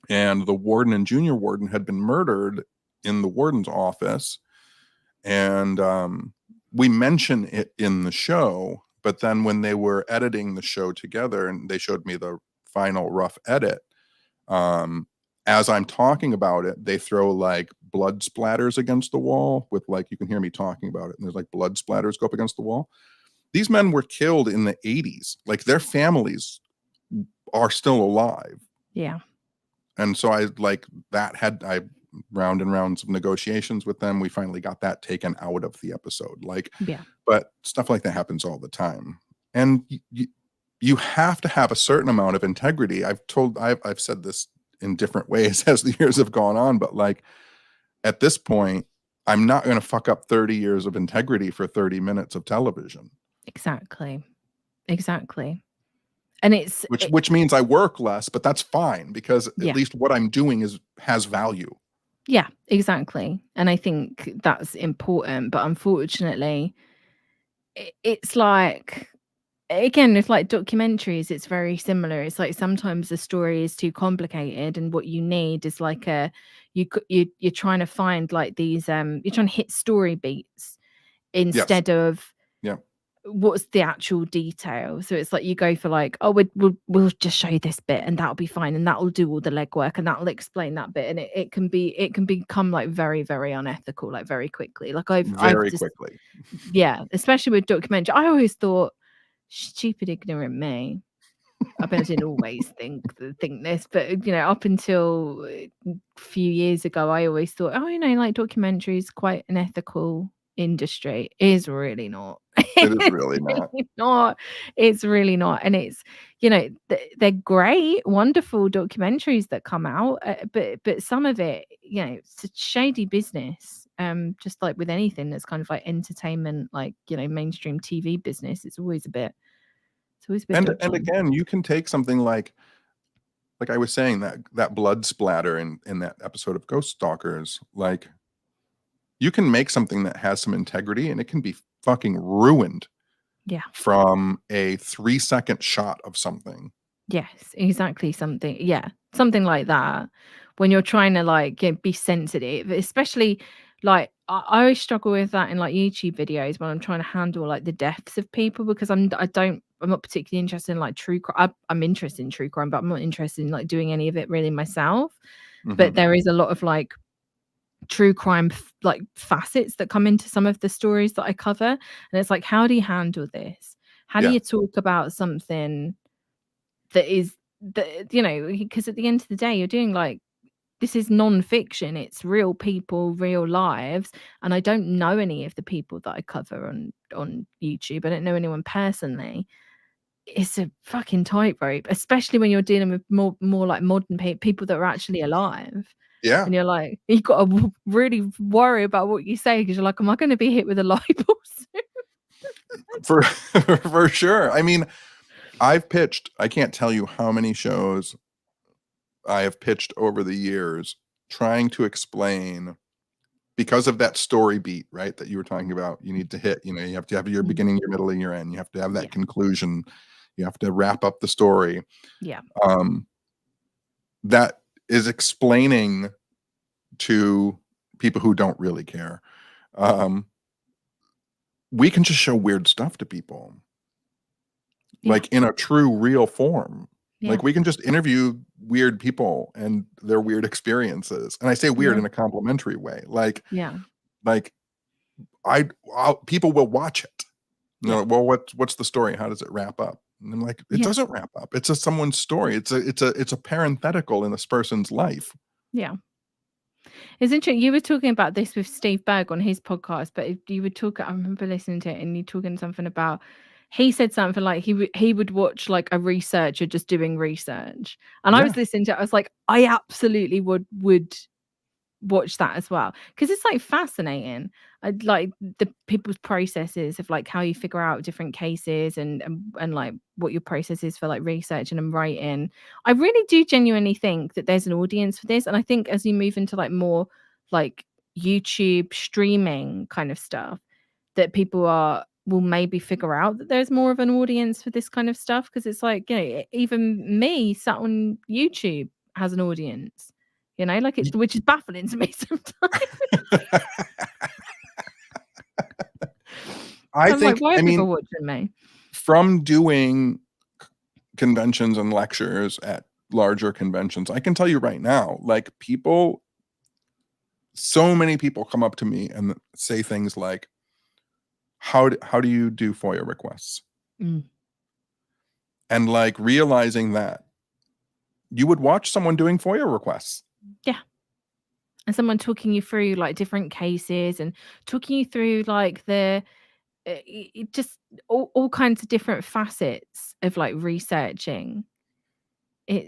and the warden and junior warden had been murdered in the warden's office. And we mention it in the show, but then when they were editing the show together and they showed me the final rough edit, as I'm talking about it, they throw like blood splatters against the wall with like, you can hear me talking about it. And there's like blood splatters go up against the wall. These men were killed in the 80s. Like their families are still alive. Yeah. And so I round and rounds of negotiations with them. We finally got that taken out of the episode. But stuff like that happens all the time. And you have to have a certain amount of integrity. I've said this in different ways as the years have gone on, but like at this point, I'm not going to fuck up 30 years of integrity for 30 minutes of television. Exactly. And which means I work less, but that's fine because at least what I'm doing has value. Yeah, exactly. And I think that's important. But unfortunately, it's like, again, with like documentaries, it's very similar. It's like sometimes the story is too complicated, and what you need is like you're trying to find like these you're trying to hit story beats instead of what's the actual detail. So it's like you go for like, oh, we'll just show you this bit and that'll be fine, and that'll do all the legwork and that'll explain that bit, and it can become like very, very unethical, like very quickly. Like quickly. Yeah, especially with documentary. I always thought, stupid ignorant me, I bet I didn't always think this, but up until a few years ago, I always thought, like documentary is quite an ethical industry. It is really not. It is really not. not. It's really not. And it's, they're great, wonderful documentaries that come out, but some of it, it's a shady business. Just like with anything that's kind of like entertainment, like, mainstream TV business, it's always a bit And dodgy. again, you can take something like I was saying, that blood splatter in that episode of Ghost Stalkers, like, you can make something that has some integrity and it can be fucking ruined Yeah. from a 3-second shot of something. Yes, exactly. Something like that. When you're trying to like be sensitive, especially like I always struggle with that in like YouTube videos when I'm trying to handle like the deaths of people, because I'm not particularly interested in like true crime. I'm interested in true crime, but I'm not interested in like doing any of it really myself. But there is a lot of like true crime like facets that come into some of the stories that I cover, and it's like, how do you handle this? How do Yeah. you talk about something that is that, because at the end of the day, you're doing like, this is non-fiction, it's real people, real lives, and I don't know any of the people that I cover on YouTube. I don't know anyone personally. It's a fucking tightrope, especially when you're dealing with more like modern people that are actually alive. Yeah. And you're like, you've got to really worry about what you say, because you're like, am I going to be hit with a libel soon? For sure. I mean, I've pitched, I can't tell you how many shows I have pitched over the years trying to explain, because of that story beat, right, that you were talking about. You need to hit, you have to have your beginning, your middle, and your end. You have to have that conclusion. You have to wrap up the story. Yeah. That is explaining to people who don't really care. We can just show weird stuff to people, like in a true, real form. Like, we can just interview weird people and their weird experiences. And I say weird in a complimentary way. Like, people will watch it. Well, what's the story? How does it wrap up? And I'm like, it doesn't wrap up. It's someone's story. It's a parenthetical in this person's life. Yeah. It's interesting. You were talking about this with Steve Berg on his podcast, but you were talking, I remember listening to it, and you talking something about, he said something like he would watch like a researcher just doing research. And I was listening to it, I was like, I absolutely would watch that as well, because it's like fascinating. I'd like the people's processes of like how you figure out different cases, and like what your process is for like researching and writing. I really do genuinely think that there's an audience for this, and I think as you move into like more like YouTube streaming kind of stuff, that people will maybe figure out that there's more of an audience for this kind of stuff, because it's like, even me sat on YouTube has an audience. Like which is baffling to me sometimes. I'm like, why are people watching me? From doing conventions and lectures at larger conventions, I can tell you right now, like, so many people come up to me and say things like, how do you do FOIA requests? And like, realizing that you would watch someone doing FOIA requests. Yeah. And someone talking you through like different cases, and talking you through like just all kinds of different facets of like researching it.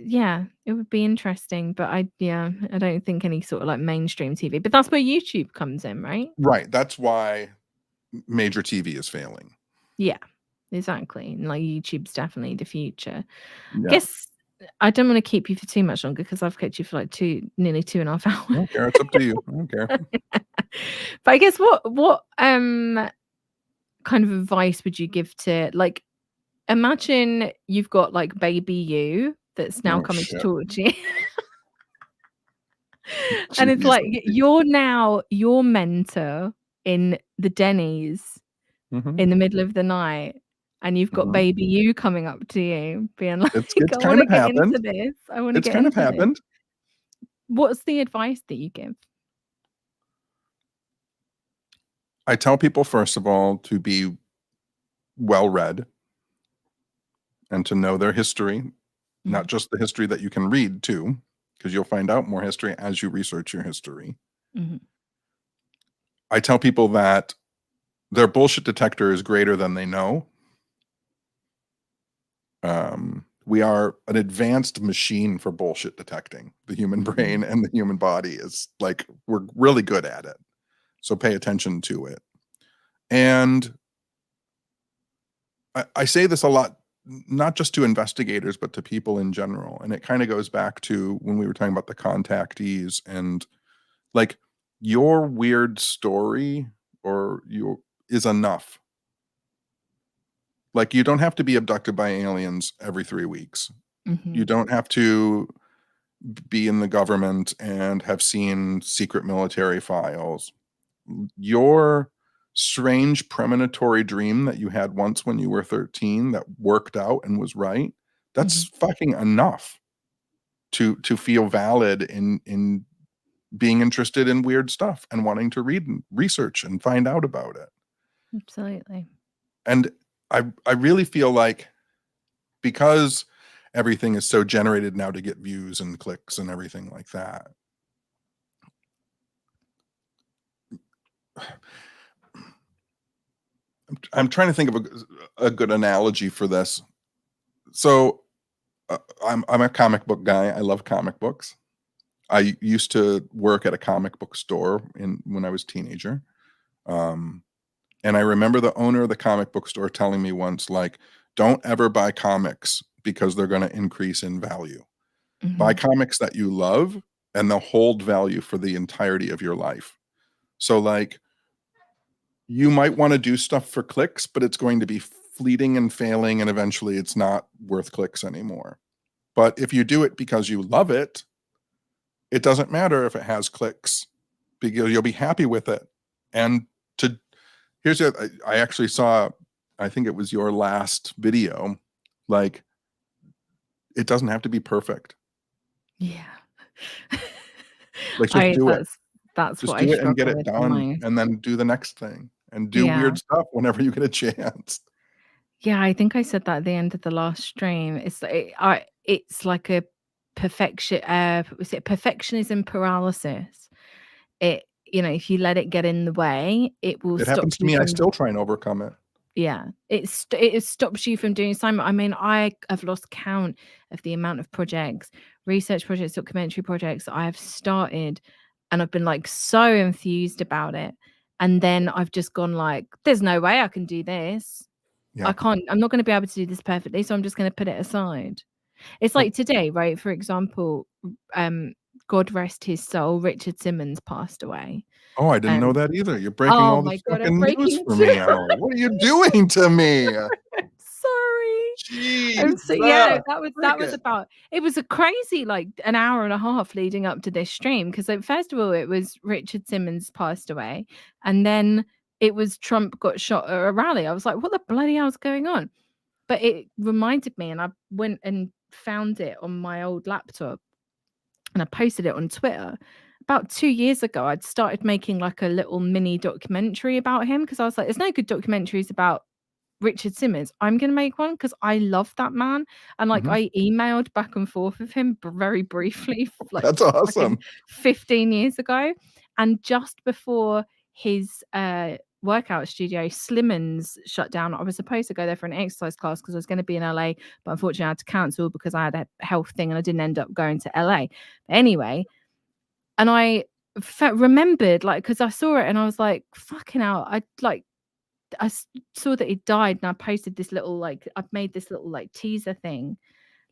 It would be interesting, but I don't think any sort of like mainstream TV, but that's where YouTube comes in, right? That's why major TV is failing. Yeah, exactly. And like, YouTube's definitely the future. Guess I don't want to keep you for too much longer, because I've kept you for like nearly 2.5 hours. I don't care. It's up to you. I don't care. But I guess what kind of advice would you give to, like, imagine you've got like baby you that's now coming to talk to you. And it's like, you're now your mentor in the Denny's in the middle of the night, and you've got baby you coming up to you being like, it's I kind want to of get happened. into this. I want to It's get kind of into this. happened. What's the advice that you give? I tell people, first of all, to be well read and to know their history, not just the history that you can read too, because you'll find out more history as you research your history. I tell people that their bullshit detector is greater than they know. We are an advanced machine for bullshit detecting. The human brain and the human body is like, we're really good at it. So pay attention to it. And I say this a lot, not just to investigators, but to people in general. And it kind of goes back to when we were talking about the contactees, and like, your weird story is enough. Like, you don't have to be abducted by aliens every 3 weeks. Mm-hmm. You don't have to be in the government and have seen secret military files. Your strange premonitory dream that you had once when you were 13 that worked out and was right, that's fucking enough to feel valid in being interested in weird stuff and wanting to read and research and find out about it. Absolutely. And I really feel like, because everything is so generated now to get views and clicks and everything like that, I'm trying to think of a good analogy for this. So I'm a comic book guy. I love comic books. I used to work at a comic book store when I was a teenager. And I remember the owner of the comic book store telling me once, like, don't ever buy comics because they're going to increase in value. Buy comics that you love and they'll hold value for the entirety of your life. So like, you might want to do stuff for clicks, but it's going to be fleeting and failing, and eventually it's not worth clicks anymore. But if you do it because you love it, it doesn't matter if it has clicks, because you'll be happy with it. And I actually saw, I think it was your last video, like, it doesn't have to be perfect. Yeah. Like, just do it. That's Just what do I it and get struggle it with the done, most. and then do the next thing and do weird stuff whenever you get a chance. Yeah, I think I said that at the end of the last stream. It's like a perfectionism paralysis. If you let it get in the way, it will It stop happens to you me. I from. still try and overcome it. Yeah, it stops you from doing assignment. I mean, I have lost count of the amount of projects, research projects, documentary projects I have started, and I've been like so enthused about it, and then I've just gone like, there's no way I can do this. Yeah. I'm not going to be able to do this perfectly, so I'm just going to put it aside. It's like today, right? For example, God rest his soul, Richard Simmons passed away. Oh, I didn't know that either. You're breaking Oh all my this God, I'm fucking news breaking for me, Al. What are you doing to me? Sorry. Jeez. So yeah, that was it. about. It was a crazy like an hour and a half leading up to this stream, because like, first of all, it was Richard Simmons passed away, and then it was Trump got shot at a rally. I was like, what the bloody hell's going on? But it reminded me, and I went and found it on my old laptop, and I posted it on Twitter. About 2 years ago, I'd started making like a little mini documentary about him, because I was like, there's no good documentaries about Richard Simmons. I'm going to make one because I love that man. And like, I emailed back and forth with him very briefly, like That's awesome. 15 years ago. And just before his workout studio, Simmons, shut down, I was supposed to go there for an exercise class because I was going to be in LA, but unfortunately I had to cancel because I had a health thing and I didn't end up going to LA. But anyway, and I remembered, like, because I saw it and I was like, fucking hell, I saw that he died, and I posted this little, like, I've made this little like teaser thing,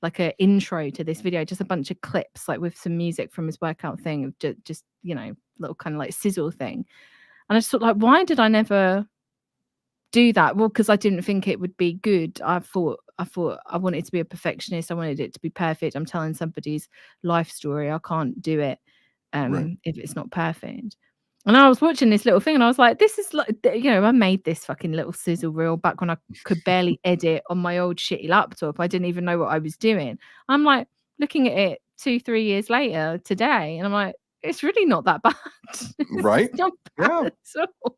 like a intro to this video, just a bunch of clips, like with some music from his workout thing, of just little kind of like sizzle thing. And I just thought, like, why did I never do that? Well, because I didn't think it would be good. I thought I wanted to be a perfectionist. I wanted it to be perfect. I'm telling somebody's life story. I can't do it if it's not perfect. And I was watching this little thing and I was like, this is like, I made this fucking little sizzle reel back when I could barely edit on my old shitty laptop. I didn't even know what I was doing. I'm like looking at it 2-3 years later today, and I'm like, it's really not that bad. Right? It's not bad at all.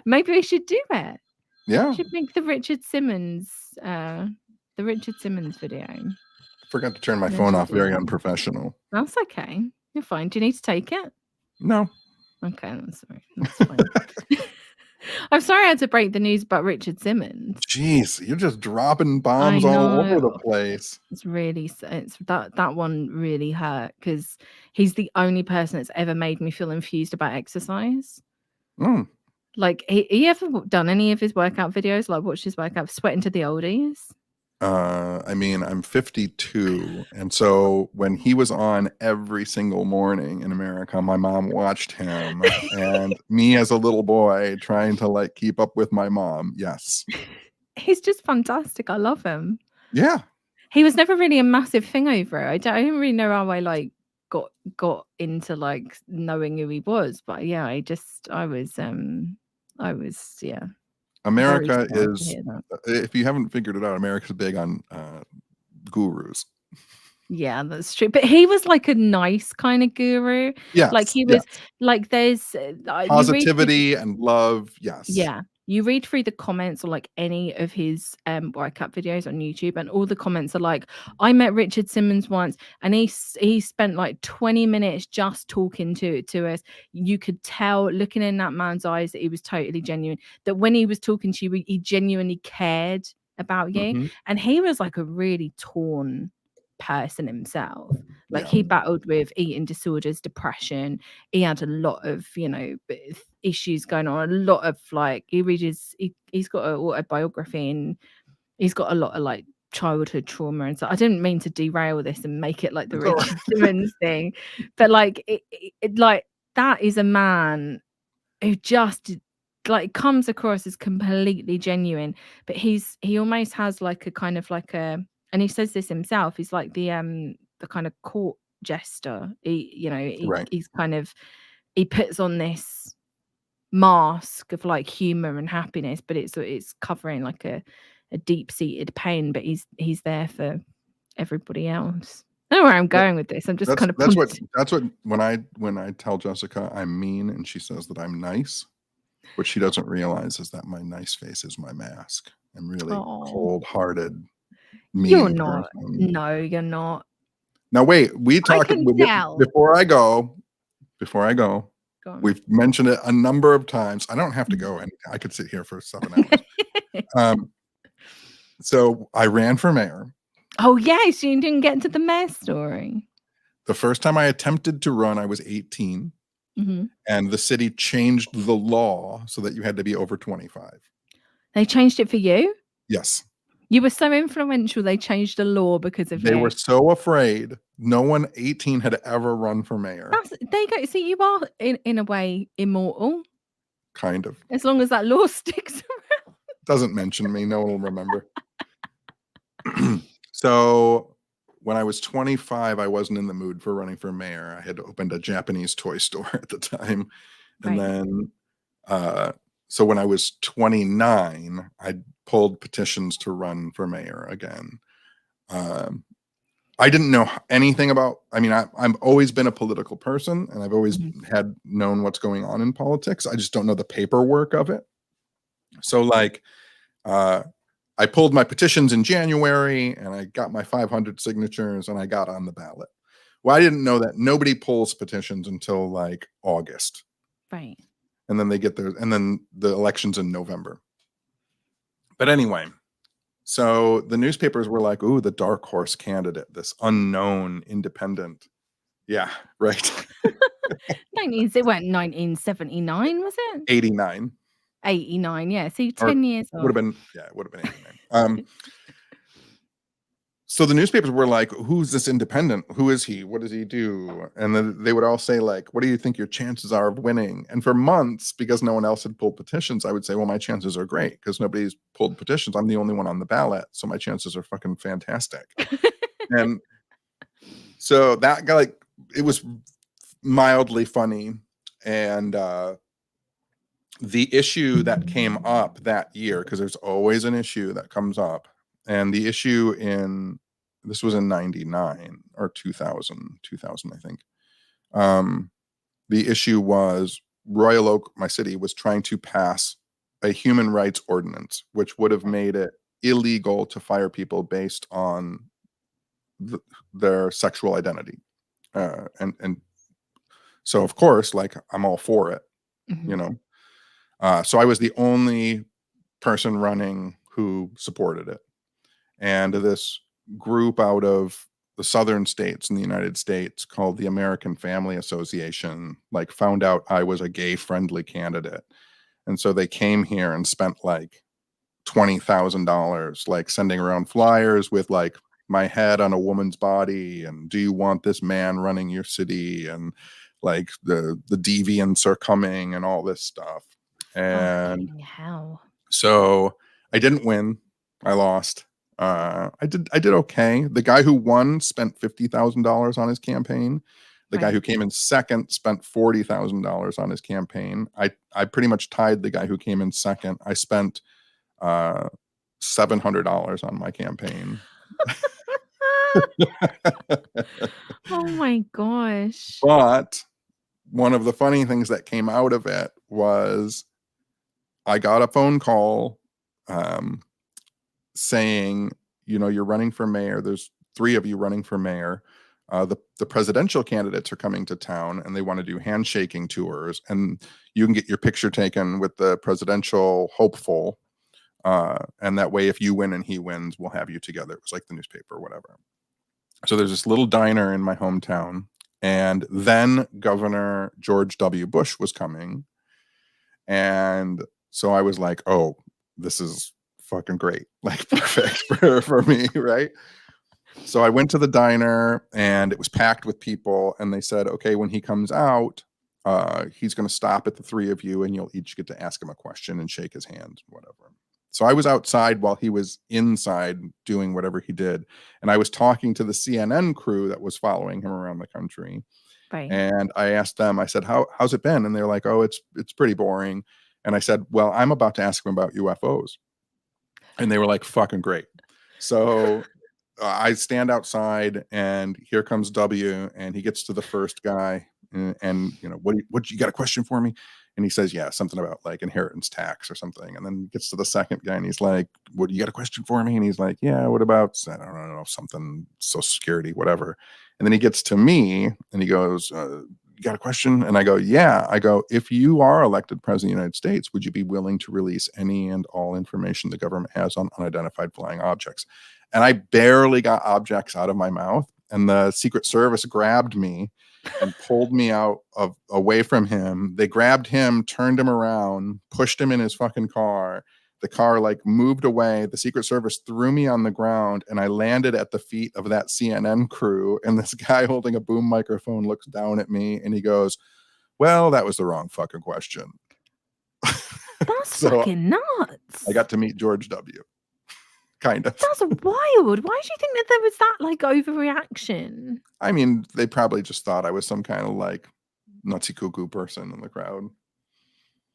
Maybe we should do it. Yeah. Should make the Richard Simmons video. Forgot to turn my phone off. Very unprofessional. That's okay. You're fine. Do you need to take it? No. Okay, that's fine. I'm sorry I had to break the news about Richard Simmons. Jeez, you're just dropping I bombs all over the know. place. It's really it's that one really hurt because he's the only person that's ever made me feel infused about exercise. Mm. Like, he ever done any of his workout videos? Like, watched his workout, Sweating to the Oldies? I mean, I'm 52, and so when he was on every single morning in America, my mom watched him, and me as a little boy trying to like keep up with my mom. Yes. He's just fantastic. I love him. Yeah. He was never really a massive thing over it. I didn't really know how I like got into like knowing who he was, but yeah, I was yeah. Very America sad to is, hear that. if you haven't figured it out, America's big on gurus. Yeah, that's true. But he was like a nice kind of guru. Like Yes, he was yes. like there's you read through Positivity and love. Yes. yeah, you read through the comments or like any of his workout videos on YouTube, and all the comments are like, I met Richard Simmons once, and he spent like 20 minutes just talking to us. You could tell looking in that man's eyes that he was totally genuine. That when he was talking to you, he genuinely cared about you. Mm-hmm. And he was like a really torn person himself. Like Yeah. he battled with eating disorders, depression. He had a lot of issues going on, a lot of like he's got an autobiography, and he's got a lot of like childhood trauma. And so I didn't mean to derail this and make it like the It's all Richard right. Simmons thing, but like it like that is a man who just like comes across as completely genuine, but he almost has like a kind of like a, and he says this himself, he's like the kind of court jester. Right. He's kind of, he puts on this mask of like humor and happiness, but it's covering like a deep-seated pain, but he's there for everybody else. I don't know where I'm going with this. I'm just kind of That's what when I tell Jessica I'm mean and she says that I'm nice, what she doesn't realize is that my nice face is my mask. I'm really cold-hearted, mean You're not. person. No, you're not. Now wait, we talked can tell. before I go, Go on. we've mentioned it a number of times. I don't have to go, and I could sit here for 7 hours. So I ran for mayor. Oh yes, you didn't get into the mayor story. The first time I attempted to run, I was 18. Mhm. And the city changed the law so that you had to be over 25. They changed it for you? Yes. You were so influential, they changed the law because of They you. were so afraid. No one 18 had ever run for mayor. There you go. See, you are in a way immortal. Kind of. As long as that law sticks around. Doesn't mention me. No one will remember. So when I was 25, I wasn't in the mood for running for mayor. I had opened a Japanese toy store at the time. And then so when I was 29, I pulled petitions to run for mayor again. I didn't know anything about, I mean, I've always been a political person, and I've always had known what's going on in politics. I just don't know the paperwork of it. So like, I pulled my petitions in January, and I got my 500 signatures, and I got on the ballot. Well, I didn't know that nobody pulls petitions until like August. Right. And then they get there, and then the election's in November. But anyway, so the newspapers were like, ooh, the dark horse candidate, this unknown independent. Yeah, right. It went 1979, was it? 89. 89, yeah. See, 10 years off. Would have been, yeah, it would have been 89. So the newspapers were like, who's this independent? Who is he? What does he do? And then they would all say like, what do you think your chances are of winning? And for months, because no one else had pulled petitions, I would say, well, my chances are great because nobody's pulled petitions. I'm the only one on the ballot. So my chances are fucking fantastic. And so that guy, like, it was mildly funny. And the issue that came up that year, because there's always an issue that comes up. And the issue this was in 99 or 2000, I think. The issue was Royal Oak, my city, was trying to pass a human rights ordinance, which would have made it illegal to fire people based on their sexual identity. And so, of course, like, I'm all for it, you know. So I was the only person running who supported it. And this group out of the southern states in the United States called the American Family Association, like, found out I was a gay friendly candidate. And so they came here and spent like $20,000, like sending around flyers with like my head on a woman's body and do you want this man running your city, and like the deviants are coming and all this stuff. And Fucking hell. so I didn't win. I lost. I did okay. The guy who won spent $50,000 on his campaign. The guy who came in second spent $40,000 on his campaign. I pretty much tied the guy who came in second. I spent $700 on my campaign. Oh my gosh. But one of the funny things that came out of it was I got a phone call saying, you know, you're running for mayor. There's 3 of you running for mayor. The presidential candidates are coming to town and they want to do handshaking tours, and you can get your picture taken with the presidential hopeful. And that way, if you win and he wins, we'll have you together. It was like the newspaper or whatever. So there's this little diner in my hometown, and then Governor George W. Bush was coming. And so I was like, oh, this is fucking great. Like, perfect for me, right? So I went to the diner and it was packed with people, and they said, okay, when he comes out, he's going to stop at the 3 of you and you'll each get to ask him a question and shake his hand, whatever. So I was outside while he was inside doing whatever he did. And I was talking to the CNN crew that was following him around the country. Right. And I asked them, I said, how's it been? And they're like, oh, it's pretty boring. And I said, well, I'm about to ask him about UFOs. And they were like, fucking great. So I stand outside and here comes W, and he gets to the first guy and you know, what you got a question for me? And he says, yeah, something about like inheritance tax or something. And then he gets to the second guy and he's like, what, you got a question for me? And he's like, yeah, what about, I don't know, something, Social Security, whatever. And then he gets to me and he goes, you got a question? And I go, yeah. I go, if you are elected president of the United States, would you be willing to release any and all information the government has on unidentified flying objects? And I barely got objects out of my mouth. And the Secret Service grabbed me and pulled me out away from him. They grabbed him, turned him around, pushed him in his fucking car. The car like moved away. The Secret Service threw me on the ground, and I landed at the feet of that CNN crew. And this guy holding a boom microphone looks down at me and he goes, well, that was the wrong fucking question. That's So fucking nuts. I got to meet George W. Kind of. That's wild. Why do you think that there was that like overreaction? I mean, they probably just thought I was some kind of like nutsy cuckoo person in the crowd.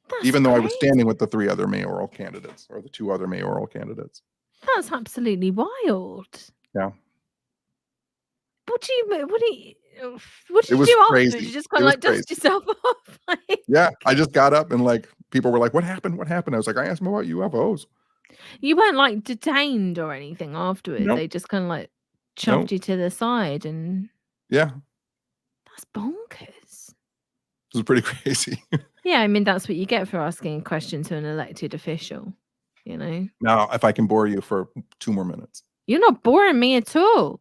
That's Even though crazy. I was standing with the 3 other mayoral candidates, or the 2 other mayoral candidates. That's absolutely wild. Yeah. What did you It was do crazy. after? Did you just kind of like dust yourself off? Like, yeah, I just got up and like people were like, what happened? What happened? I was like, I asked them about UFOs. you weren't like detained or anything afterwards. Nope. They just kind of like shoved you to the side, and yeah, that's bonkers. it was pretty crazy. Yeah, I mean that's what you get for asking a question to an elected official, you know. Now, if I can bore you for 2 more minutes. You're not boring me at all.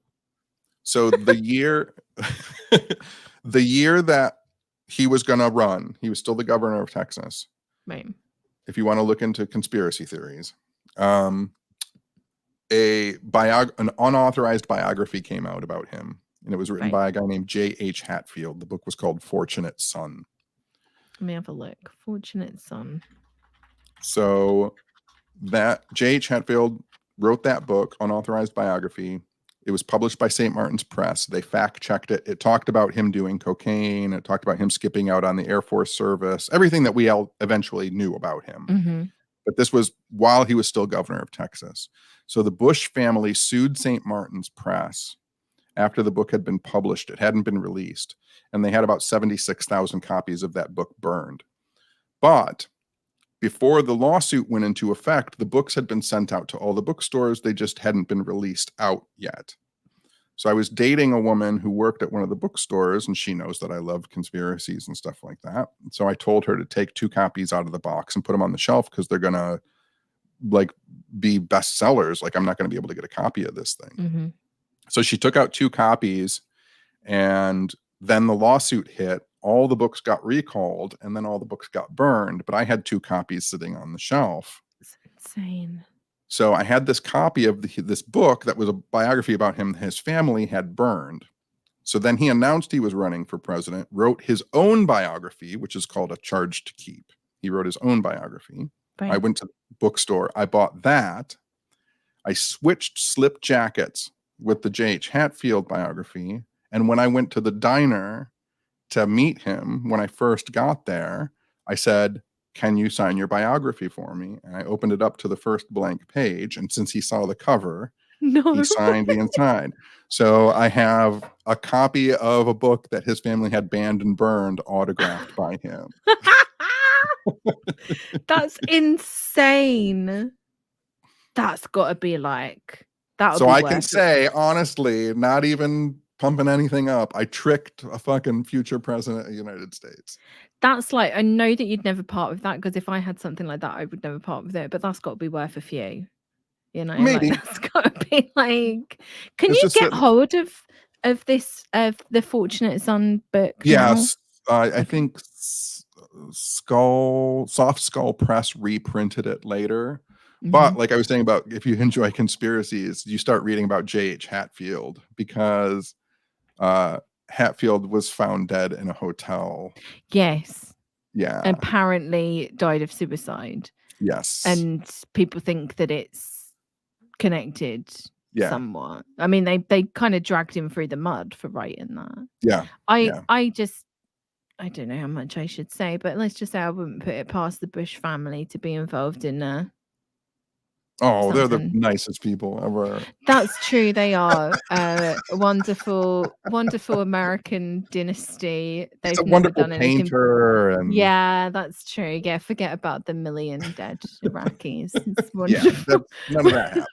So the year the year that he was going to run, he was still the governor of Texas. Right. If you want to look into conspiracy theories, an unauthorized biography came out about him, and it was written by a guy named J.H. Hatfield. The book was called Fortunate Son. Let me have a look. Fortunate Son. So that J.H. Hatfield wrote that book, unauthorized biography. It was published by St. Martin's Press. They fact-checked it. It talked about him doing cocaine. It talked about him skipping out on the Air Force service, everything that we all eventually knew about him. Mm-hmm. But this was while he was still governor of Texas. So the Bush family sued St. Martin's Press after the book had been published. It hadn't been released. And they had about 76,000 copies of that book burned. But before the lawsuit went into effect, the books had been sent out to all the bookstores. They just hadn't been released out yet. So I was dating a woman who worked at one of the bookstores, and she knows that I love conspiracies and stuff like that. So I told her to take 2 copies out of the box and put them on the shelf because they're gonna like be bestsellers. Like I'm not gonna be able to get a copy of this thing. Mm-hmm. So she took out 2 copies, and then the lawsuit hit. All the books got recalled, and then all the books got burned. But I had 2 copies sitting on the shelf. It's insane. So I had this copy of this book that was a biography about him his family had burned. So then he announced he was running for president, wrote his own biography, which is called A Charge to Keep. He wrote his own biography. Right. I went to the bookstore. I bought that. I switched slip jackets with the J.H. Hatfield biography. And when I went to the diner to meet him, when I first got there, I said, "Can you sign your biography for me?" And I opened it up to the first blank page. And since he saw the cover, No. he signed the inside. So I have a copy of a book that his family had banned and burned, autographed by him. That's insane. That's got to be like that. So I can say, honestly, not even pumping anything up, I tricked a fucking future president of the United States. That's like, I know that you'd never part with that, because if I had something like that, I would never part with it. But that's got to be worth a few. You know, Maybe. like, that's got to be like. Can you get hold of this the Fortunate Son book? Yes, I think Soft Skull Press reprinted it later. Mm-hmm. But like I was saying about, if you enjoy conspiracies, you start reading about J.H. Hatfield, because Hatfield was found dead in a hotel. Yes. Yeah. Apparently died of suicide. Yes. And people think that it's connected somewhat. I mean, they kind of dragged him through the mud for writing that. Yeah. I don't know how much I should say, but let's just say I wouldn't put it past the Bush family to be involved in Oh, they're the nicest people ever. That's true. They are a wonderful American dynasty. They've He's a wonderful painter. And... Yeah, that's true. Yeah, forget about the million dead Iraqis. It's wonderful. None of that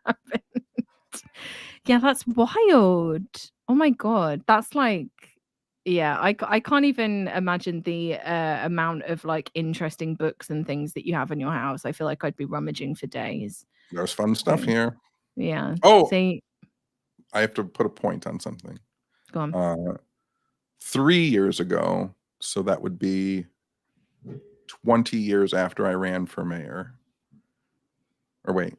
happened. Yeah, that's wild. Oh my God. That's like... Yeah, I can't even imagine the amount of like interesting books and things that you have in your house. I feel like I'd be rummaging for days. There's fun stuff here. Yeah. Oh, see, I have to put a point on something. Go on. 3 years ago, so that would be 20 years after I ran for mayor. Or wait,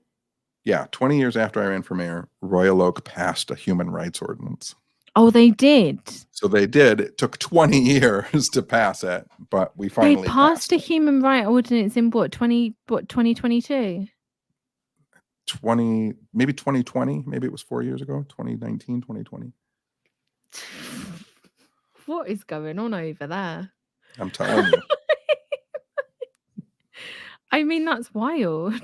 20 years after I ran for mayor, Royal Oak passed a human rights ordinance. Oh, they did. So they did. It took 20 years to pass it, but we finally passed a human rights ordinance in 2022? maybe 2020. Maybe it was 4 years ago. 2019, 2020. What is going on over there? I'm telling you. I mean, that's wild.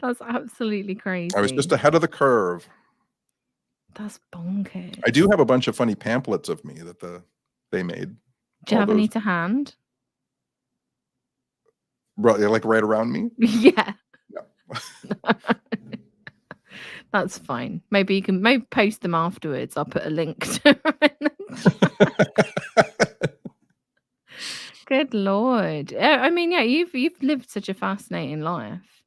That's absolutely crazy. I was just ahead of the curve. That's bonkers. I do have a bunch of funny pamphlets of me that they made. Do you have any to hand? Like right around me? Yeah. That's fine. Maybe you can post them afterwards. I'll put a link to it. Good Lord. I mean, yeah, you've lived such a fascinating life.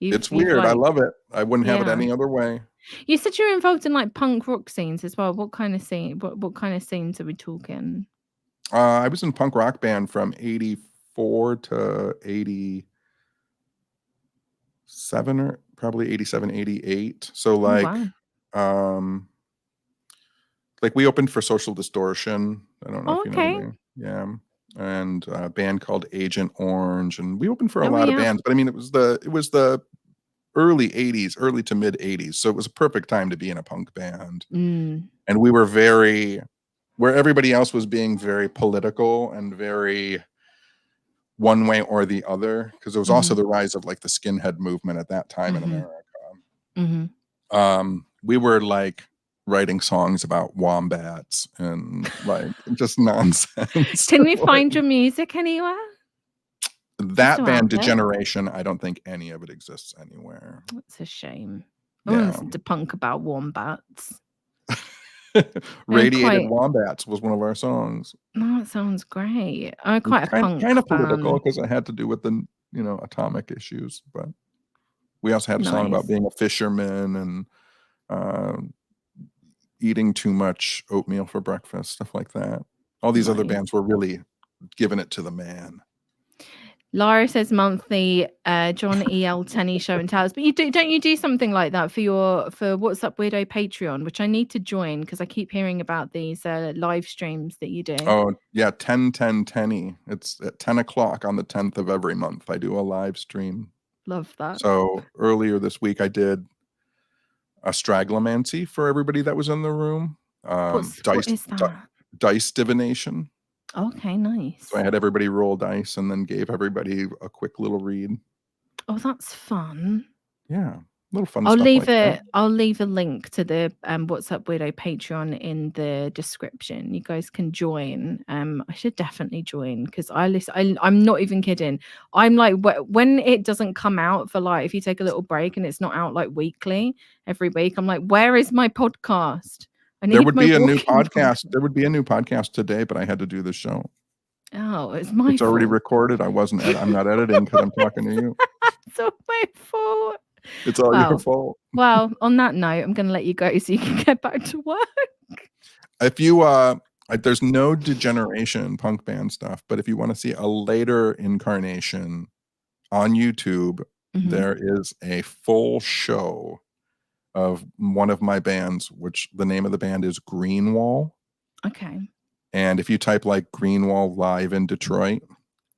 It's weird. I love it. I wouldn't have it any other way. You said you were involved in like punk rock scenes as well. What kind of scene? What kind of scenes are we talking? I was in punk rock band from 84 to 87, or probably 87, 88. So like, like we opened for Social Distortion. I don't know if you know them. Yeah. And a band called Agent Orange, and we opened for a lot of bands. But I mean, it was the early 80s, early to mid 80s. So it was a perfect time to be in a punk band. And we were where everybody else was being very political and very one way or the other, because there was also the rise of like the skinhead movement at that time in America. We were like writing songs about wombats and like just nonsense. Can we find your music anywhere? That band Degeneration, I don't think any of it exists anywhere. That's a shame. I want to Yeah. listen to punk about wombats. Radiated Wombats was one of our songs. Oh, that sounds great. I'm quite a punk Kind of political fan. because it had to do with the atomic issues, but we also had a song about being a fisherman and eating too much oatmeal for breakfast, stuff like that. All these other bands were really giving it to the man. Lara says monthly John E.L. Tenney show and tells, but don't you do something like that for What's Up Weirdo Patreon, which I need to join because I keep hearing about these live streams that you do. Oh yeah, 10-10 Tenney. It's at 10 o'clock on the 10th of every month. I do a live stream. Love that. So earlier this week I did a stragglomancy for everybody that was in the room. What is that? Dice divination. Okay, nice. So I had everybody roll dice and then gave everybody a quick little read. Oh, that's fun. Yeah, little fun I'll stuff leave that. I'll leave a link to the What's Up Weirdo Patreon in the description. You guys can join. I should definitely join because I'm not even kidding. I'm like, when it doesn't come out for like, if you take a little break and it's not out like weekly every week, I'm like, where is my podcast? There would be a new podcast. There would be a new podcast today, but I had to do the show. Oh, it's my fault. It's already recorded. I'm not editing because I'm talking to you. It's all my fault. It's all your fault. Well, on that note, I'm going to let you go so you can get back to work. If you there's no degeneration in punk band stuff, but if you want to see a later incarnation on YouTube, there is a full show of one of my bands, which the name of the band is Greenwall. Okay. And if you type like Greenwall live in Detroit,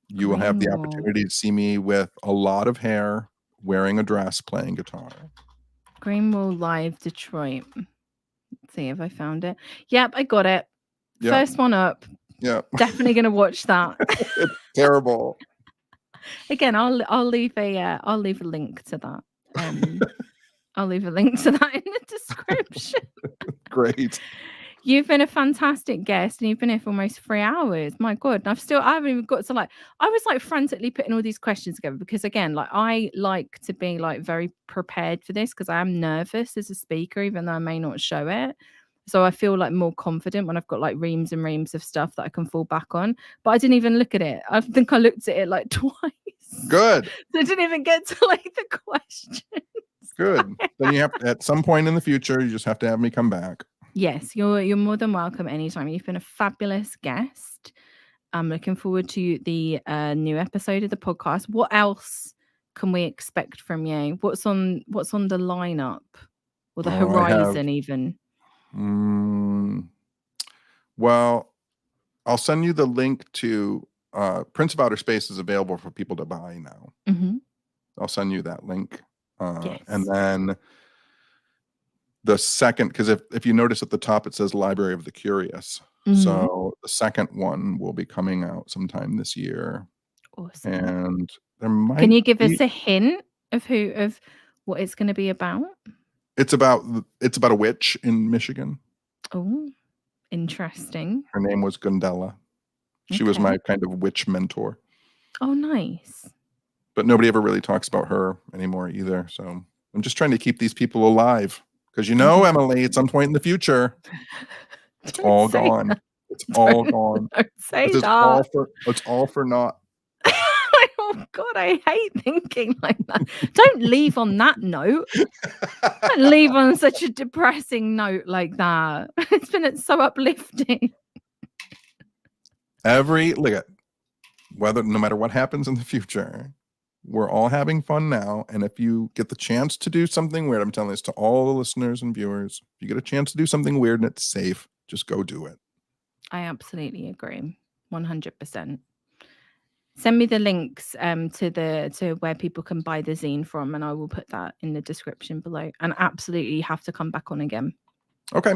you will have the opportunity to see me with a lot of hair, wearing a dress, playing guitar. Greenwall live Detroit. Let's see if I found it. Yep, I got it. Yep. First one up. Yeah. Definitely gonna watch that. It's terrible. Again, I'll leave a link to that. I'll leave a link to that in the description. Great. You've been a fantastic guest and you've been here for almost 3 hours. My God. And I haven't even got to I was like frantically putting all these questions together because again, like I like to be like very prepared for this because I am nervous as a speaker, even though I may not show it. So I feel like more confident when I've got like reams and reams of stuff that I can fall back on. But I didn't even look at it. I think I looked at it like twice. Good. So I didn't even get to like the questions. Good. Then you have to, at some point in the future, you just have to have me come back. Yes, you're more than welcome anytime. You've been a fabulous guest. I'm looking forward to the new episode of the podcast. What else can we expect from you? What's on the lineup or the horizon even? Well, I'll send you the link to Prince of Outer Space is available for people to buy now. I'll send you that link. Yes. And then the second, because if you notice at the top, it says Library of the Curious. So the second one will be coming out sometime this year. Awesome. And there might Can you give us a hint of what it's going to be about? It's about a witch in Michigan. Oh, interesting. Her name was Gundella. She was my kind of witch mentor. Oh, nice. But nobody ever really talks about her anymore either. So I'm just trying to keep these people alive. Because Emily, at some point in the future, it's all gone. That. It's all gone. Don't say that. It's all for naught. Oh God, I hate thinking like that. Don't leave on that note. Don't leave on such a depressing note like that. It's been so uplifting. No matter what happens in the future, we're all having fun now. And if you get the chance to do something weird, I'm telling this to all the listeners and viewers, if you get a chance to do something weird and it's safe, just go do it. I absolutely agree. 100%. Send me the links to where people can buy the zine from, and I will put that in the description below. And absolutely, you have to come back on again. Okay.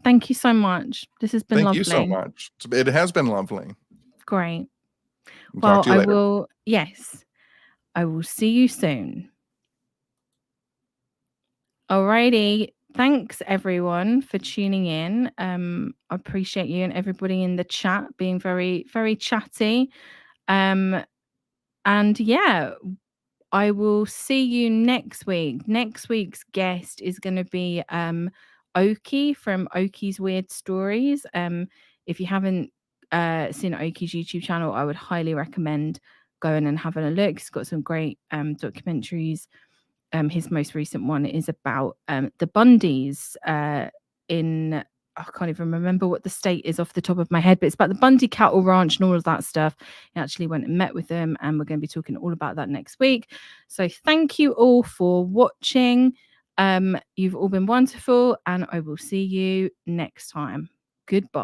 Thank you so much. This has been lovely. Thank you so much. It has been lovely. Great. Well, talk to you later. I will see you soon. Alrighty. Thanks everyone for tuning in. I appreciate you and everybody in the chat being very, very chatty. And yeah, I will see you next week. Next week's guest is going to be Oki from Oki's Weird Stories. If you haven't seen Oki's YouTube channel, I would highly recommend going and having a look. He's got some great documentaries. His most recent one is about the Bundys in, I can't even remember what the state is off the top of my head, but it's about the Bundy cattle ranch and all of that stuff. He actually went and met with them, and we're going to be talking all about that next week. So thank you all for watching. You've all been wonderful, and I will see you next time. Goodbye.